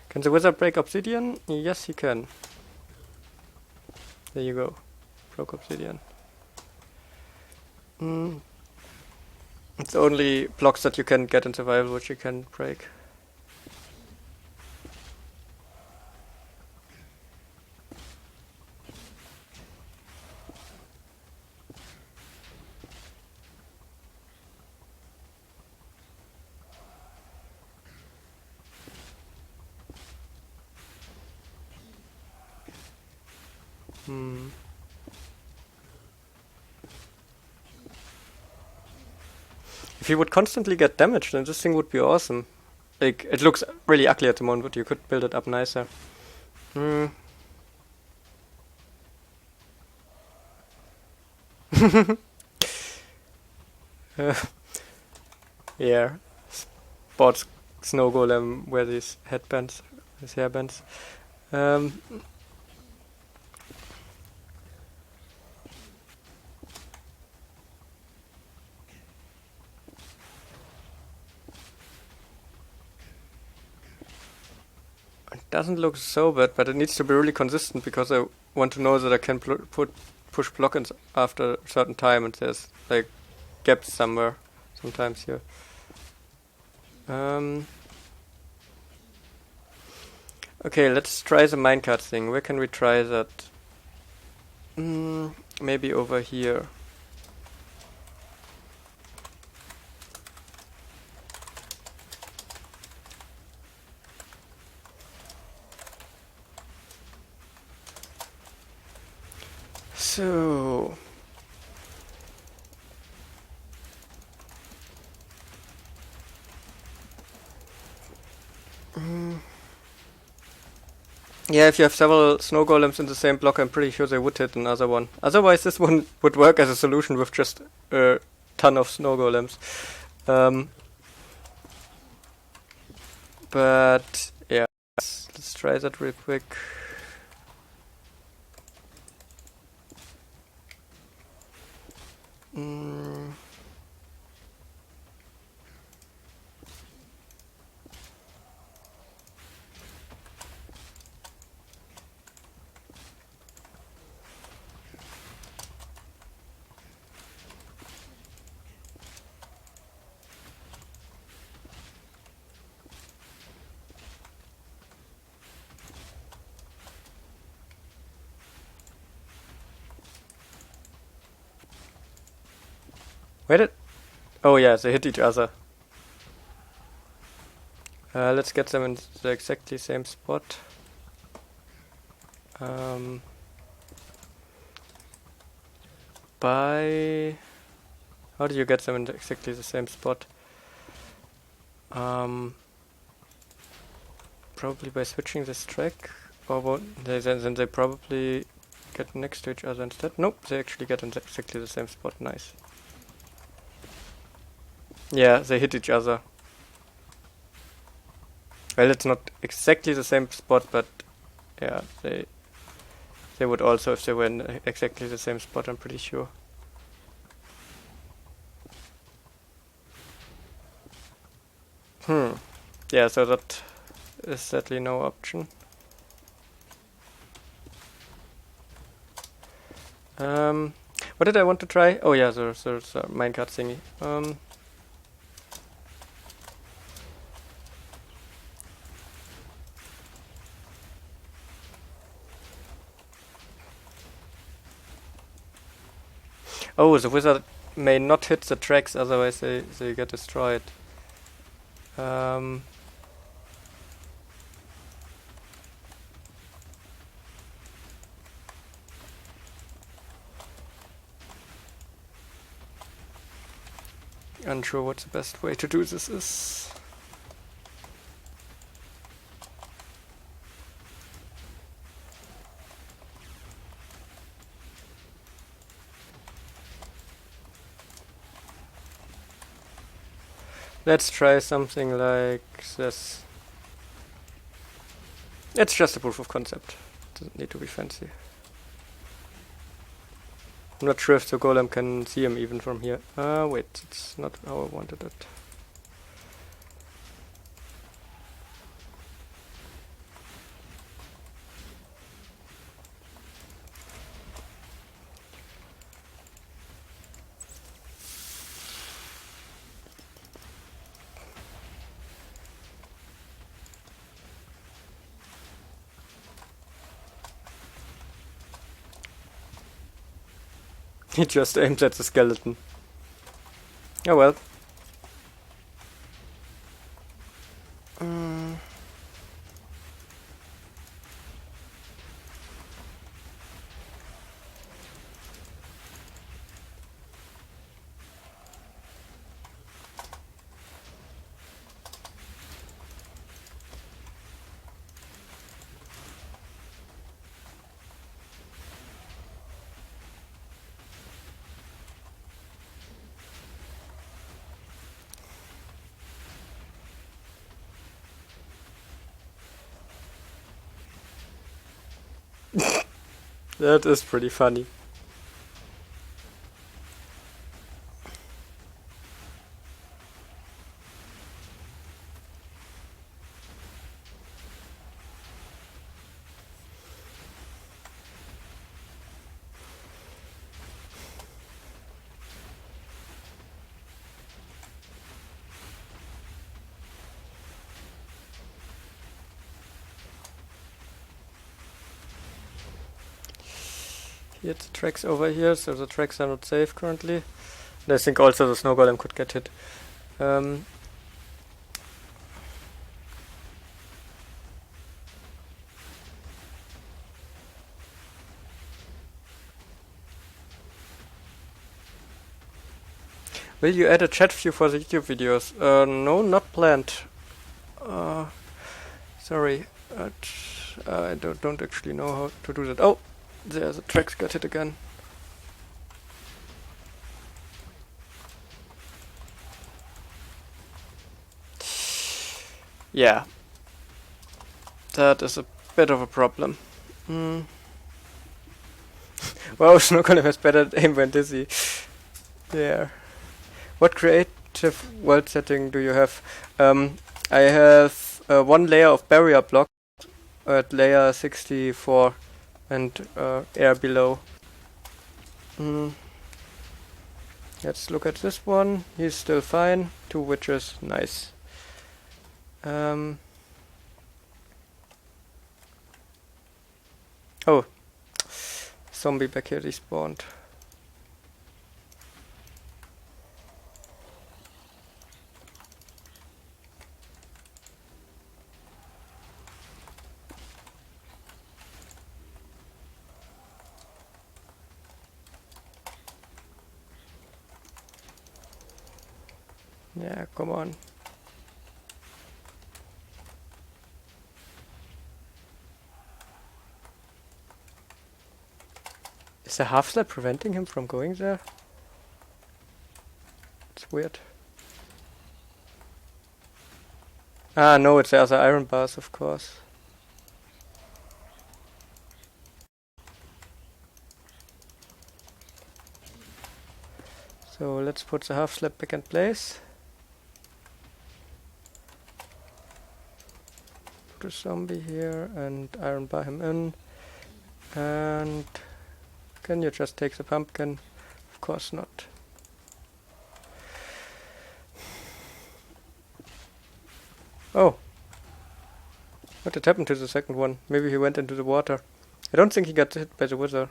Can the wizard break obsidian? Yes, he can. There you go. Broke obsidian. It's only blocks that you can get in survival which you can break. If you would constantly get damaged, then this thing would be awesome. Like, it looks really ugly at the moment, but you could build it up nicer. Yeah. Bought snow golem wear these headbands, these hairbands. It doesn't look so bad, but it needs to be really consistent because I want to know that I can push block-ins after a certain time, and there's like gaps somewhere sometimes here. Okay, let's try the minecart thing. Where can we try that? Maybe over here. So yeah, if you have several snow golems in the same block, I'm pretty sure they would hit another one. Otherwise, this one would work as a solution with just a ton of snow golems. But yeah, let's try that real quick. Where did... Oh yeah, they hit each other. Let's get them in the exactly same spot. by... How do you get them in exactly the same spot? Probably by switching this track, or then they probably get next to each other instead. Nope, they actually get in exactly the same spot. Nice. Yeah, they hit each other. Well, it's not exactly the same spot, but yeah, they would also if they were in exactly the same spot, I'm pretty sure. Yeah, so that is sadly no option. What did I want to try? Oh yeah, there's a minecart thingy. Oh, the wizard may not hit the tracks, otherwise they get destroyed. Unsure what the best way to do this is. Let's try something like this. It's just a proof of concept. Doesn't need to be fancy. I'm not sure if the golem can see him even from here. Wait, it's not how I wanted it. He just aims at the skeleton. Oh well. That is pretty funny. He hit the tracks over here, so the tracks are not safe currently. And I think also the snow golem could get hit. Will you add a chat view for the YouTube videos? No, not planned. Sorry, I don't actually know how to do that. Oh, there the tracks got hit again. Yeah, that is a bit of a problem. Wow, Snow Golem has better aim when dizzy. There. What creative world setting do you have? I have one layer of barrier block at layer 64 and air below. Let's look at this one. He's still fine. 2 witches, nice. Oh, zombie back here despawned. Yeah, come on. Is the half slab preventing him from going there? It's weird. Ah, no, it's the other iron bars, of course. So let's put the half slab back in place. Put a zombie here and iron bar him in. And can you just take the pumpkin? Of course not. Oh. What did happen to the second one? Maybe he went into the water. I don't think he got hit by the wither.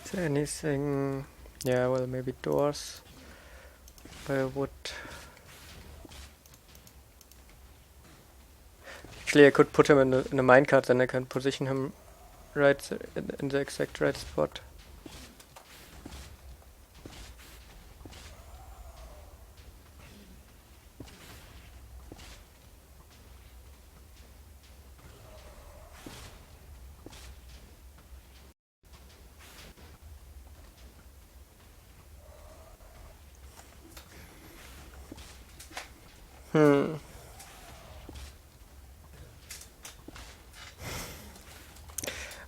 Is there anything? Yeah, well, maybe doors. I would. Actually, I could put him in a minecart, then I can position him right in the exact right spot.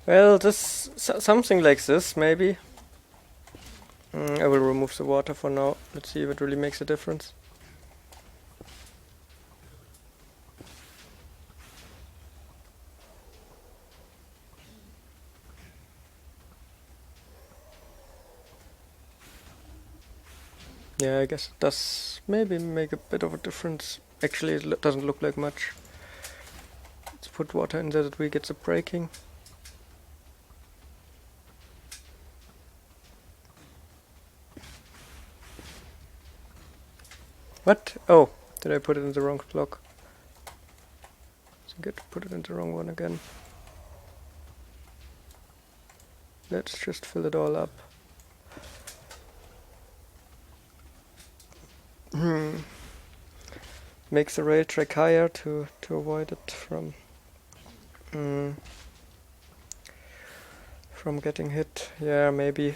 Well, this something like this, maybe. I will remove the water for now. Let's see if it really makes a difference. Yeah, I guess it does maybe make a bit of a difference. Actually, it doesn't look like much. Let's put water in there that we get the breaking. What? Oh, did I put it in the wrong block? It's good to put it in the wrong one again. Let's just fill it all up. Makes the rail track higher to avoid it from getting hit. Yeah, maybe.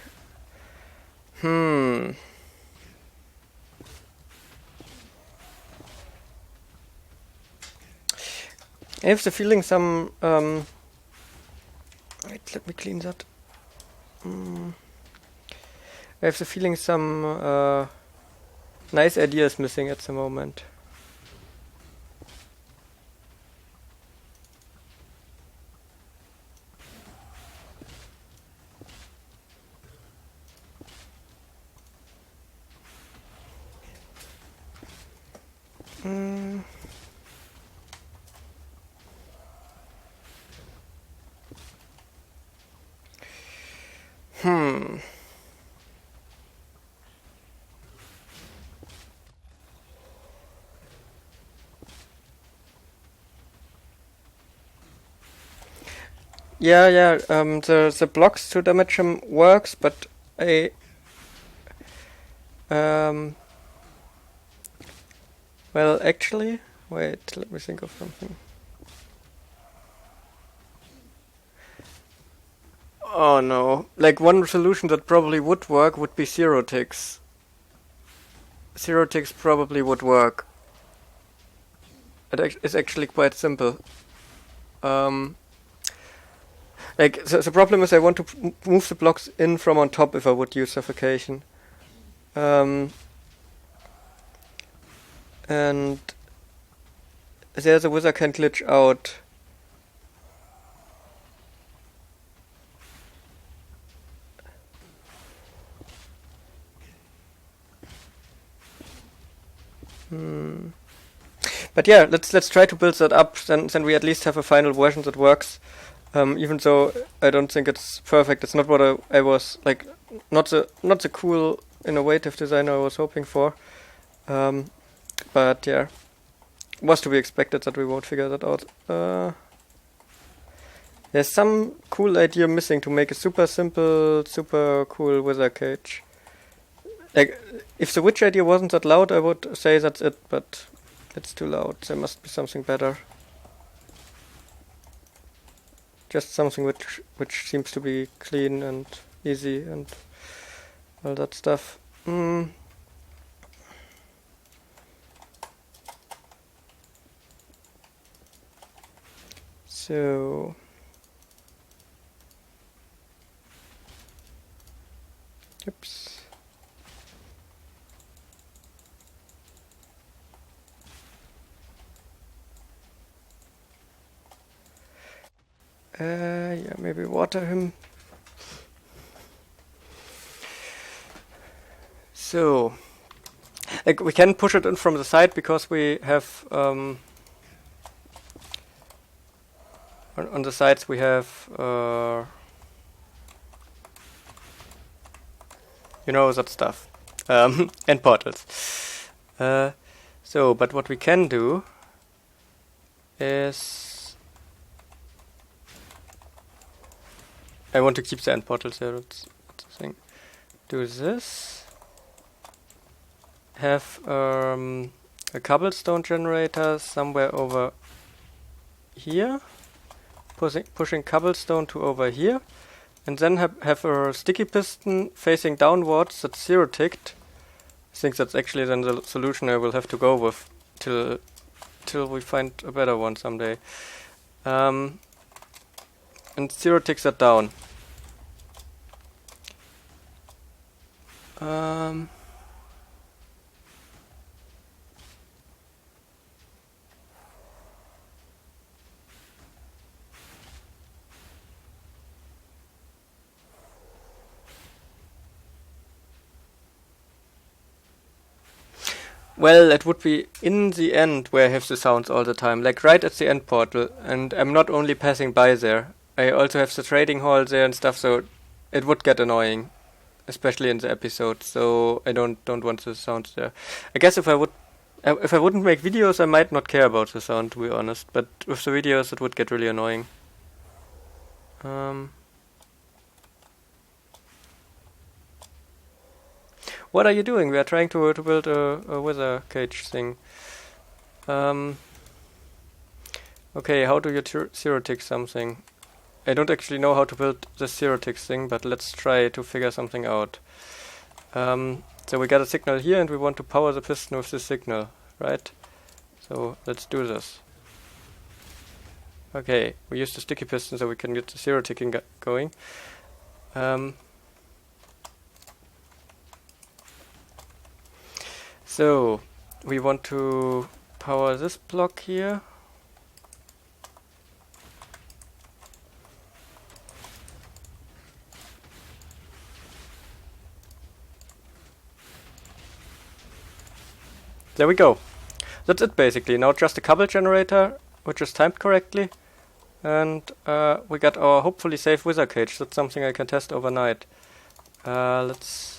I have the feeling some wait, let me clean that. I have the feeling some nice idea is missing at the moment. Yeah, the blocks to damage him works, but I well, actually, wait, let me think of something. Oh no. Like, one solution that probably would work would be zero ticks. Zero ticks probably would work. It's actually quite simple. Like, the problem is I want to move the blocks in from on top if I would use suffocation. And there's a wizard can glitch out. But yeah, let's try to build that up. Then we at least have a final version that works. Even though I don't think it's perfect. It's not what I was like. Not the cool innovative designer I was hoping for. But yeah, was to be expected that we won't figure that out. There's some cool idea missing to make a super simple, super cool wizard cage. Like, if the witch idea wasn't that loud, I would say that's it, but it's too loud. There must be something better. Just something which seems to be clean and easy and all that stuff. So oops. Yeah, maybe water him. So, like, we can push it in from the side because we have on the sides we have you know, that stuff, and portals. So, but what we can do is I want to keep the end portals here. That's the thing. Do this. Have a cobblestone generator somewhere over here. Pushing cobblestone to over here. And then have a sticky piston facing downwards that's zero ticked. I think that's actually then the solution I will have to go with till we find a better one someday. And zero ticks that down. Well, it would be in the end where I have the sounds all the time, like right at the end portal, and I'm not only passing by there, I also have the trading hall there and stuff, so it would get annoying, especially in the episode, so I don't want the sounds there. I guess if I wouldn't make videos, I might not care about the sound, to be honest, but with the videos it would get really annoying. What are you doing? We are trying to build a wither cage thing. Okay, how do you zero tick something? I don't actually know how to build the zero tick thing, but let's try to figure something out. So we got a signal here and we want to power the piston with this signal, right? So let's do this. Okay, we use the sticky piston so we can get the zero ticking going. So we want to power this block here. There we go. That's it basically. Now just a cobble generator, which is timed correctly. And we got our hopefully safe wither cage. That's something I can test overnight. Let's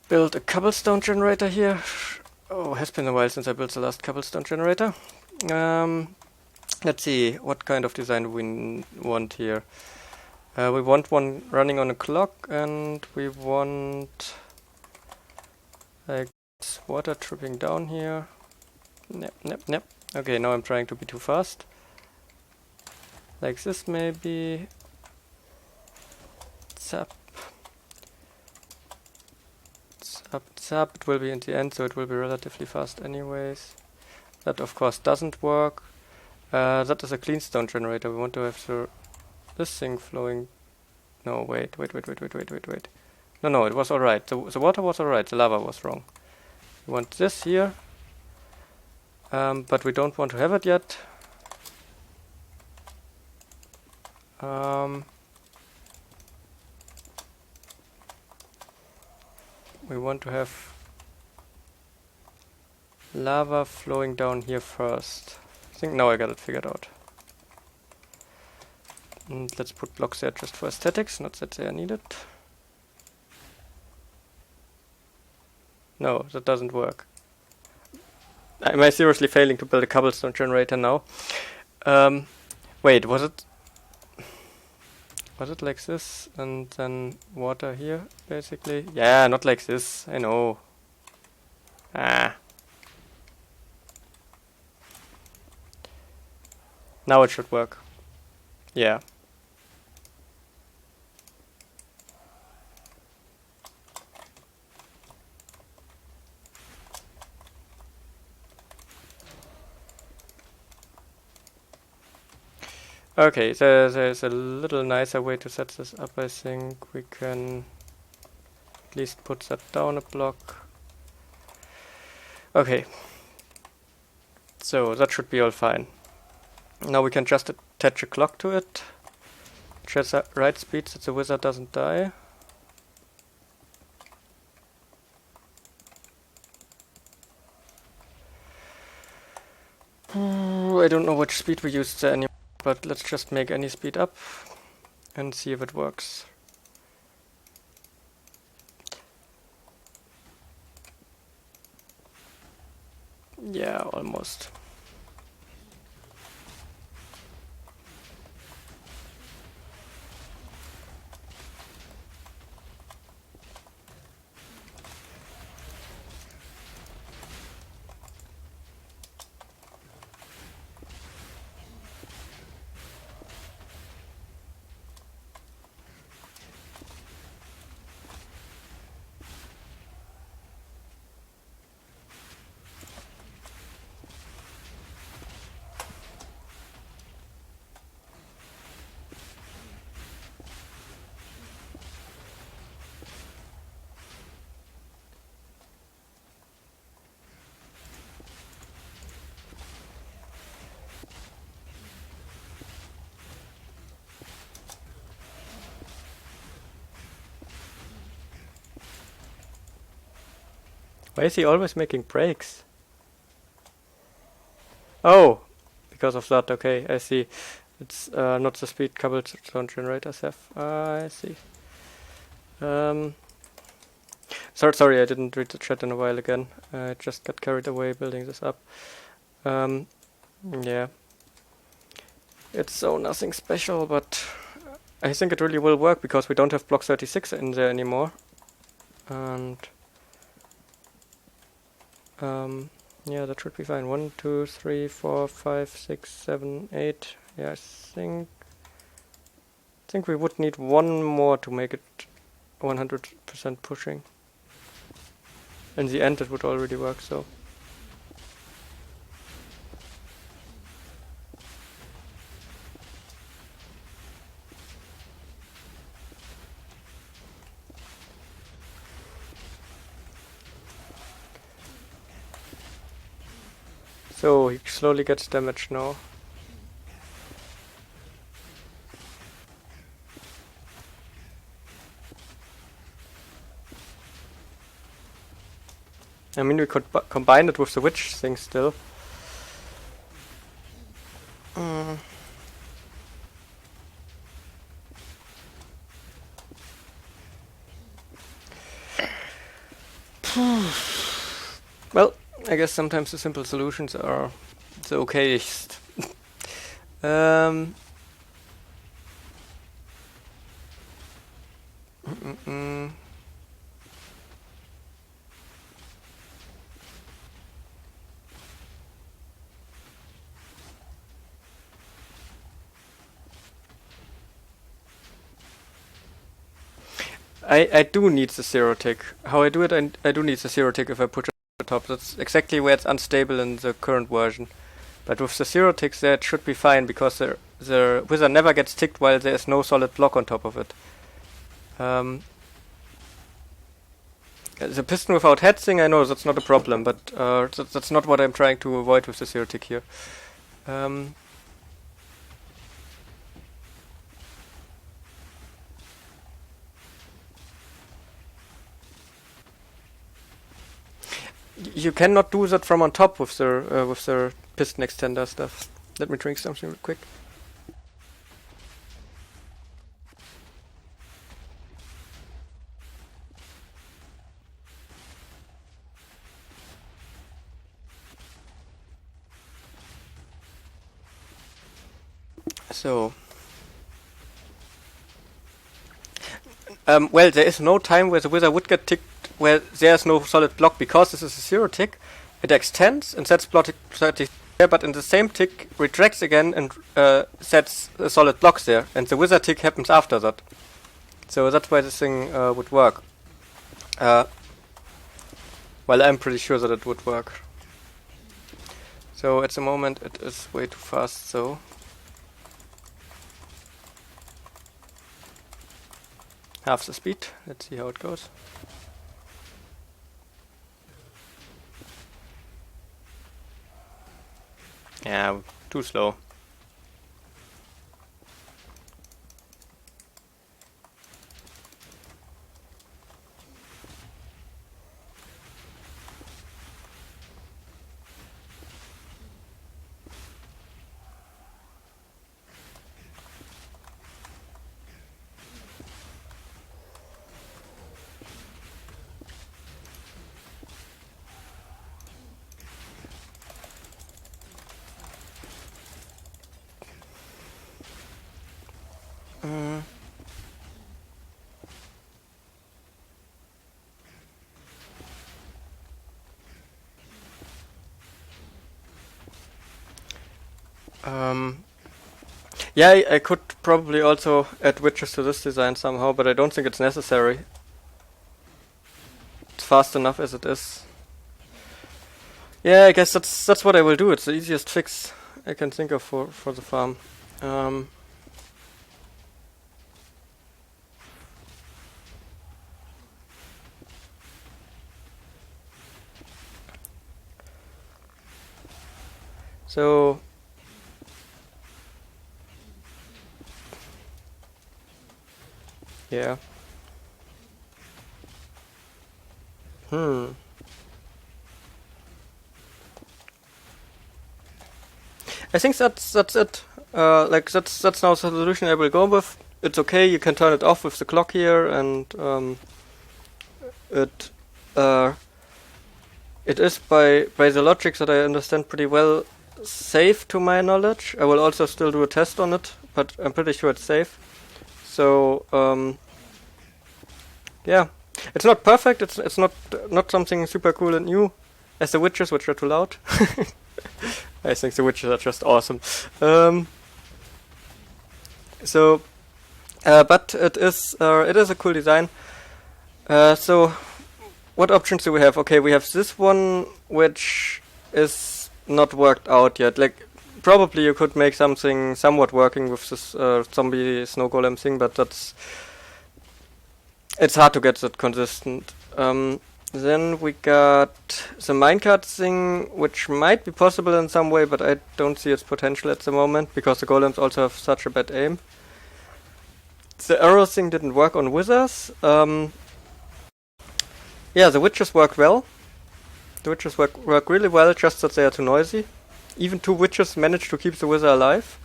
build a cobblestone generator here. Oh, it has been a while since I built the last cobblestone generator. Let's see, what kind of design we want here. We want one running on a clock, and we want like water dripping down here. Nep. Okay, now I'm trying to be too fast. Like this maybe. zap. Zap, zap. It will be in the end, so it will be relatively fast anyways. That of course doesn't work. That is a clean stone generator. We want to have this thing flowing. No, wait. No, it was alright. The water was alright. The lava was wrong. We want this here. But we don't want to have it yet. We want to have lava flowing down here first. I think now I got it figured out. And let's put blocks there just for aesthetics, not that they are needed. No, that doesn't work. Am I seriously failing to build a cobblestone generator now? Wait, was it like this and then water here, basically? Yeah, not like this, I know. Ah. Now it should work. Yeah. Okay, there's a little nicer way to set this up, I think. We can at least put that down a block. Okay. So that should be all fine. Now we can just attach a clock to it. Just right speed so the wizard doesn't die. I don't know which speed we used there anymore, but let's just make any speed up and see if it works. Yeah, almost. Why is he always making breaks? Oh, because of that, okay, I see. It's not the speed cobblestone generators have. I see. Sorry, I didn't read the chat in a while again. I just got carried away building this up. Yeah. It's so nothing special, but I think it really will work because we don't have block 36 in there anymore. And yeah, that should be fine. 1, 2, 3, 4, 5, 6, 7, 8. Yeah, I think we would need one more to make it 100% pushing. In the end, it would already work, so. So, he slowly gets damaged now. I mean, we could combine it with the witch thing still. Well, I guess sometimes the simple solutions are the okayest. I do need the zero tick. How I do it, I do need the zero tick if I push it at the top. That's exactly where it's unstable in the current version. But with the zero ticks there, it should be fine because the wizard never gets ticked while there is no solid block on top of it. The piston without head thing, I know that's not a problem, but that's not what I'm trying to avoid with the zero tick here. You cannot do that from on top with the piston extender stuff. Let me drink something real quick. So, well, there is no time where the wizard would get ticked where there's no solid block because this is a zero tick. It extends and sets block there, but in the same tick retracts again and sets a solid block there, and the wizard tick happens after that. So that's why this thing would work. Well, I'm pretty sure that it would work. So at the moment it is way too fast, so half the speed. Let's see how it goes. Yeah, too slow. Yeah, I could probably also add witches to this design somehow, but I don't think it's necessary. It's fast enough as it is. Yeah, I guess that's what I will do. It's the easiest fix I can think of for the farm. So yeah. I think that's it. Like that's now the solution I will go with. It's okay. You can turn it off with the clock here, and it is by the logic that I understand pretty well safe to my knowledge. I will also still do a test on it, but I'm pretty sure it's safe. So yeah, it's not perfect. It's not something super cool and new as the witches, which are too loud. I think the witches are just awesome. So, but it is a cool design. So, what options do we have? Okay, we have this one, which is not worked out yet. Like, probably you could make something somewhat working with this zombie snow golem thing, but it's hard to get that consistent. Then we got the minecart thing, which might be possible in some way, but I don't see its potential at the moment, because the golems also have such a bad aim. The arrow thing didn't work on wizards. Yeah, the witches work well. The witches work really well, just that they are too noisy. Even 2 witches manage to keep the wizard alive.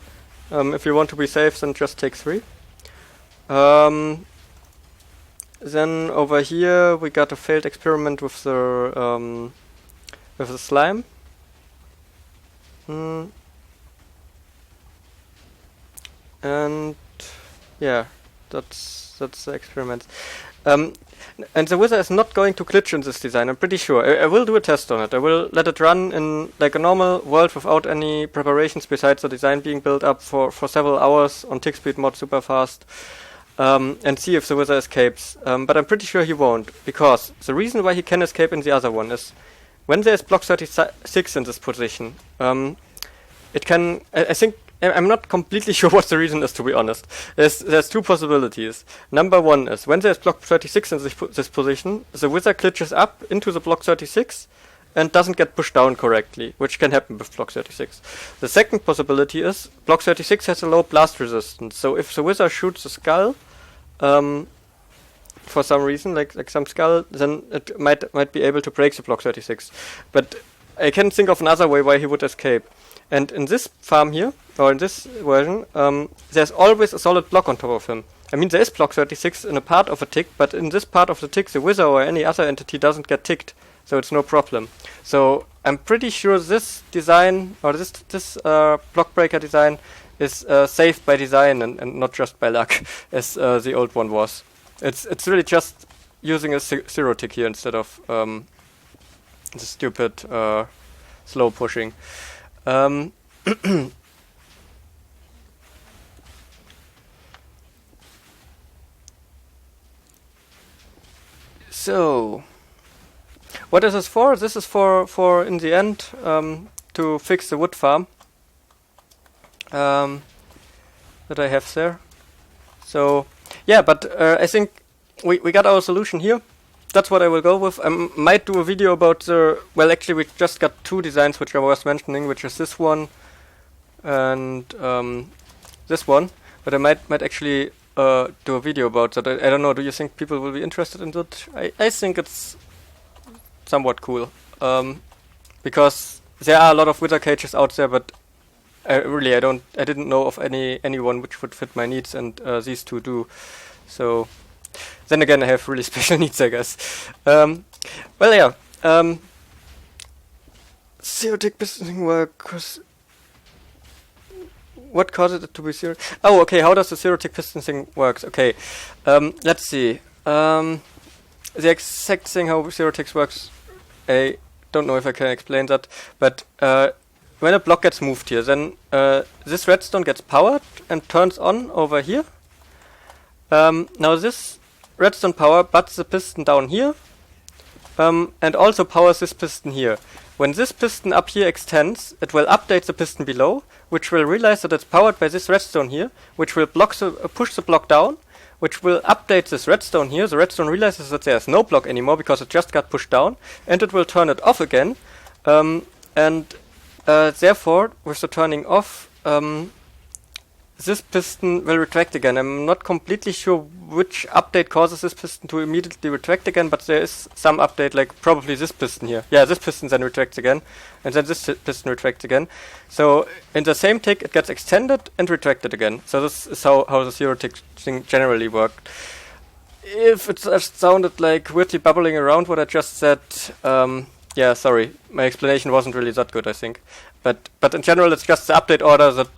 If you want to be safe, then just take 3. Then over here we got a failed experiment with the slime. And yeah, that's the experiment. And the wizard is not going to glitch in this design, I'm pretty sure. I will do a test on it. I will let it run in like a normal world without any preparations besides the design being built up for several hours on tick speed mod super fast. and see if the wizard escapes. But I'm pretty sure he won't, because the reason why he can escape in the other one is when there's block 36 in this position, it can. I think I'm not completely sure what the reason is, to be honest. There's two possibilities. Number one is when there's block 36 in this position, the wizard glitches up into the block 36 and doesn't get pushed down correctly, which can happen with block 36. The second possibility is block 36 has a low blast resistance, so if the wizard shoots a skull, for some reason, like some skull, then it might be able to break the block 36. But I can think of another way why he would escape. And in this farm here, or in this version, there's always a solid block on top of him. I mean, there is block 36 in a part of a tick, but in this part of the tick, the wizard or any other entity doesn't get ticked, so it's no problem. So I'm pretty sure this design, or this block breaker design, is safe by design and not just by luck, as the old one was. It's really just using a zero tick here instead of the stupid slow pushing. So, what is this for? This is for in the end to fix the wood farm that I have there. So yeah, but I think we got our solution here. That's what I will go with. I might do a video about the... Well, actually, we just got two designs which I was mentioning, which is this one and this one. But I might actually do a video about that. I don't know. Do you think people will be interested in that? I think it's somewhat cool. Because there are a lot of wither cages out there, but I didn't know of anyone which would fit my needs, and these two do. So... Then again, I have really special needs, I guess. Well, yeah. Zero-tick pistoning works. What causes it to be zero? Oh, okay. How does the zero-tick pistoning works? Okay. Let's see. The exact thing how zero-ticks works, I don't know if I can explain that. But when a block gets moved here, then this redstone gets powered and turns on over here. Now this redstone power butts the piston down here and also powers this piston here. When this piston up here extends, it will update the piston below, which will realize that it's powered by this redstone here, which will push the block down, which will update this redstone here. The redstone realizes that there's no block anymore because it just got pushed down, and it will turn it off again. Therefore, with the turning off, this piston will retract again. I'm not completely sure which update causes this piston to immediately retract again, but there is some update, like probably this piston here. Yeah, this piston then retracts again, and then this piston retracts again. So in the same tick, it gets extended and retracted again. So this is how the zero-tick thing generally worked. If it just sounded like weirdly bubbling around what I just said, yeah, sorry, my explanation wasn't really that good, I think. But in general, it's just the update order that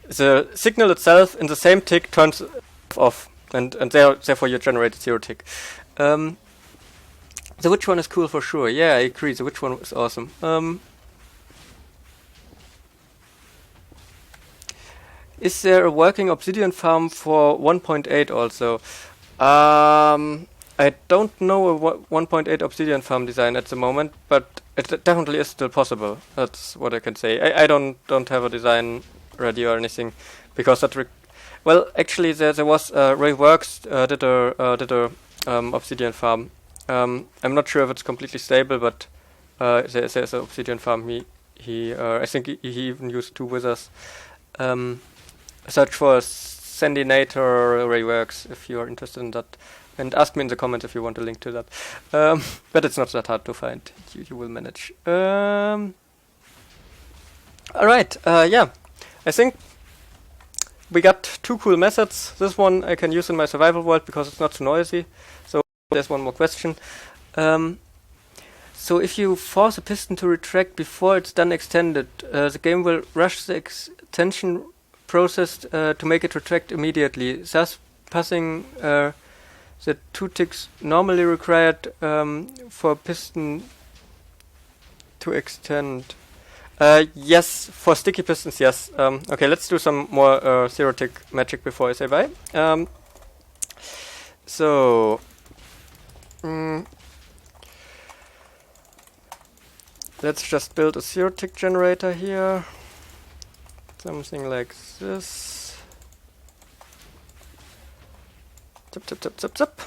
the signal itself in the same tick turns off, and therefore you generate a zero tick. The which one is cool for sure. Yeah, I agree. The which one is awesome. Is there a working obsidian farm for 1.8 also? I don't know a 1.8 obsidian farm design at the moment, but it definitely is still possible. That's what I can say. I don't have a design ready or anything, because that well, actually there was Ray Works did a obsidian farm. I'm not sure if it's completely stable, but there's an obsidian farm. He I think he even used two wizards. Search for Sandinator Ray Works if you are interested in that, and ask me in the comments if you want a link to that. But it's not that hard to find. You will manage. All right. Yeah. I think we got two cool methods. This one I can use in my survival world because it's not too noisy. So there's one more question. So if you force a piston to retract before it's done extended, the game will rush the extension process to make it retract immediately, thus passing the 2 ticks normally required for piston to extend. Yes, for sticky pistons, yes. Okay, let's do some more theoretic magic before I say bye. So, let's just build a theoretic generator here. Something like this. Zip, zip, zip, zip, zip.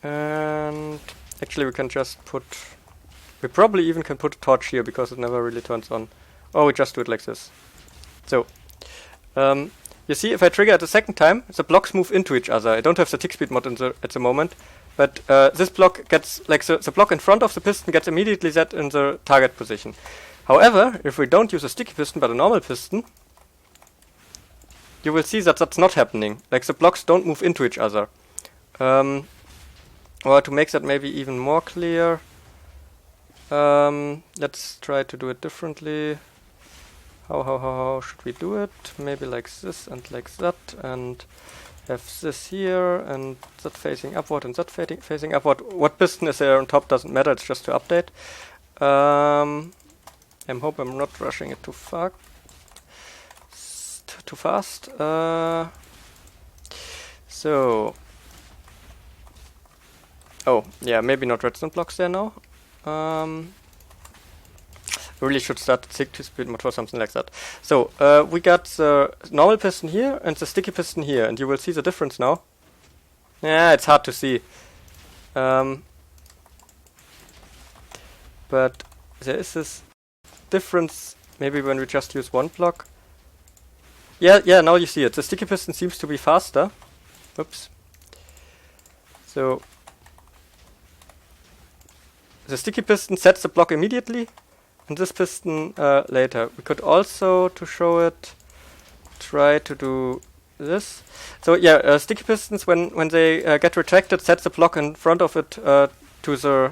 And actually we can just put... We probably even can put a torch here because it never really turns on. Oh, we just do it like this. So, you see, if I trigger it a second time, the blocks move into each other. I don't have the tick speed mod at the moment, but this block gets, like the block in front of the piston gets immediately set in the target position. However, if we don't use a sticky piston but a normal piston, you will see that that's not happening. Like the blocks don't move into each other. Or to make that maybe even more clear, let's try to do it differently. How should we do it? Maybe like this and like that, and have this here and that facing upward and that facing upward. What piston is there on top doesn't matter, it's just to update. I hope I'm not rushing it too far. Too fast. So... Oh, yeah, maybe not redstone blocks there now. Really should start the tick speed mod or something like that. So, we got the normal piston here and the sticky piston here, and you will see the difference now. Yeah, it's hard to see. But there is this difference, maybe when we just use one block. Yeah, now you see it. The sticky piston seems to be faster. Oops. So, the sticky piston sets the block immediately, and this piston later. We could also, to show it, try to do this. So yeah, sticky pistons, when they get retracted, set the block in front of it to the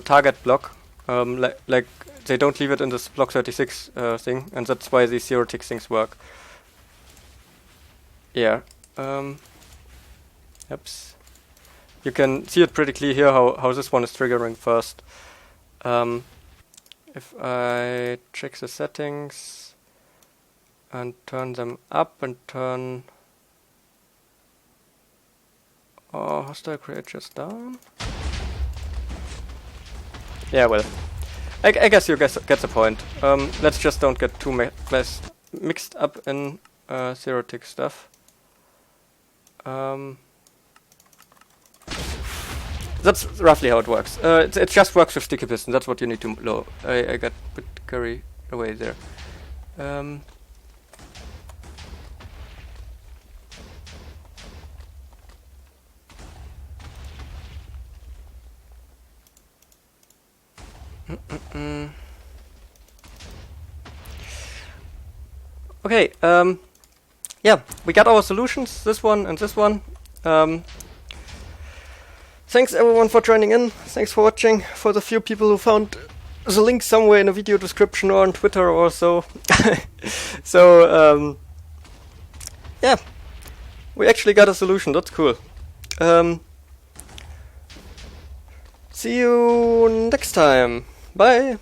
target block. Like they don't leave it in this block 36 thing, and that's why these theoretic things work. Yeah. Oops. You can see it pretty clear here how this one is triggering first. If I check the settings and turn them up and turn hostile creatures down. Yeah, well, I guess you get the point. Let's just don't get too mixed up in theoretic stuff. That's roughly how it works. It just works with sticky piston. That's what you need to know. I got a bit carried away there. Okay. Yeah, we got our solutions. This one and this one. Thanks everyone for joining in. Thanks for watching. For the few people who found the link somewhere in a video description or on Twitter or so. So, yeah. We actually got a solution. That's cool. See you next time. Bye.